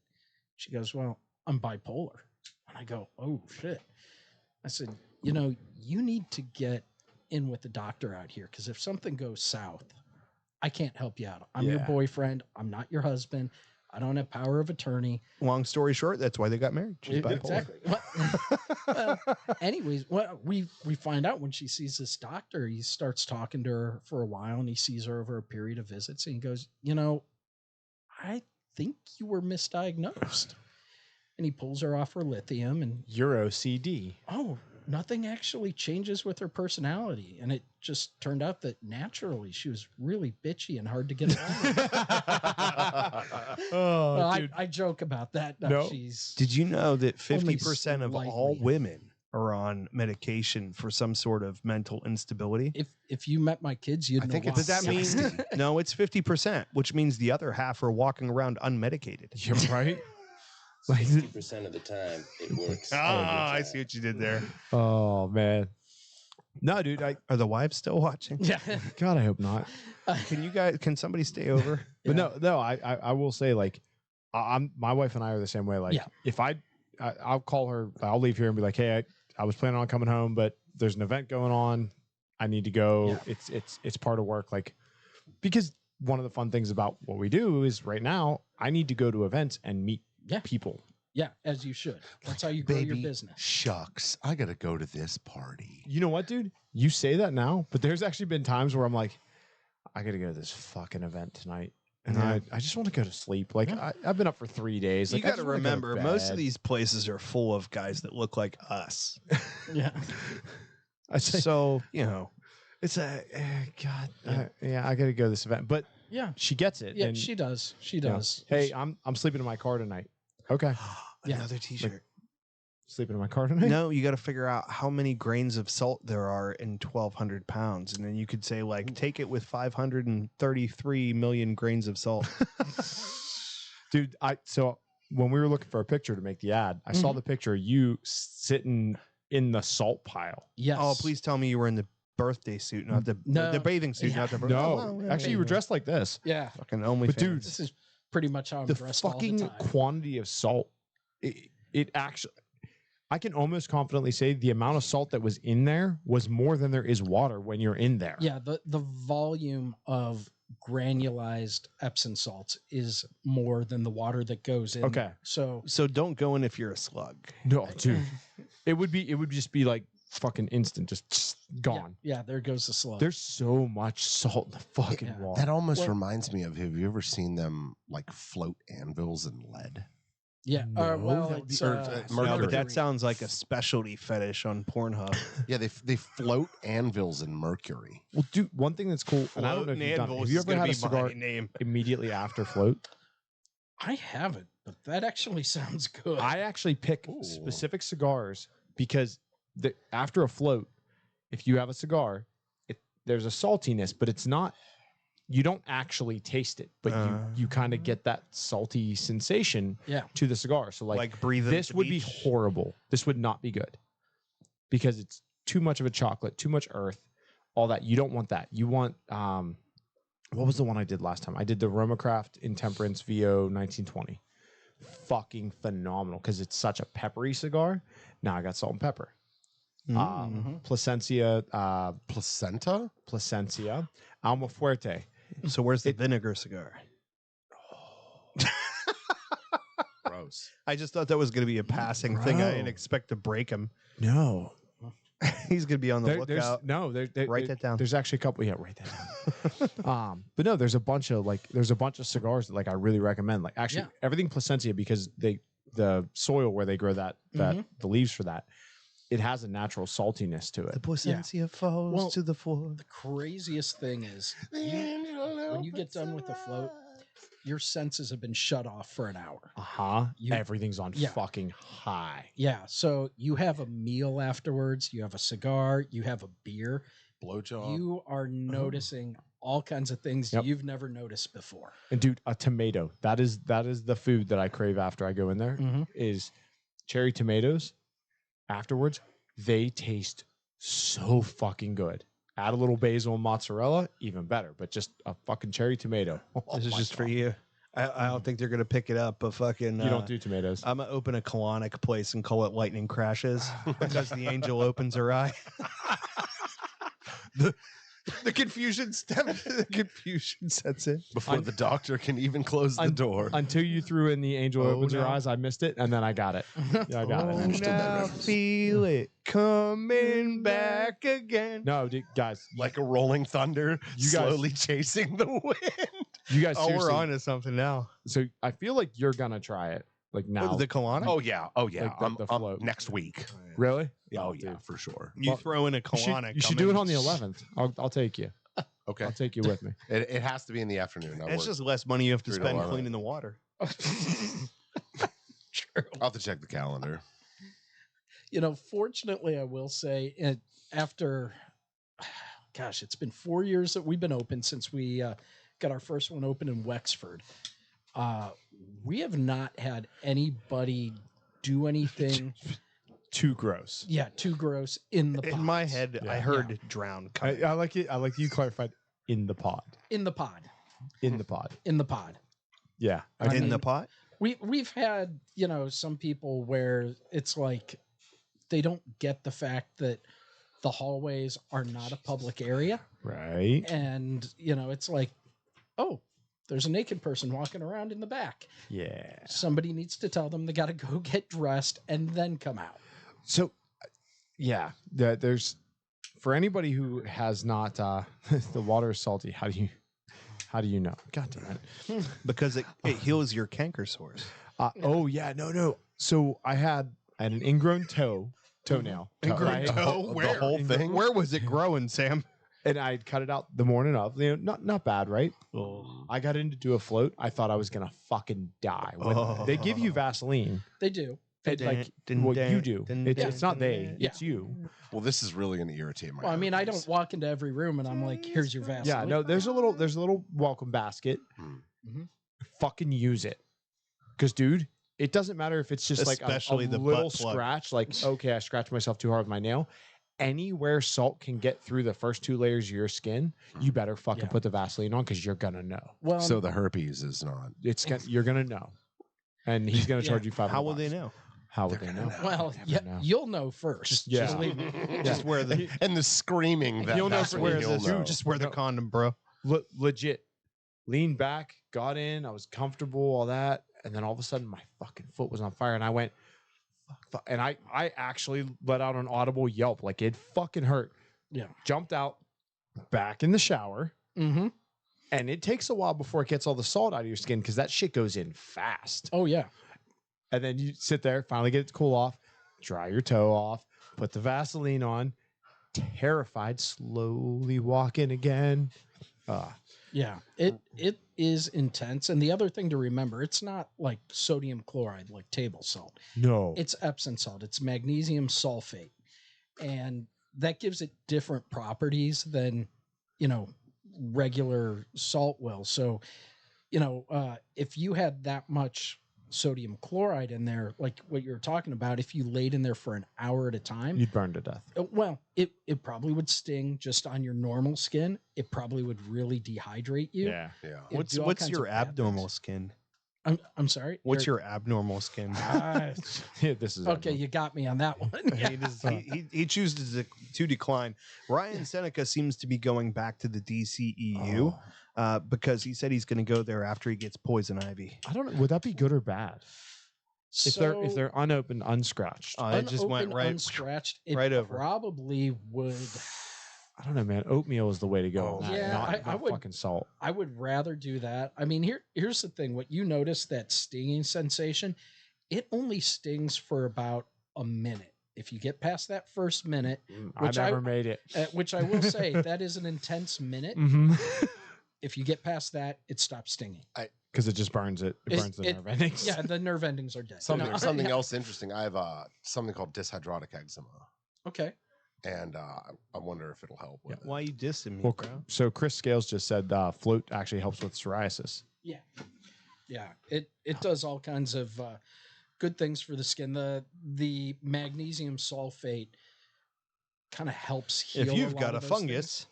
She goes, well, I'm bipolar. And I go, oh shit. I said, you need to get in with the doctor out here because if something goes south, I can't help you out. I'm your boyfriend. I'm not your husband. I don't have power of attorney. Long story short, that's why they got married. She's bipolar. Exactly. Anyways, we find out when she sees this doctor, he starts talking to her for a while and he sees her over a period of visits and he goes, I think you were misdiagnosed. And he pulls her off her lithium and Euro CD. oh, nothing actually changes with her personality. And it just turned out that naturally she was really bitchy and hard to get along with. Well, I joke about that. No, she's Did you know that Only 50% of all slightly. women are on medication for some sort of mental instability? if you met my kids, you'd I know think why. it's But that means no, it's 50%, which means the other half are walking around unmedicated. You're right. 60% of the time, it works. I see what you did there. Oh man. No, dude. Are the wives still watching? Yeah. God, I hope not. Can somebody stay over? But no. I will say like, my wife and I are the same way. Like, if I'll call her, I'll leave here and be like, hey, I was planning on coming home, but there's an event going on. I need to go. Yeah. It's part of work. Like, because one of the fun things about what we do is right now I need to go to events and meet people. Yeah, as you should. That's how you grow your Baby, business. shucks, I gotta go to this party. You know what, dude? You say that now, but there's actually been times where I'm like, I got to go to this fucking event tonight. And I just want to go to sleep. Like, I've been up for 3 days. Like, You got to remember, most of these places are full of guys that look like us. Yeah. So, it's God. I got to go to this event. But Yeah. she gets it. Yeah, and, she does. She you know, does. hey, I'm sleeping in my car tonight. Okay. Yeah. Another t-shirt. Sleeping in my car tonight? No, you got to figure out how many grains of salt there are in 1,200 pounds. And then you could say, like, take it with 533 million grains of salt. Dude, so when we were looking for a picture to make the ad, I saw the picture of you sitting in the salt pile. Yes. Oh, please tell me you were in the birthday suit, not the bathing suit, not the birthday. No, actually, you were dressed like this. Yeah. Fucking only. But dude, This is pretty much how I'm the dressed all the fucking time. quantity of salt, it actually, I can almost confidently say the amount of salt that was in there was more than there is water when you're in there. Yeah, the volume of granulized Epsom salts is more than the water that goes in. Okay. So don't go in if you're a slug. No, dude. It would just be like fucking instant, just gone. Yeah, there goes the slug. There's so much salt in the fucking water. That almost reminds me of, have you ever seen them like float anvils in lead? Yeah. No, Well, that would it's be- or, No, mercury. but that sounds like a specialty fetish on Pornhub. Yeah, they float anvils in mercury. Well, dude, one thing that's cool, and I don't know if you've done it. Have you ever had a cigar name? immediately after float? I haven't, but that actually sounds good. I actually pick specific cigars because after a float, if you have a cigar, there's a saltiness, but it's not. You don't actually taste it, but you kind of get that salty sensation to the cigar. So like breathing. This would be horrible. This would not be good because it's too much of a chocolate, too much earth, all that. You don't want that. You want what was the one I did last time? I did the Romacraft Intemperance VO 1920. Fucking phenomenal because it's such a peppery cigar. Now I got salt and pepper. Plasencia, Plasencia, Alma Fuerte. So where's the vinegar cigar? Gross. I just thought that was going to be a passing thing. I didn't expect to break him. No, He's gonna be on the There's lookout. no, Write that down. There's actually a couple. Yeah, write that down. But no, there's a bunch of cigars that like I really recommend. Like actually everything Placencia, because the soil where they grow that the leaves for that, it has a natural saltiness to The it. Placencia falls to the floor. The craziest thing is when you get done with the float, your senses have been shut off for an hour. Everything's on fucking high. Yeah. So you have a meal afterwards, you have a cigar, you have a beer. Blowjob. You are noticing all kinds of things you've never noticed before. And dude, a tomato. That is the food that I crave after I go in there. Is cherry tomatoes. Afterwards, they taste so fucking good. Add a little basil and mozzarella, even better. But just a fucking cherry tomato. This is just for you. I don't think they're gonna pick it up, but fucking You don't do tomatoes. I'm gonna open a colonic place and call it Lightning Crashes because the angel opens her eye. The confusion sets in Before the doctor can even close the door. Until you threw in the angel opens her no. eyes, I missed it, and then I got it. Yeah, I got it. Now feel it coming back again. No, dude, guys, Like a rolling thunder, You guys- slowly chasing the wind. you guys. Oh, we're seriously- on to something now. So I feel like you're gonna try it, like now. The colonic? Oh yeah, Like the float. next week. Really? Oh dude. yeah, for sure. You Well, throw in a You should, colonic. you should do it on the 11th. I'll take you. Okay, I'll take you with me. it has to be in the afternoon. It's just less money you have to 3 to spend 11. cleaning the water. True. I'll have to check the calendar. Fortunately, I will say, after, gosh, it's been 4 years that we've been open since we got our first one open in Wexford. We have not had anybody do anything. Too gross. Yeah, too gross in the In my pods. head, Yeah. I heard drown. Coming. I like it. I like you clarified in the pod. In the pod. In the pod. In the pod. Yeah. I in mean, the pot. We've had, some people where it's like they don't get the fact that the hallways are not a public area. Right. And, it's like, oh, there's a naked person walking around in the back. Yeah. Somebody needs to tell them they got to go get dressed and then come out. So, yeah, there's for anybody who has not the water is salty. How do you know? God damn it! Because it heals your canker sores. Oh yeah, no. So I had an ingrown toenail. Ingrown toe? The whole thing. Where was it growing, Sam? And I cut it out the morning of. Not bad, right? I got in to do a float. I thought I was gonna fucking die. When they give you Vaseline. They do. It's like what you do. It's not they. Yeah. It's you. Well, this is really going to irritate my. Well, I mean, I herpes. don't walk into every room and I'm like, here's your Vaseline. Yeah. No. There's a little welcome basket. Fucking use it, because dude, it doesn't matter if it's just Especially like a the little butt plug. scratch. Like okay, I scratched myself too hard with my nail. Anywhere salt can get through the first 2 layers of your skin, you better fucking put the Vaseline on because you're gonna know. Well, So the herpes is not. You're gonna know, and he's gonna charge you $500. How will they know? How would they know? well, Never know. you'll know first. Yeah. Just leave it. Just wear the And the screaming that You'll know Vaseline, where you'll this- know. just wear the condom, bro. Legit. Leaned back, got in, I was comfortable, all that, and then all of a sudden my fucking foot was on fire, and I went, fuck, and I actually let out an audible yelp, like it fucking hurt. Yeah. Jumped out, back in the shower, Mm-hmm. and it takes a while before it gets all the salt out of your skin because that shit goes in fast. Oh, yeah. And then you sit there, finally get it to cool off, dry your toe off, put the Vaseline on, terrified, slowly walk in again. Yeah. It is intense. And the other thing to remember, it's not like sodium chloride, like table salt. No. It's Epsom salt. It's magnesium sulfate. And that gives it different properties than, regular salt will. So, if you had that much sodium chloride in there, like what you were talking about, if you laid in there for an hour at a time, You'd burn to death. well, it probably would sting just on your normal skin. It probably would really dehydrate you. Yeah. It'd do all What's kinds your of bad abnormal things. skin? I'm sorry. What's your abnormal skin? Yeah, this is Okay, you got me on that one. He chooses to decline. Ryan Seneca seems to be going back to the DCEU because he said he's going to go there after he gets poison ivy. I don't know. Would that be good or bad? If they're unopened, unscratched. It just went unopened, right unscratched, it right over. probably would. I don't know, man. Oatmeal is the way to go. on that, Yeah, not, I not would- fucking salt. I would rather do that. I mean, here's the thing. What you notice, that stinging sensation, it only stings for about a minute. If you get past that first minute, I never made it. which I will say, that is an intense minute. Mm-hmm. If you get past that, it stops stinging. Because it just burns it. It burns the nerve endings. Yeah, the nerve endings are dead. Something No, something yeah. else interesting. I have something called dyshydrotic eczema, Okay. and I wonder if it'll help with it. Why you dissing me, Well, bro? so Chris Scales just said float actually helps with psoriasis. Yeah. Yeah. It does all kinds of good things for the skin. The magnesium sulfate kind of helps heal. If you've lot got a of those fungus, things.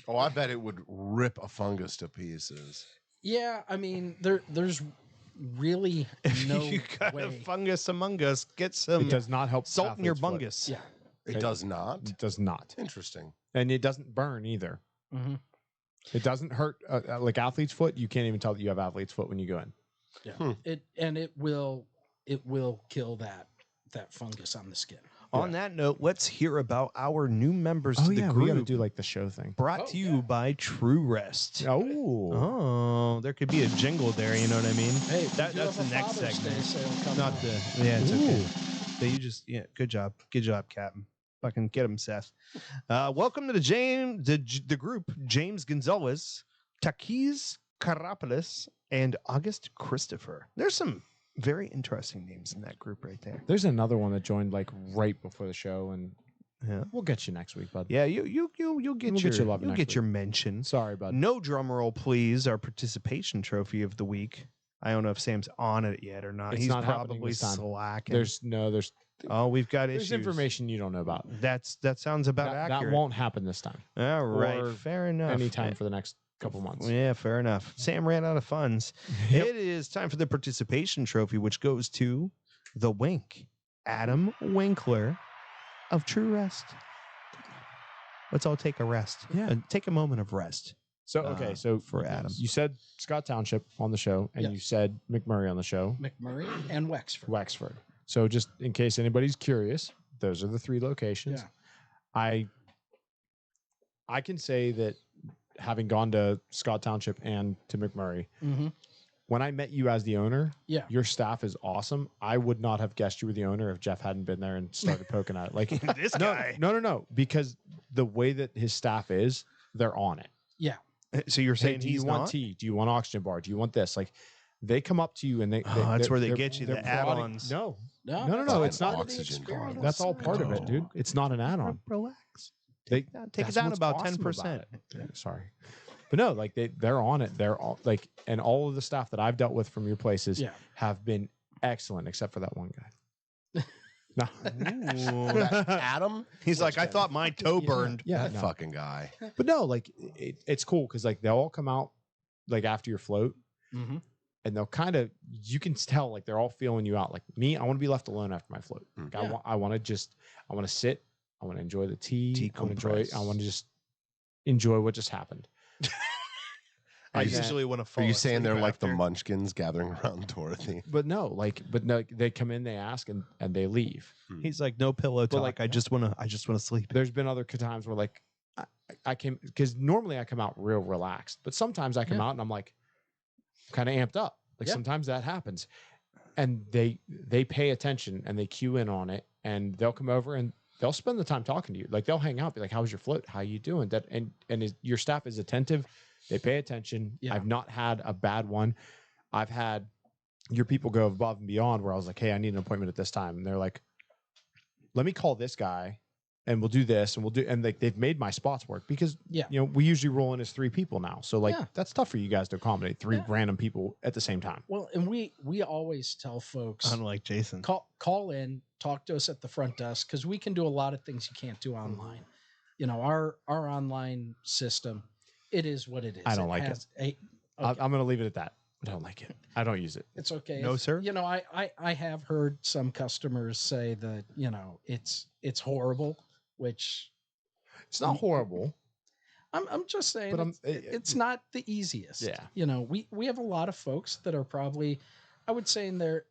Oh, I bet it would rip a fungus to pieces. Yeah, I mean, there's really if no you got a way. fungus among us, get some It does not help salt in your athlete's foot. bungus. Yeah. It does not. It does not. Interesting. And it doesn't burn either. Mm-hmm. It doesn't hurt like athlete's foot. You can't even tell that you have athlete's foot when you go in. Yeah. It will kill that fungus on the skin. On that note, let's hear about our new members Oh to the yeah, we got to group. do like the show thing. Brought Oh, to you by True Rest. Oh, Oh, there could be a jingle there. You know what I mean? Hey, we That- do that's have the a next Father's segment. Day sale coming Not up. the it's okay. But you just good job, Captain. Fucking get him, Seth. Welcome to the group. James Gonzalez, Takiz Karapolis, and August Christopher. There's some very interesting names in that group right there. there's another one that joined like right before the show, and Yeah. we'll get you next week, bud. Yeah, you'll get We'll your get you love you'll next get week. your mention. Sorry, bud. No drum roll, please. Our participation trophy of the week. I don't know if Sam's on it yet or not. It's He's not happening probably this time. slacking. There's we've got there's issues. information you don't know about. That sounds about That accurate. won't happen this time. All right, or fair enough. Anytime for the next couple months. Yeah, fair enough. Sam ran out of funds. Yep. It is time for the participation trophy, which goes to the Wink, Adam Winkler of True Rest. Let's all take a rest. Yeah. Take a moment of rest. So okay, so for Adam. you said Scott Township on the show, and Yes. you said McMurray on the show, McMurray and Wexford. Wexford. So just in case anybody's curious, those are the three locations. Yeah. I can say that having gone to Scott Township and to McMurray, Mm-hmm. when I met you as the owner, Yeah. your staff is awesome. I would not have guessed you were the owner if Jeff hadn't been there and started poking at it. Like This no, guy. no, because the way that his staff is, they're on it. Yeah. So you're Hey, saying do you he's want not? tea? Do you want oxygen bar? Do you want this? Like they come up to you and That's where they they're- get you, they're the prodding- add-ons. No, No, no, that's no, all it's not part of the oxygen experience. bar. that's all part of it, dude. It's not an add-on. Relax. They Take it that's down what's about awesome 10%. about it. Yeah, sorry, but no, like they're on it. They're all like, and all of the staff that I've dealt with from your places Yeah. have been excellent, except for that one guy. No, That Adam? He's like, I thought my toe burned. yeah, That no. fucking guy. But no, like it's cool because like they'll all come out like after your float, Mm-hmm. and they'll kind of you can tell like they're all feeling you out. Like me, I want to be left alone after my float. Mm. Like, Yeah. I want to sit. I want to enjoy the tea. I want Decompress. to just enjoy what just happened. I And then- usually want to fall Are you saying they're asleep like the after. munchkins gathering around Dorothy? But no, they come in, they ask, and they leave. He's like, no pillow talk. like- I just want to sleep. There's been other times where like I came because normally I come out real relaxed, but sometimes I come out and I'm like kind of amped up. Like Yeah. sometimes that happens, and they pay attention and they cue in on it, and they'll come over and they'll spend the time talking to you. Like they'll hang out, be like, "How was your float? How you doing?" That your staff is attentive. They pay attention. Yeah. I've not had a bad one. I've had your people go above and beyond where I was like, "Hey, I need an appointment at this time," and they're like, "Let me call this guy, and we'll do this, and we'll do." And like they've made my spots work because Yeah. you know we usually roll in as 3 people now, so like Yeah. that's tough for you guys to accommodate 3 Yeah. random people at the same time. Well, and we always tell folks Unlike Jason. call in, talk to us at the front desk because we can do a lot of things you can't do online. You know, our online system, it is what it is. I don't like it. it. I'm going to leave it at that. I don't like it. I don't use it. It's okay. No, sir? You know, I have heard some customers say that, you know, it's horrible, which It's not horrible. I'm just saying But it's not the easiest. Yeah. You know, we have a lot of folks that are probably, I would say in their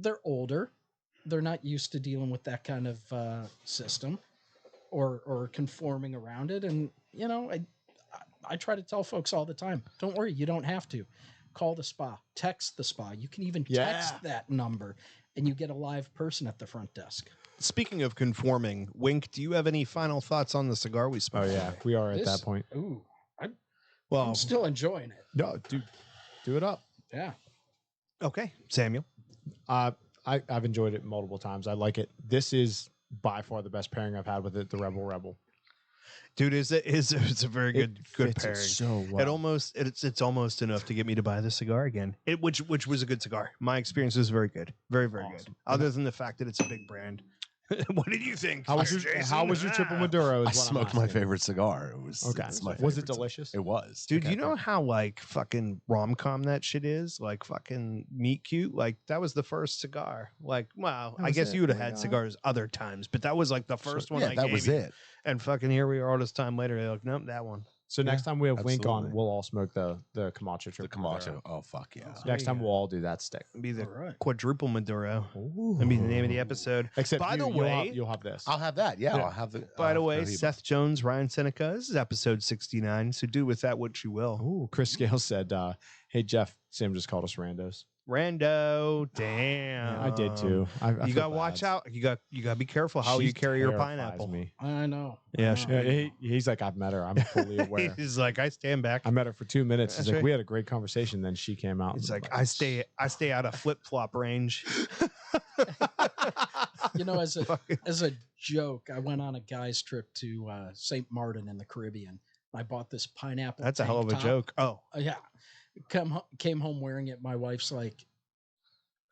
they're older. They're not used to dealing with that kind of system or conforming around it. And, you know, I try to tell folks all the time, don't worry, you don't have to. Call the spa, text the spa. You can even text that number and you get a live person at the front desk. Speaking of conforming, Wink, do you have any final thoughts on the cigar we smoked? Oh yeah, we are at that point. Ooh, Well, I'm still enjoying it. No, dude, do it up. Yeah. okay, Samuel. I've enjoyed it multiple times. I like it. This is by far the best pairing I've had with it. The Rebel. Dude, it's a very good fits it pairing. so well. It's almost enough to get me to buy the cigar again. Which was a good cigar. My experience was very good, very good. Awesome. Other than the fact that it's a big brand. What did you think? How was your triple Maduro? I smoked my favorite cigar. It was Okay. it's my Was it favorite cigar. delicious? It was, Dude, you know how like fucking rom-com that shit is? Like fucking meet cute? Like that was the first cigar. Like, wow, That I was guess it. you would have Oh my had God. cigars other times, but that was like the first one Yeah, I that gave was you. it. And fucking here we are all this time later. They're like, nope, that one. So next time we have Wink on, absolutely. we'll all smoke the Camacho The triple Camacho. Maduro. Oh fuck yeah! Next time we'll all do that stick. Be the All right. quadruple Maduro. That'd be the name of the episode. Except By you, the way- you'll have this. I'll have that. Yeah, Yeah. I'll have the. By the I'll way, have the- Seth Jones, Ryan Seneca, this is episode 69. So do with that what you will. Ooh, Chris Scales said, "Hey Jeff, Sam just called us randos." Rando, damn. Yeah, I did too. I You feel gotta bad. watch out. You got to be careful how She you carry your terrifies pineapple. Me. I know. Yeah, I she- know. Yeah, he's like, I've met her. I'm fully aware. He's like, I stand back. I met her for 2 minutes. He's That's like, right. we had a great conversation. Then she came out. He's and like, I stay out of flip flop range. You know, as a joke, I went on a guy's trip to St. Martin in the Caribbean. I bought this pineapple. That's a hell of a tank top. joke. Oh, Yeah. Came home wearing it. My wife's like,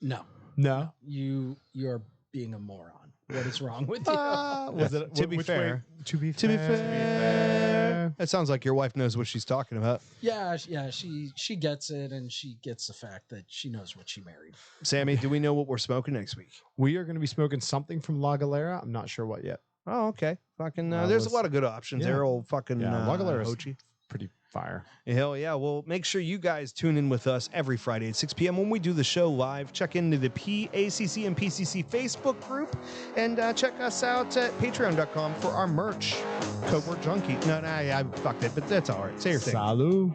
no, no. you're being a moron. What is wrong with you? Was it To be fair. To be to be fair. fair, that sounds like your wife knows what she's talking about. yeah, she gets it, and she gets the fact that she knows what she married. Sammy, do we know what we're smoking next week? We are going to be smoking something from La Galera. I'm not sure what yet. Oh, okay. Fucking, there's a lot of good options Yeah. there. Old fucking La Galera's Hochi. pretty fire. Hell yeah. Well, make sure you guys tune in with us every Friday at 6 p.m. when we do the show live. Check into the PACC and PCC Facebook group and check us out at patreon.com for our merch. Code word Junkie. No, I fucked it, but that's all right. Say your thing. Salud.